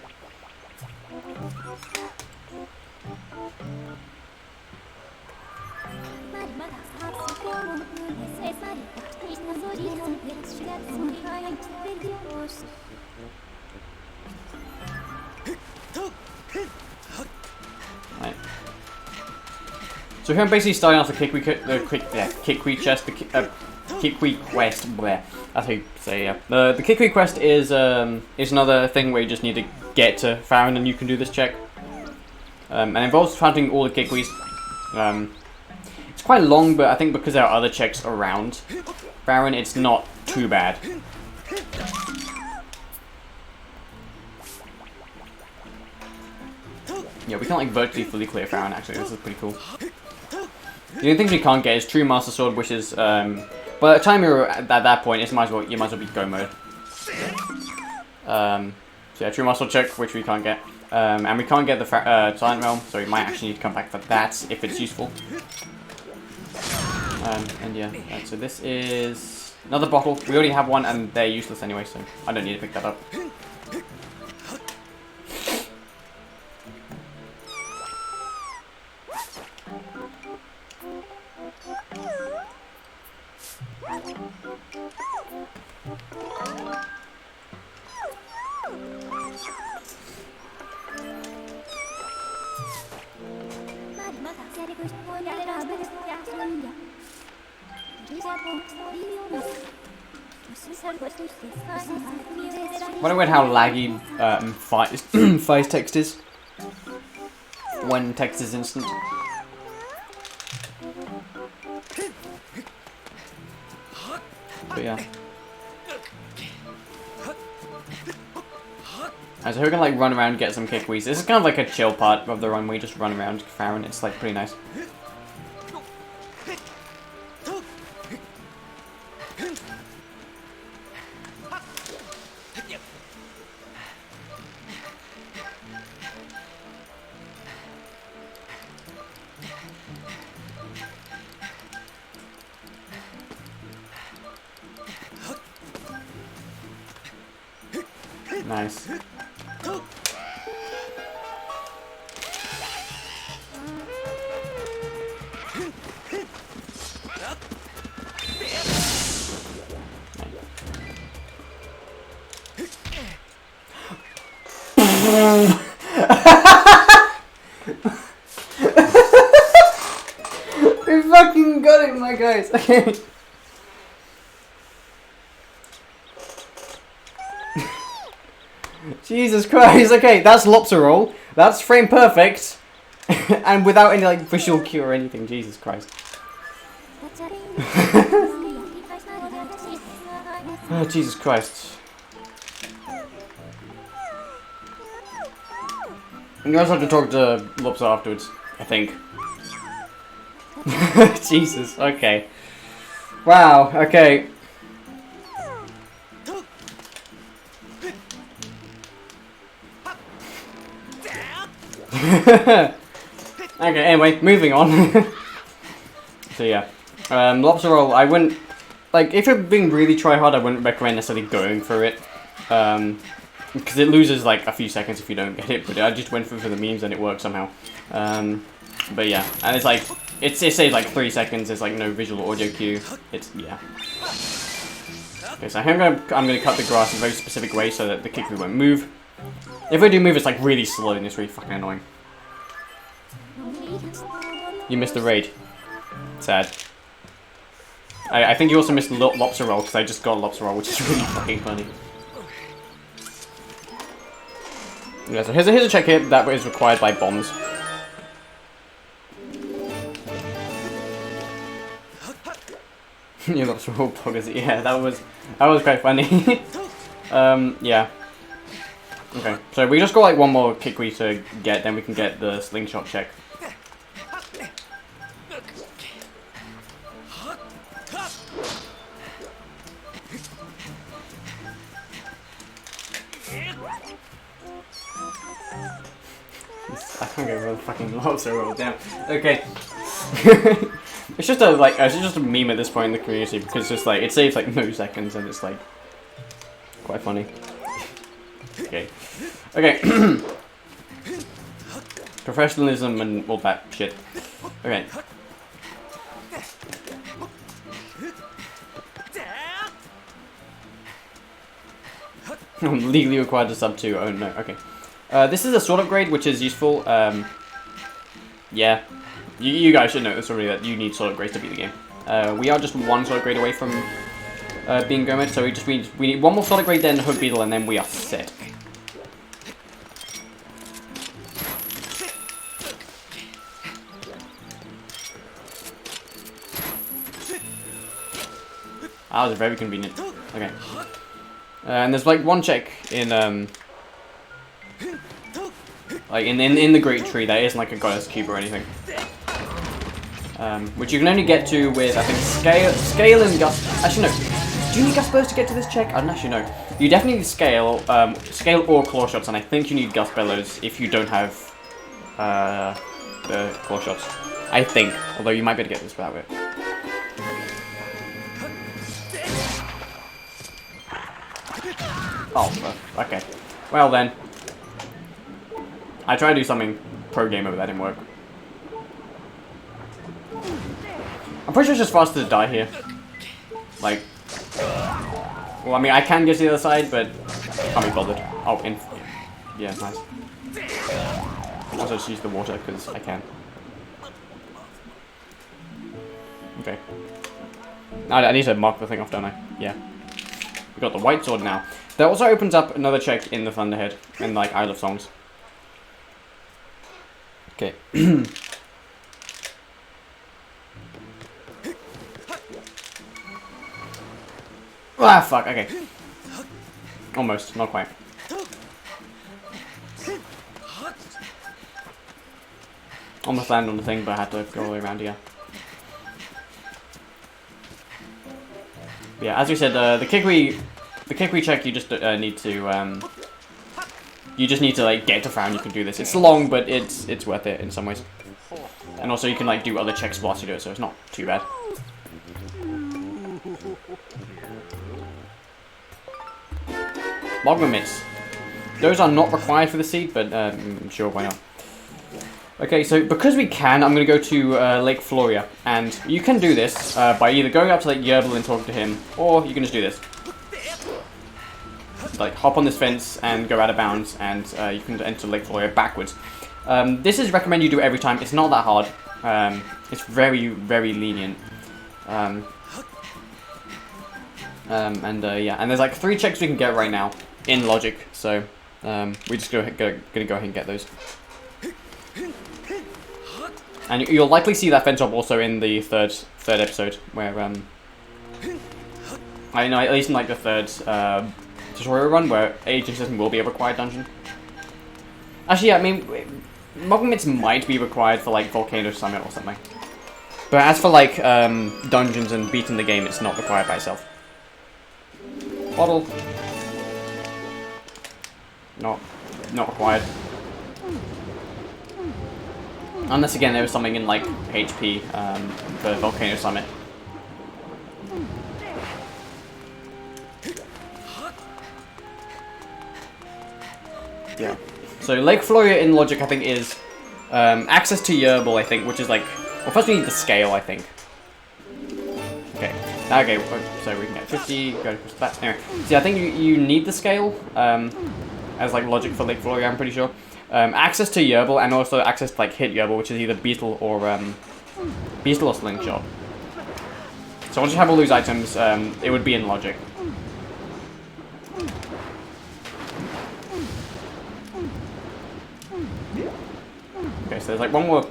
Right. So here I'm basically starting off the Kikwi chest, the Kikwi quest. Bleh. That's how you say, yeah. The Kikwi quest is another thing where you just need to get to Farron and you can do this check. And it involves hunting all the Kikwis. quite long, but I think because there are other checks around Baron, it's not too bad. Yeah, we can like virtually fully clear Farron actually, this is pretty cool. The only things we can't get is True Master Sword, which is, by the time you're at that point, you might as well be go mode. So yeah, True Master Sword check, which we can't get. And we can't get the Silent Realm, so we might actually need to come back for that, if it's useful. And yeah, so this is another bottle. We already have one, and they're useless anyway, so I don't need to pick that up. Wonder how laggy Fire's text is when text is instant. But yeah. So we're gonna like run around and get some kickwees. This is kind of like a chill part of the run where you just run around Farron. It's like pretty nice. Nice. We fucking got it, my guys. Okay. Jesus Christ, okay, that's Lopsa that's frame perfect, and without any like visual cue or anything, Jesus Christ. Oh, Jesus Christ. You guys have to talk to Lopsa afterwards, I think. Jesus, okay. Wow, okay. Okay, anyway, moving on. So yeah, Lobster Roll, I wouldn't, like, if you're being really try hard, I wouldn't recommend necessarily going for it. Because it loses like a few seconds if you don't get it, but I just went for the memes and it worked somehow. But yeah, and it's like, it saves like 3 seconds, there's like no visual audio cue, it's, yeah. Okay, so I'm gonna cut the grass in a very specific way so that the kicker won't move. If I do move, it's like really slow and it's really fucking annoying. You missed the raid. Sad. I think you also missed the lobster roll because I just got a lobster roll, which is really fucking funny. Yeah, so here's a check here that is required by bombs. Yeah, lobster roll poggers. Yeah, that was quite funny. Yeah. Okay, so we just got like one more kickweed to get, then we can get the slingshot check. I can't get rid of the fucking lobster roll down. Okay. It's just a meme at this point in the community because it's just like it saves like no seconds and it's like quite funny. Okay. Okay. Professionalism and all that shit. Okay. I'm legally required to sub 2. Oh no, okay. This is a sword upgrade, which is useful. Yeah. You guys should know this already, that you need sword upgrades to beat the game. We are just one sword upgrade away from being Gomez, so we need one more sword upgrade, then Hook Beetle, and then we are set. That was very convenient. Okay. And there's like one check in like in the Great Tree that isn't like a goddess cube or anything. Which you can only get to with, I think, scale and gust. Actually, no. Do you need gust bellows to get to this check? I don't actually know. You definitely need scale or claw shots, and I think you need gust bellows if you don't have the claw shots. I think, although you might be able to get this without it. Oh, okay. Well then, I tried to do something pro gamer, but that didn't work. I'm pretty sure it's just faster to die here. Like, well, I mean, I can get to the other side, but can't be bothered. Oh, yeah, nice. I'll also just use the water because I can. Okay. I need to mark the thing off, don't I? Yeah. We got the white sword now. That also opens up another check in the Thunderhead and like Isle of Songs. Okay. Ah, fuck, okay. Almost, not quite. Almost landed on the thing, but I had to go all the way around here. Yeah, as we said, the Kikwi check, you just need to, you just need to, like, get to Frown, you can do this. It's long, but it's worth it in some ways. And also you can, like, do other checks whilst you do it, so it's not too bad. Magma Mitts. Those are not required for the seed, but sure, why not? Okay, so because we can, I'm going to go to Lake Floria, and you can do this by either going up to Lake Yerbal and talking to him, or you can just do this. Like, hop on this fence and go out of bounds, and you can enter Lake Floria backwards. This is recommended you do it every time. It's not that hard. It's very, very lenient. Yeah, and there's like 3 checks we can get right now in Logic, so we're just gonna go ahead and get those. And you'll likely see that fence up also in the third episode, where I know at least in like the third tutorial run, where aging system will be a required dungeon. Actually, yeah, I mean, Magma Mitts might be required for like Volcano Summit or something. But as for like dungeons and beating the game, it's not required by itself. Bottle. Not required. Unless again there was something in like HP for Volcano Summit. Yeah. So Lake Floria in Logic I think is access to Yerbal I think, which is like, well first we need the scale I think. Okay. Okay, so we can get 50, go to that. Anyway, see, I think you need the scale as like Logic for Lake Floria, I'm pretty sure. Access to Yerbal and also access to like Hit Yerbal, which is either Beetle or Slingshot. So once you have all these items, it would be in Logic. Okay, so there's like one more.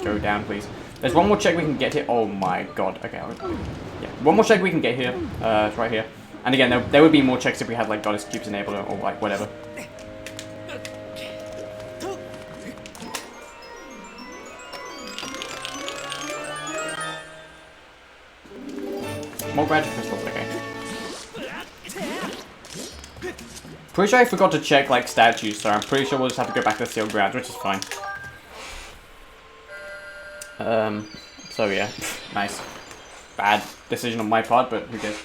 Go down, please. There's one more check we can get here. Oh my god. Okay, yeah, one more check we can get here. It's right here. And again, there would be more checks if we had like Goddess Cubes enabled or like whatever. More graduate crystals, okay. Pretty sure I forgot to check like statues, so I'm pretty sure we'll just have to go back to the sealed ground, which is fine. So yeah, nice. Bad decision on my part, but who cares?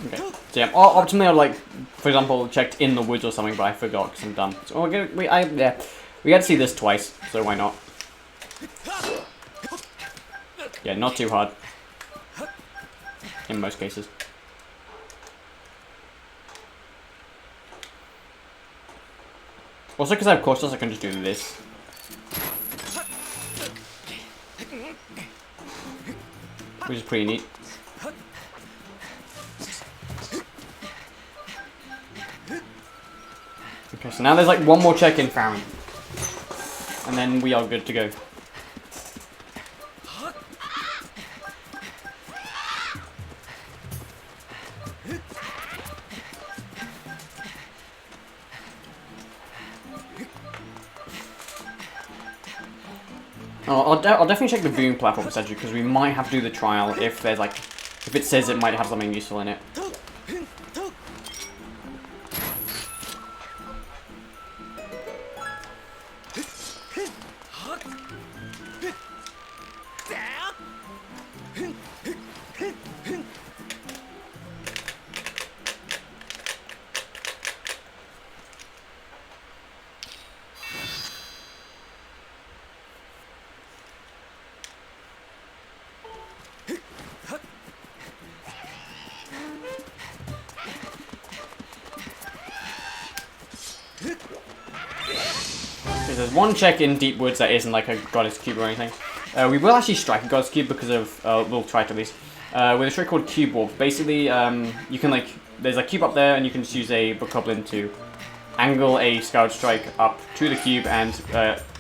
Okay. So yeah, or optimally I'd like, for example, checked in the woods or something, but I forgot because I'm dumb. So we got to see this twice, so why not? Yeah, not too hard. In most cases. Also, because I have cautious, I can just do this. Which is pretty neat. Okay, so now there's like one more check-in found. And then we are good to go. I'll definitely check the viewing platform essentially, because we might have to do the trial if there's like, if it says it might have something useful in it. There's one check in Deep Woods that isn't like a Goddess Cube or anything. We will actually strike a Goddess Cube because of, we'll try to at least, with a trick called Cube Warp. Basically, you can like, there's a cube up there and you can just use a Bokoblin to angle a Skyward Strike up to the cube, and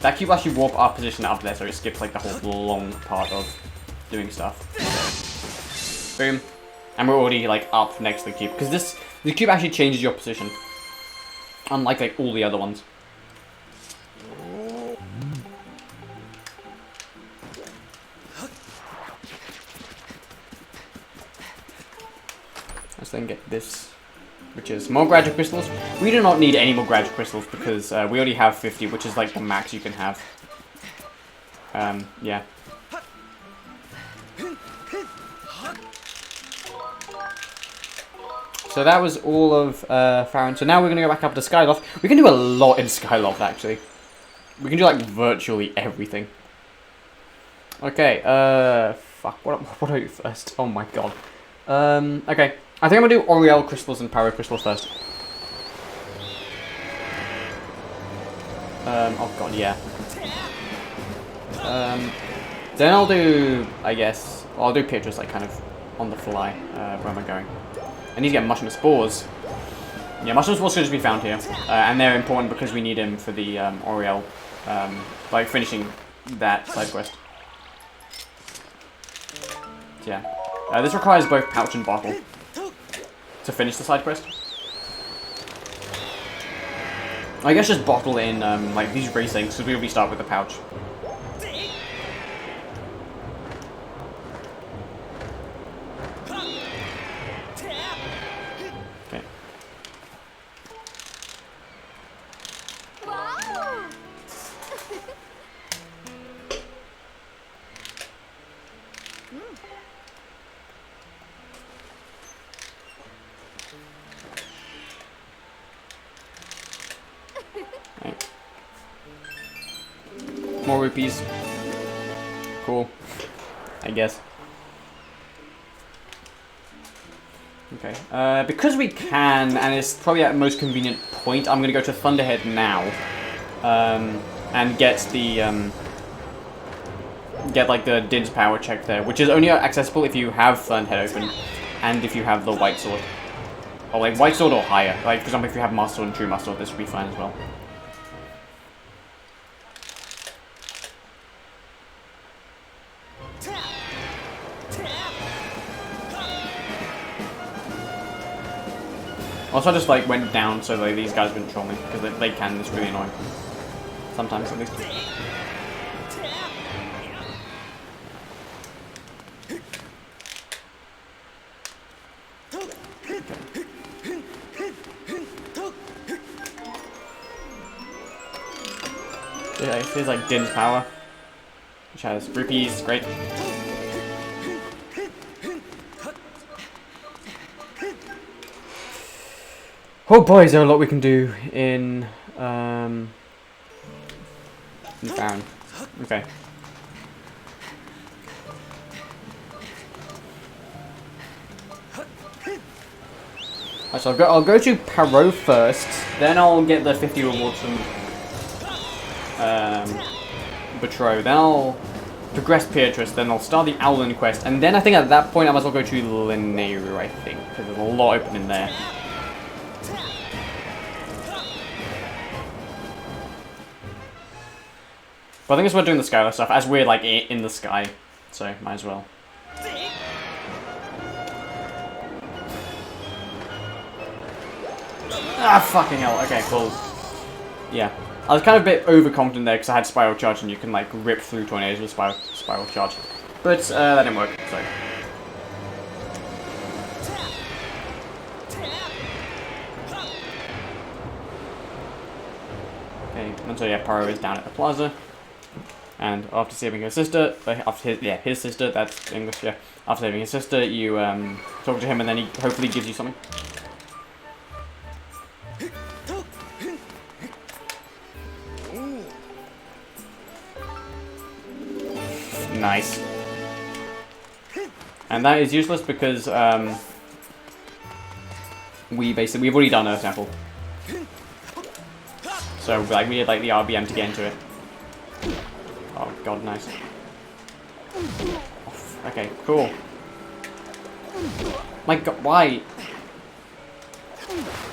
that cube will actually warp our position up there, so it skips like the whole long part of doing stuff. Boom. And we're already like up next to the cube, because the cube actually changes your position. Unlike like all the other ones. Let's then get this, which is more graduate crystals. We do not need any more graduate crystals because we already have 50, which is like the max you can have. Yeah. So that was all of Farron. So now we're going to go back up to Skyloft. We can do a lot in Skyloft, actually. We can do, like, virtually everything. Okay, fuck, what do I do first? Oh my god. Okay. I think I'm going to do Oriel Crystals and Pyro Crystals first. Oh god, yeah. Then I'll do, I guess, well, I'll do pictures, like, kind of on the fly. Where am I going? I need to get Mushroom Spores. Yeah, Mushroom Spores should just be found here. And they're important because we need them for the Oriel, like finishing that side quest. So, yeah. This requires both pouch and bottle to finish the side quest. I guess just bottle in like these racings, because we start with the pouch. Okay. Right. More rupees. Cool. I guess. Okay. Because we can, and it's probably at the most convenient point, I'm gonna go to Thunderhead now. And get the get like the Din's power check there, which is only accessible if you have Thunderhead open, and if you have the White Sword. Or like White Sword or higher. Like for example, if you have Master Sword and True Master Sword, this should be fine as well. Also, I just like went down so like these guys wouldn't troll me, because they can. It's really annoying. Sometimes, at least. Yeah, it feels like Din's power, which has rupees. Great. Oh boy, is there a lot we can do in Baron. Okay. Right, so I'll go to Paro first, then I'll get the 50 rewards from Betrow, then I'll progress Beatrice, then I'll start the Owlin quest, and then I think at that point I might as well go to Lineru, I think, because there's a lot open in there. But I think it's worth doing the Skyward stuff, as we're like in the sky, so might as well. Ah, fucking hell. Okay, cool. Yeah. I was kind of a bit overconfident there because I had Spiral Charge and you can like rip through tornadoes with Spiral Charge. But that didn't work, so. Okay, and so yeah, Paro is down at the plaza. And after saving her sister, his sister, that's English, yeah. After saving his sister, you talk to him and then he hopefully gives you something. Nice. And that is useless because we've already done Earth Sample. So like we need like the RBM to get into it. Oh god, nice. Okay, cool. My god, why?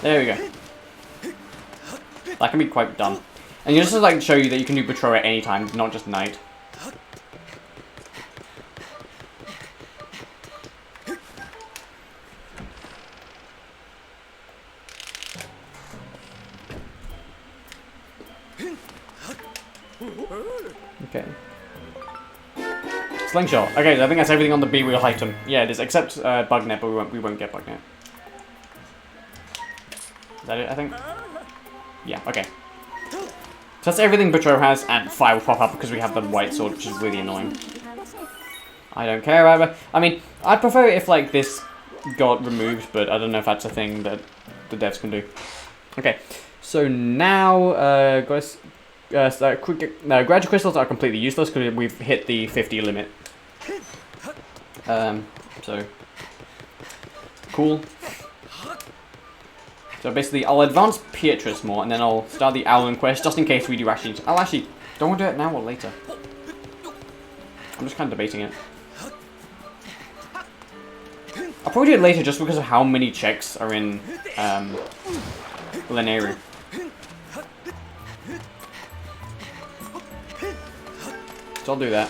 There we go. That can be quite dumb. And just to like show you that you can do Patrol at any time, not just night. Okay. Slingshot. Okay, I think that's everything on the B wheel item. Yeah, it is, except Bugnet, but we won't get Bugnet. Is that it, I think? Yeah, okay. So that's everything Butro has, and fire will pop up because we have the white sword, which is really annoying. I don't care either. I mean, I'd prefer it if, like, this got removed, but I don't know if that's a thing that the devs can do. Okay, so now, gradual crystals are completely useless because we've hit the 50 limit. So, cool. So basically, I'll advance Beatrice more, and then I'll start the Owlin quest, just in case we do actually... I'll actually... Don't want to do it now or later? I'm just kind of debating it. I'll probably do it later just because of how many checks are in, Lineru. So I'll do that.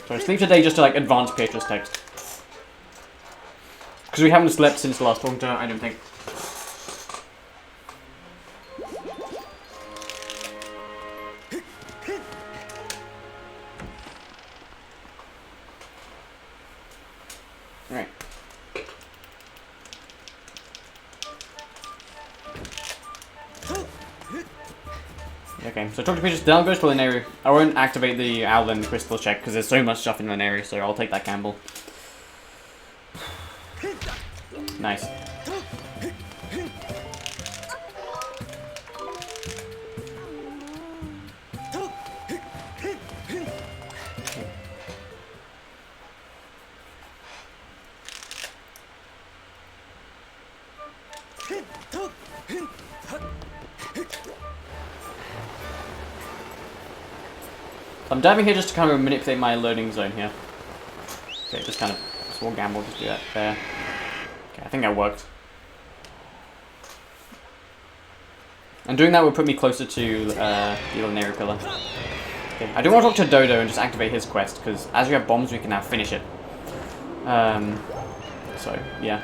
So I sleep today just to like advance Beatrice text. Because we haven't slept since the last one, I don't think. Alright. Okay, so talk to Beatrice, then I'll go to Lineru. I won't activate the Owlin crystal check because there's so much stuff in Lineru, so I'll take that gamble. Nice. I'm diving here just to kind of manipulate my loading zone here. Okay, just kind of small gamble, just do that there. Okay, I think that worked. And doing that would put me closer to the Lineru pillar. Okay, I do want to talk to Dodo and just activate his quest, because as we have bombs we can now finish it. So, yeah.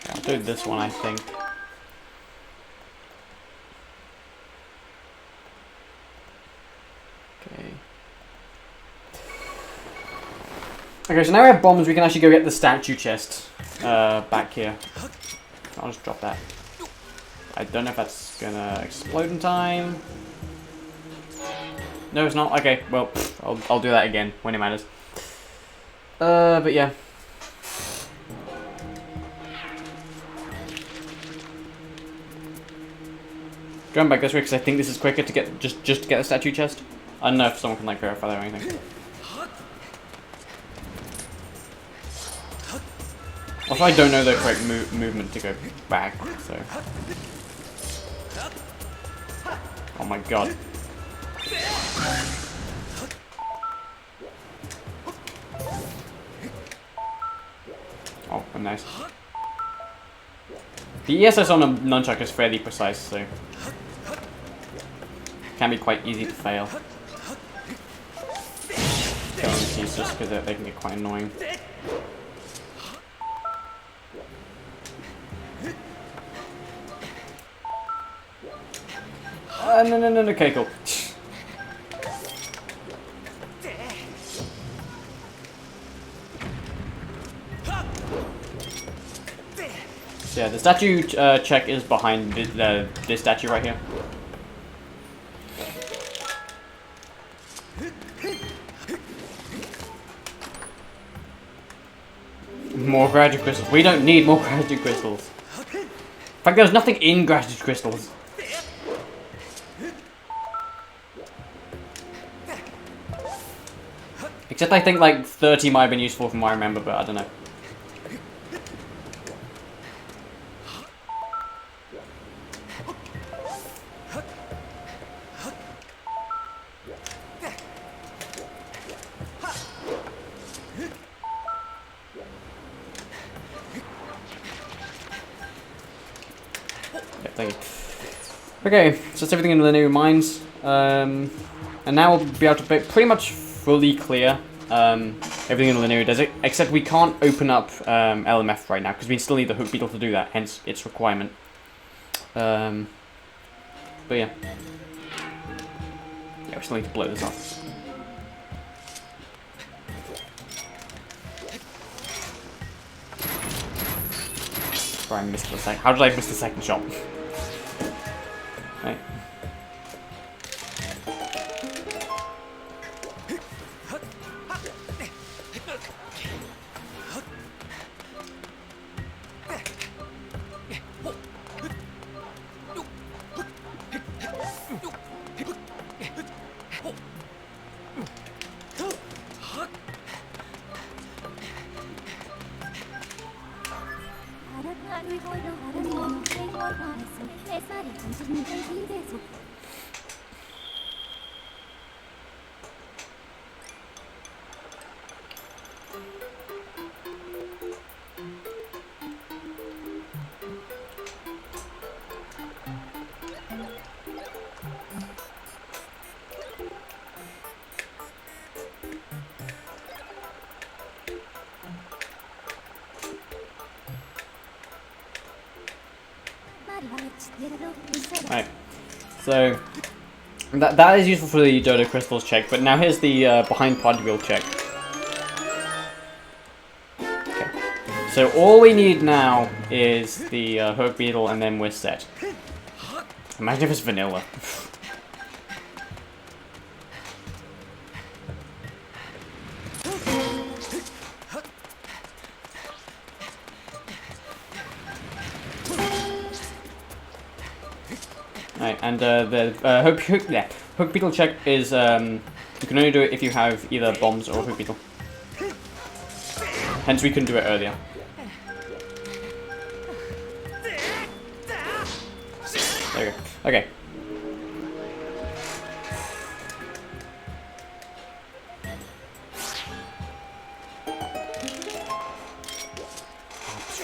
I'll do this one, I think. Okay, so now we have bombs, we can actually go get the statue chest back here. I'll just drop that. I don't know if that's gonna explode in time. No, it's not. Okay, well, I'll do that again when it matters. But yeah. Going back this way because I think this is quicker to get just to get the statue chest. I don't know if someone can like verify that or anything. Also, I don't know the correct movement to go back, so. Oh my god. Oh, nice. The ESS on a nunchuck is fairly precise, so. Can be quite easy to fail. Killing keys just because they can get quite annoying. No, okay, cool. So yeah, the statue check is behind this statue right here. More gratitude crystals. We don't need more gratitude crystals. In fact, there's nothing in gratitude crystals. Except I think like 30 might have been useful from what I remember, but I don't know. Yeah, thank you. Okay, so that's everything in the new mines. And now we'll be able to pretty much fully clear everything in linear desert, except we can't open up LMF right now because we still need the hook beetle to do that, hence its requirement. But yeah, we still need to blow this up. Sorry, I missed the second. How did I miss the second shot? Right. Right, so that is useful for the Dodo Crystals check, but now here's the behind pod wheel check. Okay, so all we need now is the Hook Beetle and then we're set. Imagine if it's vanilla. Right, and the Hook Beetle check is, you can only do it if you have either bombs or Hook Beetle. Hence we couldn't do it earlier. There we go. Okay.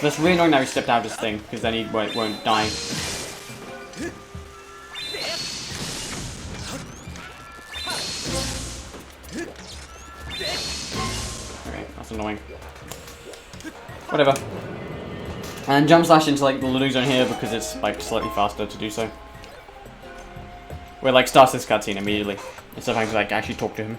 That's really annoying now he stepped out of this thing, because then he won't die. Okay, that's annoying. Whatever. And jump slash into like the loading zone here because it's like slightly faster to do so. Where like starts this cutscene immediately instead of having to like actually talk to him.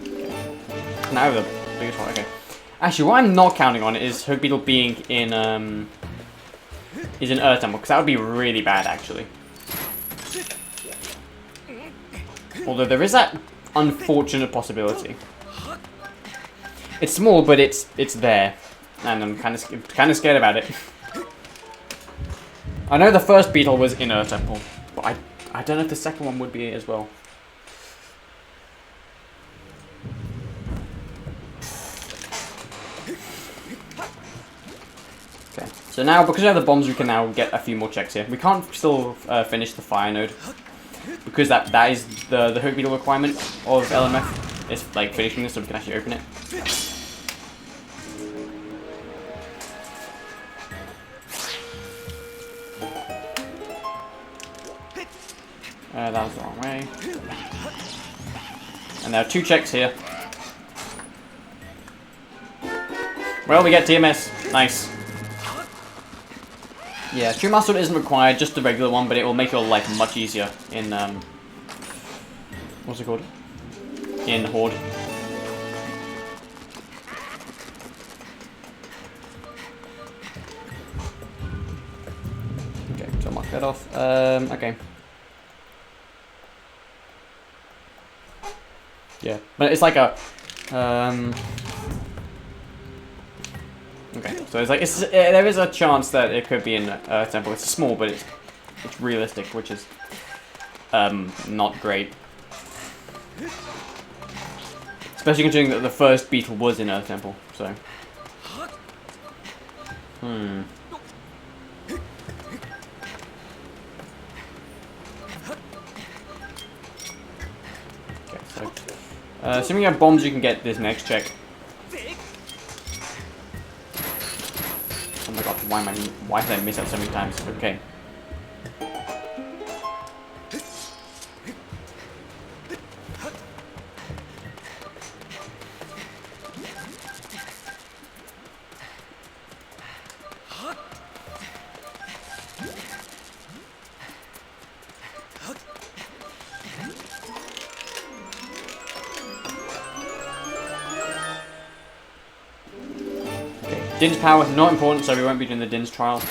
Okay. Now the biggest one. Okay. Actually, what I'm not counting on is Hook Beetle being in Earth Temple because that would be really bad actually. Although there is that unfortunate possibility. It's small, but it's there, and I'm kind of scared about it. I know the first beetle was in Earth Temple, but I don't know if the second one would be as well. Okay, so now because we have the bombs, we can now get a few more checks here. We can't still finish the fire node because that is the Hook Beetle requirement of LMF. It's like finishing this so we can actually open it. That was the wrong way. And there are 2 checks here. Well, we get TMS. Nice. Yeah, True Master isn't required, just the regular one, but it will make your life much easier in, what's it called? In Horde. Okay, so I'll mark that off. Okay. Yeah, but it's like a, okay, so it's like there is a chance that it could be in Earth Temple. It's small, but it's realistic, which is not great. Especially considering that the first beetle was in Earth Temple. So, okay, so assuming you have bombs, you can get this next check. Oh my god, why did I miss that so many times? Okay. Din's power, not important, so we won't be doing the Din's trial.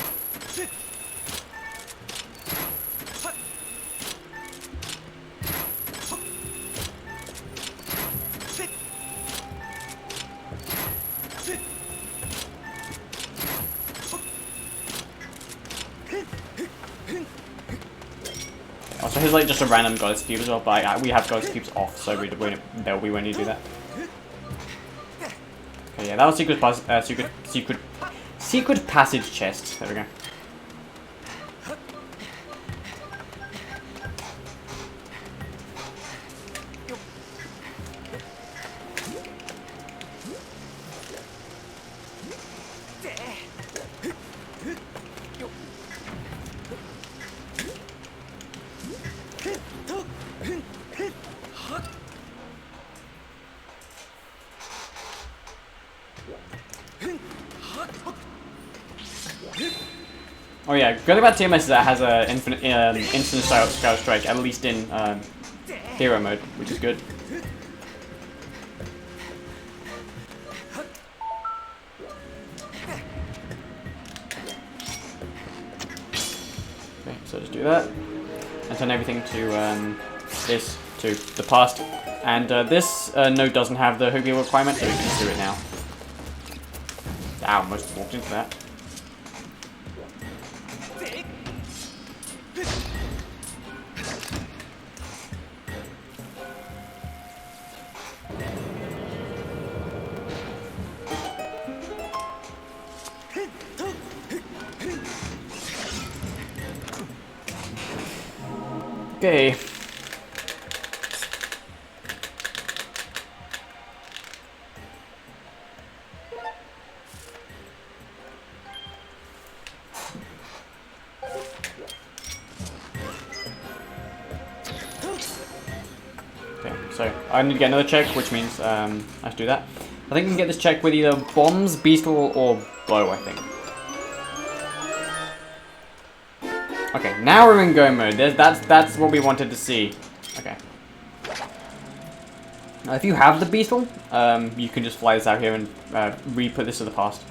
Also, here's like just a random goddess cube as well, but we have goddess cubes off, so we won't need to do that. Okay, yeah, that was secret passage chest. There we go. Oh yeah, good about TMS is that it has a infinite instant Scout Strike, at least in hero mode, which is good. Okay, so just do that, and turn everything to this to the past, and this node doesn't have the Hook Beetle requirement, so we can just do it now. Ow, almost walked into that. Okay. so I need to get another check, which means I have to do that. I think we can get this check with either bombs, beetle, or bow, I think. Okay, now we're in go mode. That's what we wanted to see. Okay. Now, if you have the beetle, you can just fly this out here and re-put this to the past.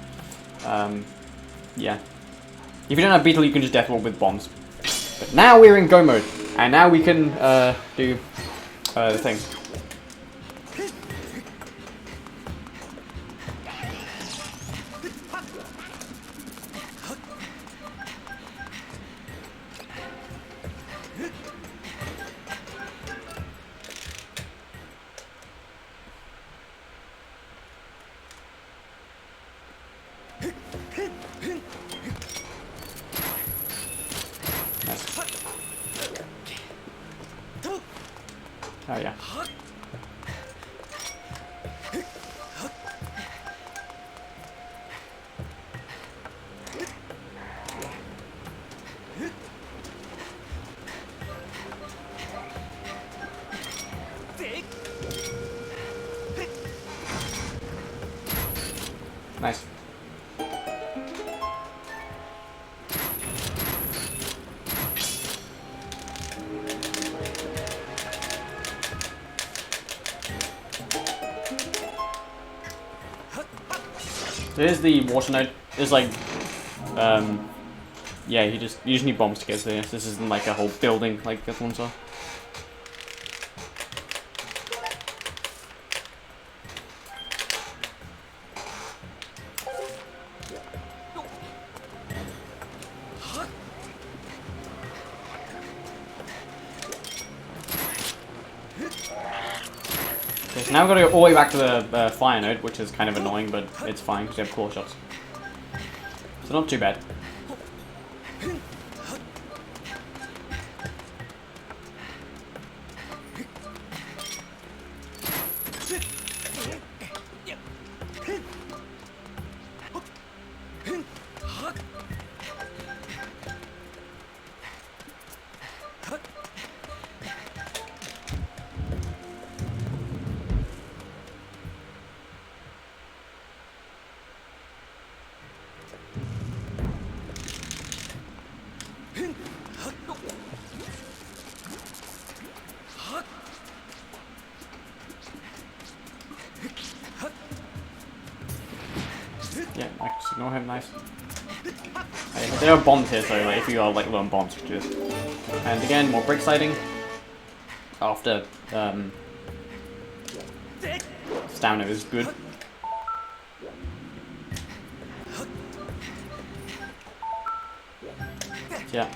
Yeah. If you don't have beetle, you can just death roll with bombs. But now we're in go mode, and now we can do the thing. Oh yeah. Nice. Here's the water node. It's like, yeah, you just need bombs to get to this. This isn't like a whole building like the other ones are. Okay, so now we've got to go all the way back to the fire node, which is kind of annoying, but it's fine because we have claw shots. So not too bad. Yeah, I can ignore him, nice. There are bombs here, so like, if you are like low on bombs, just. And again, more brick sliding. After stamina is good. Yeah.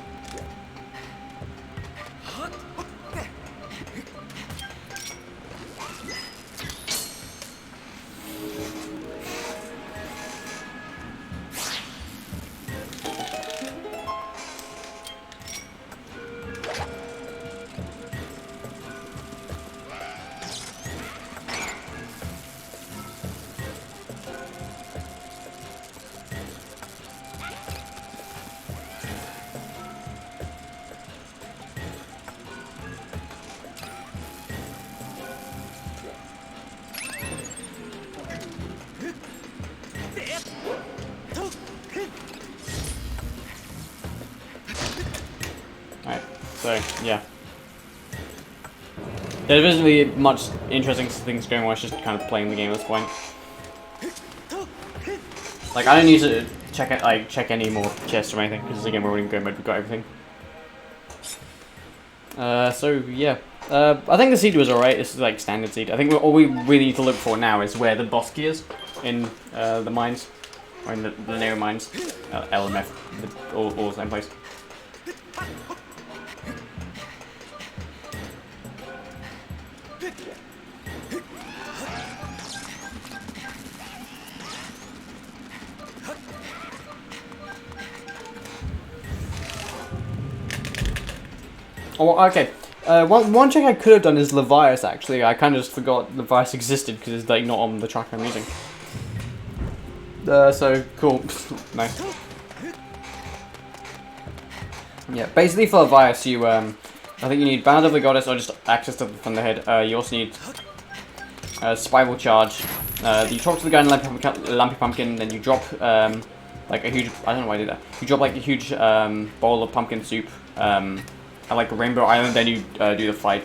Alright, so, yeah. There isn't really much interesting things going on, it's just kind of playing the game at this point. Like, I don't need to check any more chests or anything, because again, we're already in go mode, we've got everything. So, yeah. I think the seed was alright, this is like standard seed. I think all we really need to look for now is where the boss key is in the mines, or in the Nero mines, LMF, all the same place. Oh, okay. One check I could have done is Levias, actually. I kind of just forgot Levias existed because it's like not on the track I'm using. So, cool. Nice. Yeah, basically for Levias, you I think you need Band of the Goddess or just access to the Thunderhead. You also need Spiral Charge. You talk to the guy in Lampy Pumpkin, then you drop like a huge... I don't know why I did that. You drop like a huge bowl of pumpkin soup at like a Rainbow Island, then you do the fight.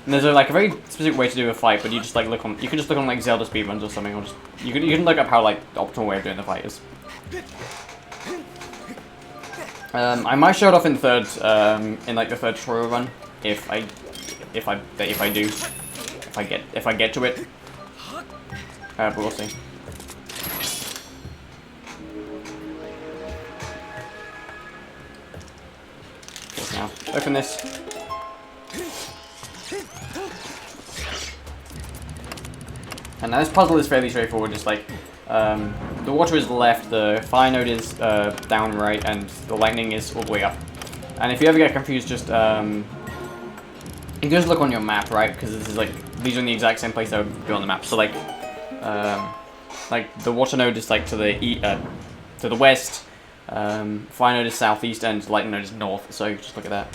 And there's like a very specific way to do a fight, but you just like look on... You can just look on like Zelda speedruns or something, or just... You can look up how like the optimal way of doing the fight is. I might show it off in the third, in like the third tutorial run, if I get to it. But we'll see. Okay, now open this. And now this puzzle is fairly straightforward. Just like the water is left, the fire node is down right, and the lightning is all the way up. And if you ever get confused, just you can just look on your map, right? Because this is like these are in the exact same place that would be on the map. So like the water node is like to the west, fire node is southeast, and lightning node is north. So just look at that.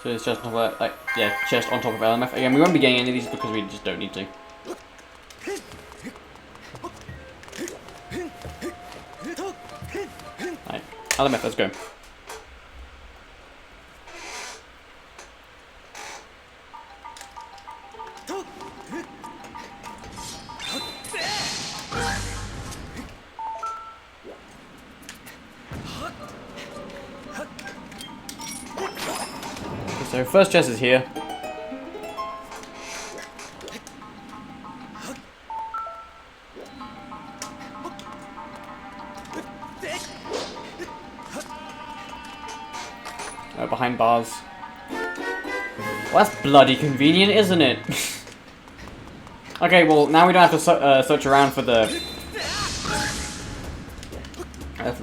So it's just on top of, chest on top of LMF. Again, we won't be getting any of these because we just don't need to. Right, LMF, let's go. So first chest is here. Behind bars. Well, that's bloody convenient, isn't it? Okay, well now we don't have to search around for the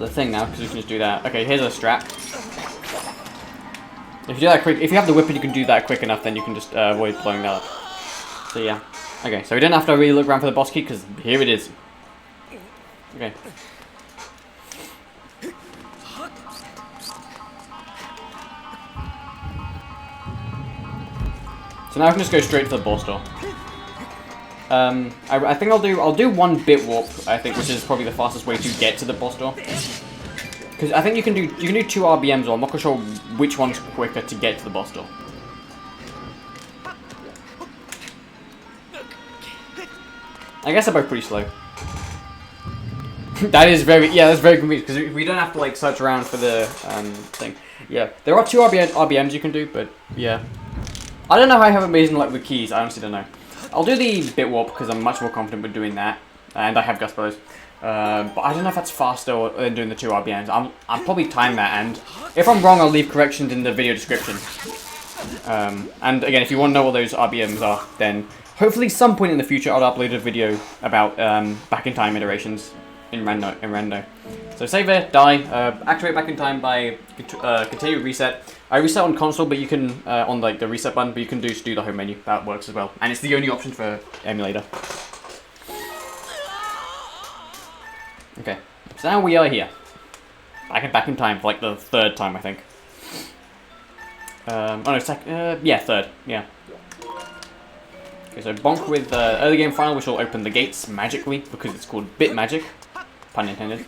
thing now, because we can just do that. Okay, here's a strap. If you do that quick, if you have the whip and you can do that quick enough, then you can just avoid blowing that up. So yeah. Okay, so we didn't have to really look around for the boss key, because here it is. Okay. So now I can just go straight to the boss door. I think I'll do one bit warp, I think, which is probably the fastest way to get to the boss door. Because I think you can do 2 RBMs, or I'm not quite sure which one's quicker to get to the boss door. I guess they're both pretty slow. That's very convenient, because we don't have to like search around for the thing. Yeah, there are 2 RBMs you can do, but yeah. I don't know how I haven't made like the keys, I honestly don't know. I'll do the bit warp because I'm much more confident with doing that, and I have gust blows. But I don't know if that's faster than doing the 2 RBMs. I'll probably time that, and if I'm wrong, I'll leave corrections in the video description. And again, if you want to know what those RBMs are, then hopefully some point in the future I'll upload a video about back in time iterations in rando. So save it, die, activate back in time by continue reset. I reset on console, but you can on like the reset button, but you can do the home menu. That works as well, and it's the only option for emulator. Okay, so now we are here. Back in time for like the 3rd time, I think. Oh no, third, yeah. Okay, so bonk with early game final, which will open the gates magically, because it's called bit magic. Pun intended.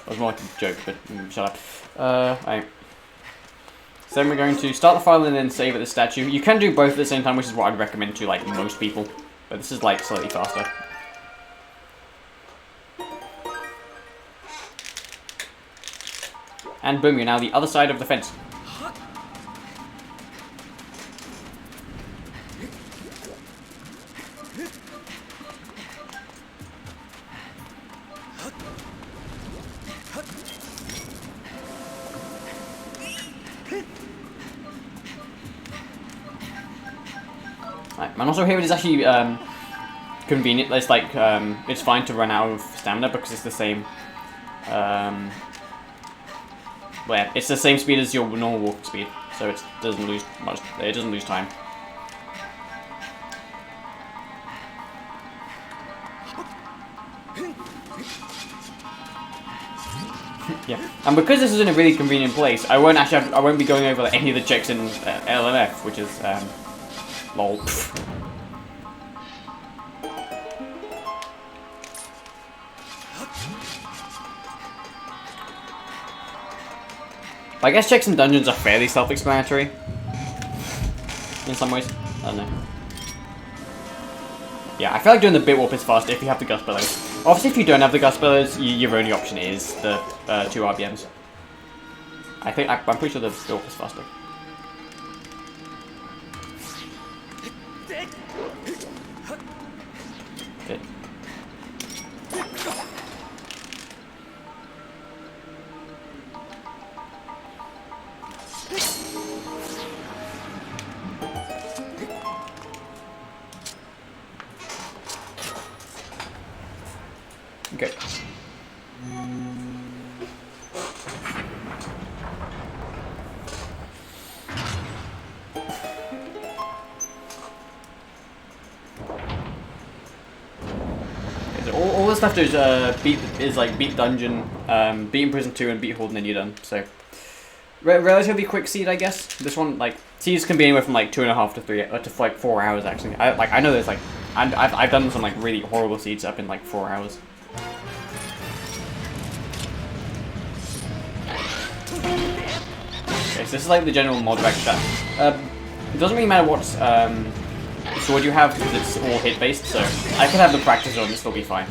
That was more like a joke, but shut up. Alright. So then we're going to start the file and then save at the statue. You can do both at the same time, which is what I'd recommend to like most people. But this is like slightly faster. And boom, you're now the other side of the fence. Right, and also here it is actually convenient. It's like it's fine to run out of stamina because it's the same well, it's the same speed as your normal walking speed, so it doesn't lose much. It doesn't lose time. Yeah, and because this is in a really convenient place, I won't be going over like, any of the checks in LMF, which is lol. I guess checks and dungeons are fairly self-explanatory in some ways. I don't know. Yeah, I feel like doing the bit warp is faster if you have the gust bellows. Obviously, if you don't have the gust bellows, your only option is the 2 RBMs. I'm pretty sure the bit warp is faster. Good. Okay. All that's left is beat dungeon, beat in prison 2, and beat hold, and then you're done. So relatively quick seed, I guess. This one, like, seeds can be anywhere from like 2.5 to 3 to like 4 hours actually. I know there's like I've done some like really horrible seeds up in like 4 hours. Okay, so this is like the general mod rec stuff. It doesn't really matter what sword you have because it's all hit based, so I could have the practice on and still be fine.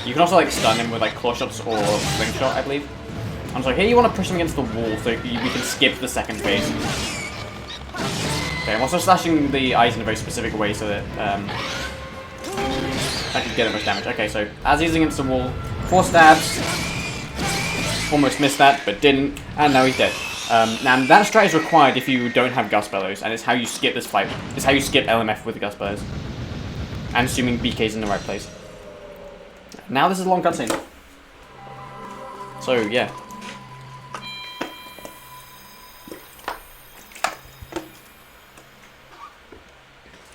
You can also like stun him with like claw shots or slingshot, I believe. I'm sorry, here you want to push him against the wall so we can skip the second phase. Okay, I'm also slashing the eyes in a very specific way so that I can get him much damage. Okay, so as he's against the wall, 4 stabs, almost missed that, but didn't, and now he's dead. Now that strat is required if you don't have Gust Bellows, and it's how you skip this fight. It's how you skip LMF with the Gust Bellows. And assuming BK's in the right place. Now this is a long cutscene. So, yeah.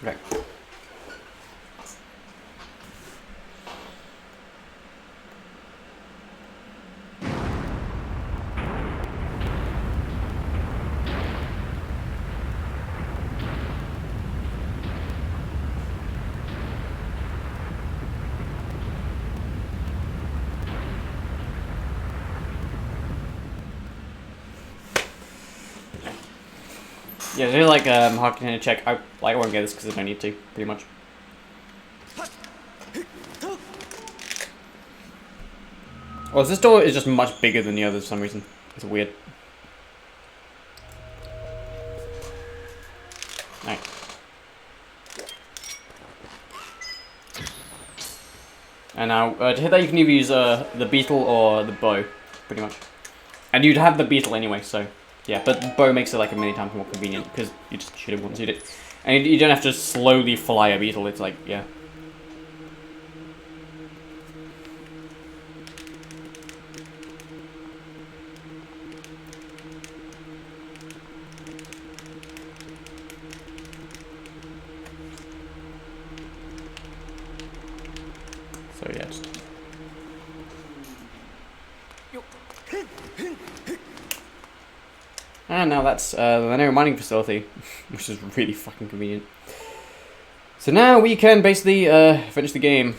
Right. Yeah, they're like hard container check. I won't get this because I don't need to, pretty much. Well, this door is just much bigger than the others for some reason. It's weird. Alright. And now, to hit that you can either use the beetle or the bow, pretty much. And you'd have the beetle anyway, so... Yeah, but the bow makes it like a many times more convenient because you just shoot it once you do it. And you don't have to slowly fly a beetle, it's like, yeah. So yeah, just... And now that's the Lanero mining facility, which is really fucking convenient. So now we can basically finish the game.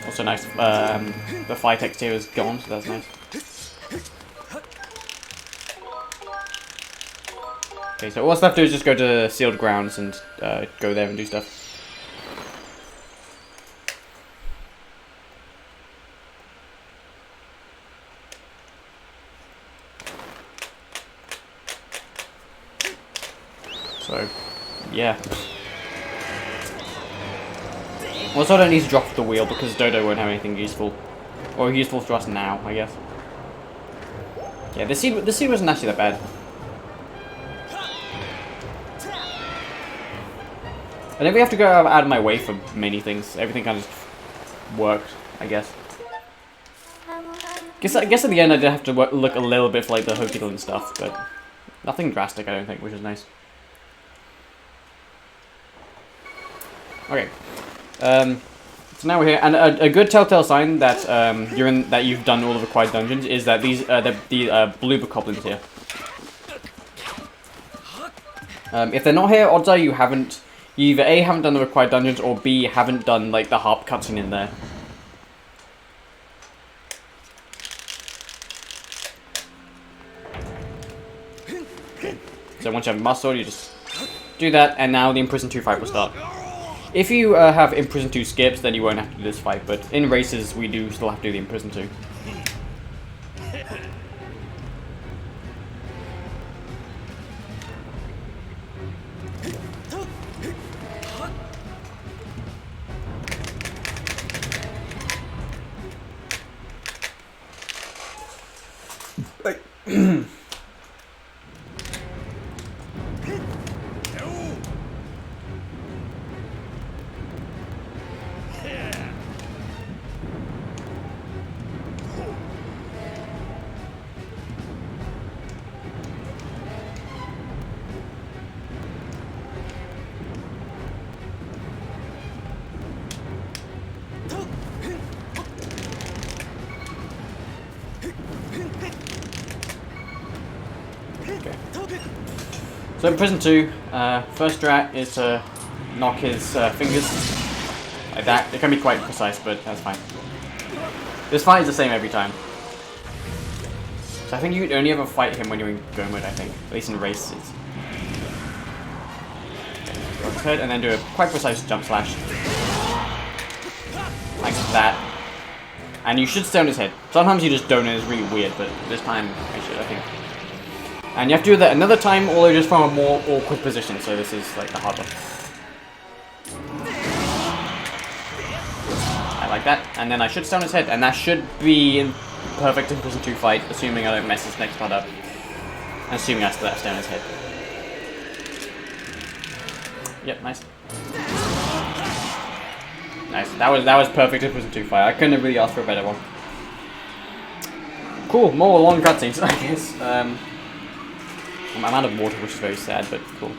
Also nice, the fire text here is gone, so that's nice. Okay, so what's left to do is just go to sealed grounds and go there and do stuff. So, yeah. Also, I don't need to drop the wheel because Dodo won't have anything useful. Or useful for us now, I guess. Yeah, this seed wasn't actually that bad. I never have to go out of my way for many things. Everything kind of worked, I guess. I guess at the end I did have to look a little bit for like the hotel and stuff, but nothing drastic, I don't think, which is nice. Okay, so now we're here, and a good telltale sign that you've done all the required dungeons is that these the blue bokoblins here. If they're not here, odds are you either A, haven't done the required dungeons, or B, haven't done like the harp cutscene in there. So once you have muscle, you just do that, and now the Imprison 2 fight will start. If you have Imprison 2 skips, then you won't have to do this fight, but in races, we do still have to do the Imprison 2. So in Prison 2, first strat is to knock his fingers like that. It can be quite precise, but that's fine. This fight is the same every time. So I think you only ever fight him when you're in go mode, I think. At least in races. Okay, go his head and then do a quite precise jump slash. Like that. And you should stay on his head. Sometimes you just don't and it's really weird, but this time I should, I think. And you have to do that another time, although just from a more awkward position, so this is like the hard one. I like that, and then I should stay on his head, and that should be in perfect Imprison 2 fight, assuming I don't mess this next part up. And assuming I still stay on his head. Yep, nice. Nice, that was perfect Imprison 2 fight. I couldn't have really asked for a better one. Cool, more long cutscenes, I guess. I'm out of water, which is very sad, but cool.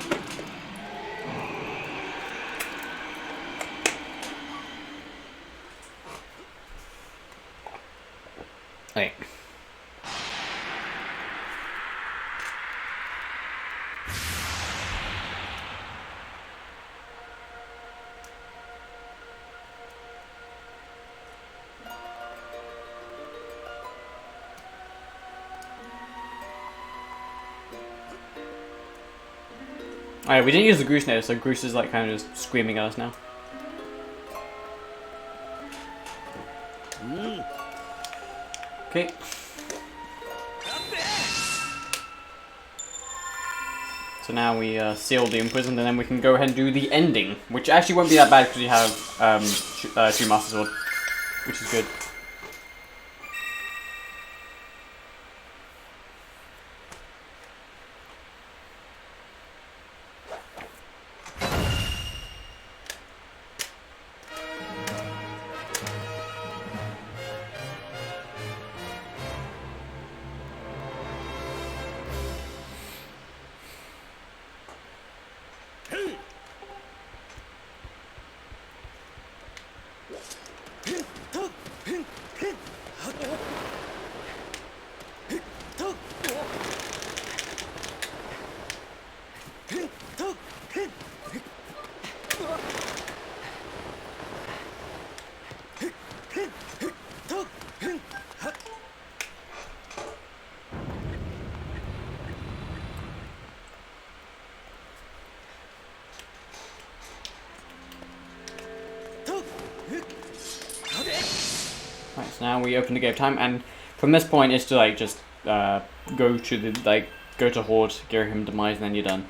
Okay. Alright, we didn't use the Goose Native, so Goose is like kind of just screaming at us now. Okay. So now we seal the imprisoned, and then we can go ahead and do the ending, which actually won't be that bad because you have 2 Master Sword, which is good. Right, so now we open the gate of time, and from this point it's to like just go to Horde, give him demise, and then you're done.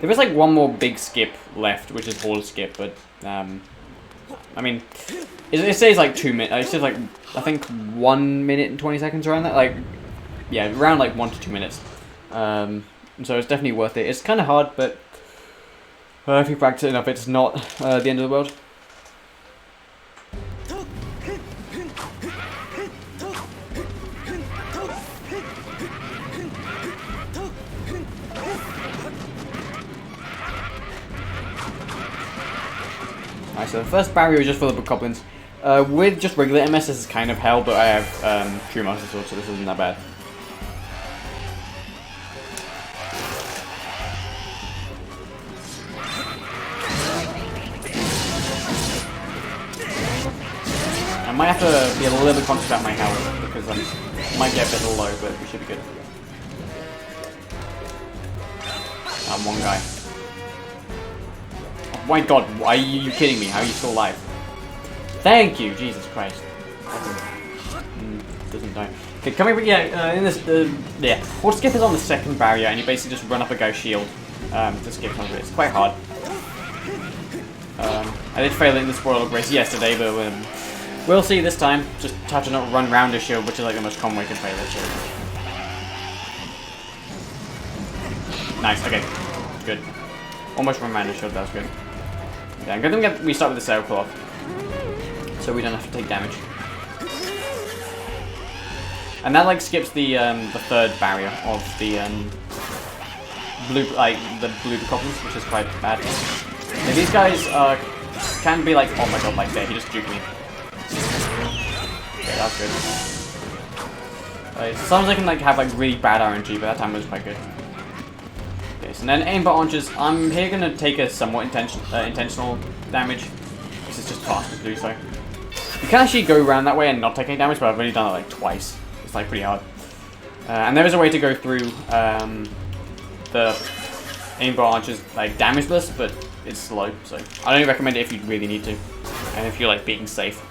There is like one more big skip left, which is Horde skip, but I mean, it says like 2 minutes. It says like I think 1 minute and 20 seconds around that. Like, yeah, around like 1 to 2 minutes. So it's definitely worth it. It's kind of hard, but If you practice it enough, it's not the end of the world. Alright, so the first barrier is just for the goblins. With just regular MS, this is kind of hell, but I have True Master Sword, so this isn't that bad. I might have to be a little bit conscious about my health, because I might get a bit low, but we should be good. One guy. Oh my god, are you kidding me? How are you still alive? Thank you, Jesus Christ. Doesn't die. Okay, coming, in this, yeah. We'll skip is on the second barrier, and you basically just run up a guy's shield to skip some of it. It's quite hard. I did fail it in the spoiler race yesterday, but we'll see this time. Just have to not run round a shield, which is like the most common way to fail it. So. Nice, okay. Good. Almost run around a shield, that was good. Yeah, good thing we start with the sailcloth, so we don't have to take damage. And that like skips the third barrier of the blue goblins, which is quite bad. Now, these guys can be like, oh my god, like there, he just juked me. Okay, that's good. So sometimes I can like have like really bad RNG, but that time was quite good. Okay, so then aimbot launches. I'm here gonna take a somewhat intentional damage. This is just faster to do so. You can actually go around that way and not take any damage, but I've only done it like twice. It's like pretty hard. And there is a way to go through the aimbot launches like damageless, but it's slow. So I don't recommend it if you really need to, and if you're like being safe.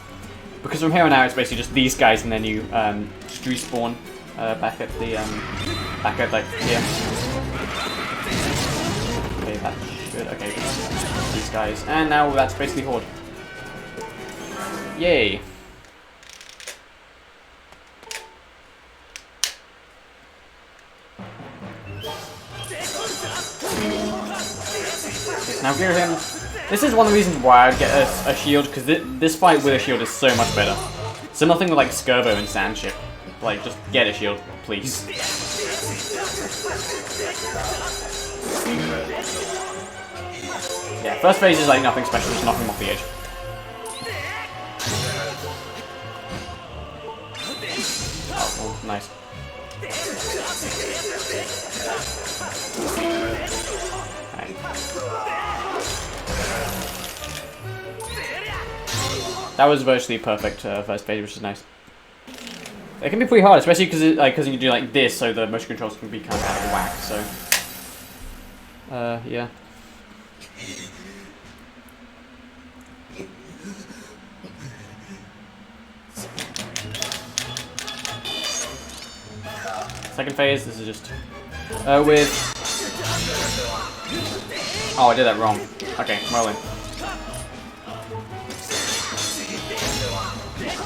Because from here on out, it's basically just these guys, and then you just respawn back at like here. Okay, that's good. Okay, these guys, and now that's basically horde. Yay! Now give him. This is one of the reasons why I'd get a shield, because this fight with a shield is so much better. Similar thing with like Skirbo and Sandship. Like, just get a shield, please. Yeah, first phase is like nothing special, just knock him off the edge. Oh, nice. That was virtually perfect first phase, which is nice. It can be pretty hard, especially because you do like this, so the motion controls can be kind of out of whack. So, yeah. Second phase, this is just with. Oh, I did that wrong. Okay, well then.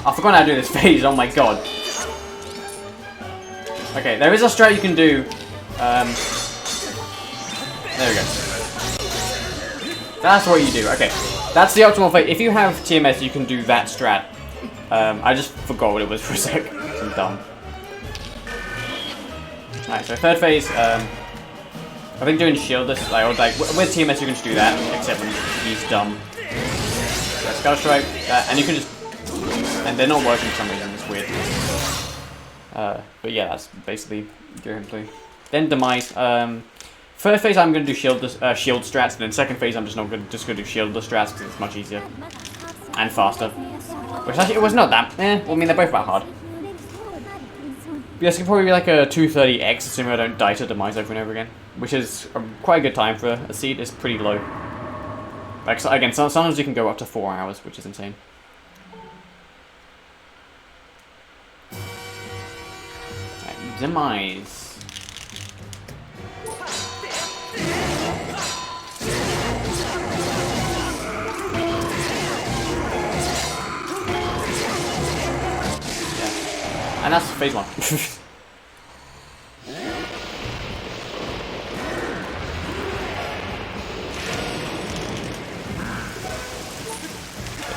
I forgot how to do this phase, oh my god. Okay, there is a strat you can do. There we go. That's what you do, okay. That's the optimal phase. If you have TMS, you can do that strat. I just forgot what it was for a sec. I'm dumb. Alright, so third phase, I think doing shieldless, like with TMS you can just do that, except when he's dumb. So Skull Strike, and you can just. And they're not working for some reason, it's weird. But yeah, that's basically gameplay. Then Demise. First phase I'm going to do shield strats, and then second phase I'm just going to do shieldless strats because it's much easier. And faster. Which actually, it was not that. Well, I mean, they're both about hard. Yes, it could probably be like a 230x, assuming I don't die to Demise over and over again. Which is quite a good time for a seed, it's pretty low. Like, so, again, sometimes you can go up to 4 hours, which is insane. Demise. Yeah. And that's phase 1.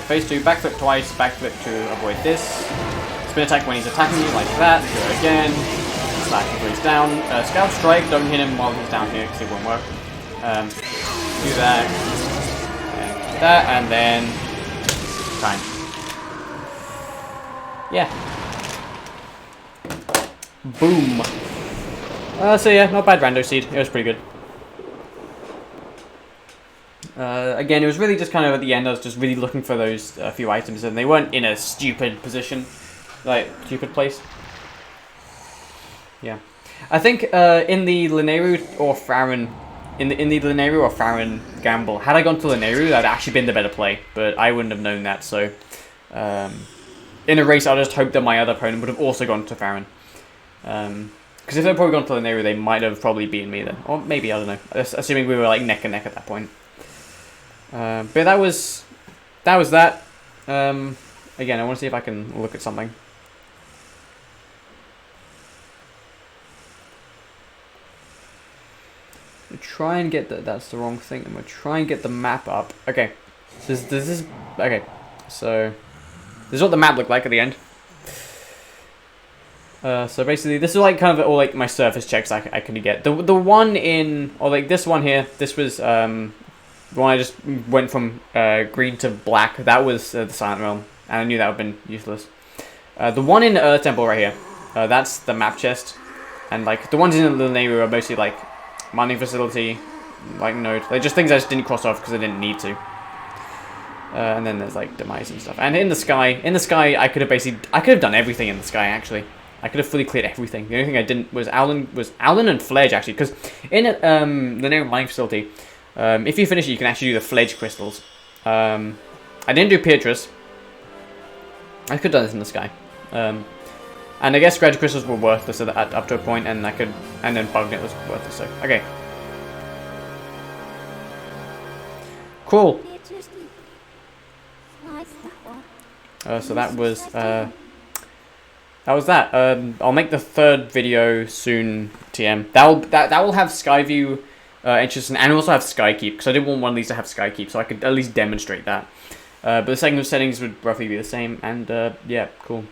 phase 2, backflip twice, backflip to avoid this. Spin attack when he's attacking you, like that. Do it again. Slash before he's down. Scout strike, don't hit him while he's down here because it won't work. Do that. And that, and then time. Yeah. Boom. So yeah, not bad rando seed. It was pretty good. Again, it was really just kind of at the end, I was just really looking for those few items, and they weren't in a stupid position, like, stupid place. Yeah. I think in the Lineru or Farron, in the Lineru or Farron gamble, had I gone to Lineru, that'd actually been the better play, but I wouldn't have known that, so in a race, I'll just hope that my other opponent would have also gone to Farron. Because if they'd probably gone to Lineru, they might have probably beaten me then. Or maybe, I don't know. Assuming we were like neck and neck at that point. But that was that. Again, I want to see if I can look at something. We'll try and get that's the wrong thing. I'm gonna try and get the map up. Okay. This is okay. So this is what the map looked like at the end. So basically, this is like kind of all like my surface checks I could get. The one in, or like this one here, this was the one I just went from green to black. That was the Silent Realm, and I knew that would have been useless. The one in Earth Temple right here, that's the map chest, and like the ones in the Lineru are mostly like mining facility, like node. They're just things I just didn't cross off because I didn't need to. And then there's like demise and stuff. And in the sky, I could have done everything in the sky actually. I could have fully cleared everything. The only thing I didn't was Owlin and Fledge actually, because in the new mining facility, if you finish it, you can actually do the Fledge crystals. I didn't do Beatrice. I could have done this in the sky, and I guess Scratch crystals were worthless up to a point, and then Bugnet was worthless. So okay, cool. So that was that. I'll make the third video soon, TM. That will have Skyview interesting, and also have Skykeep, because I didn't want one of these to have Skykeep, so I could at least demonstrate that. But the second settings would roughly be the same, and yeah, cool.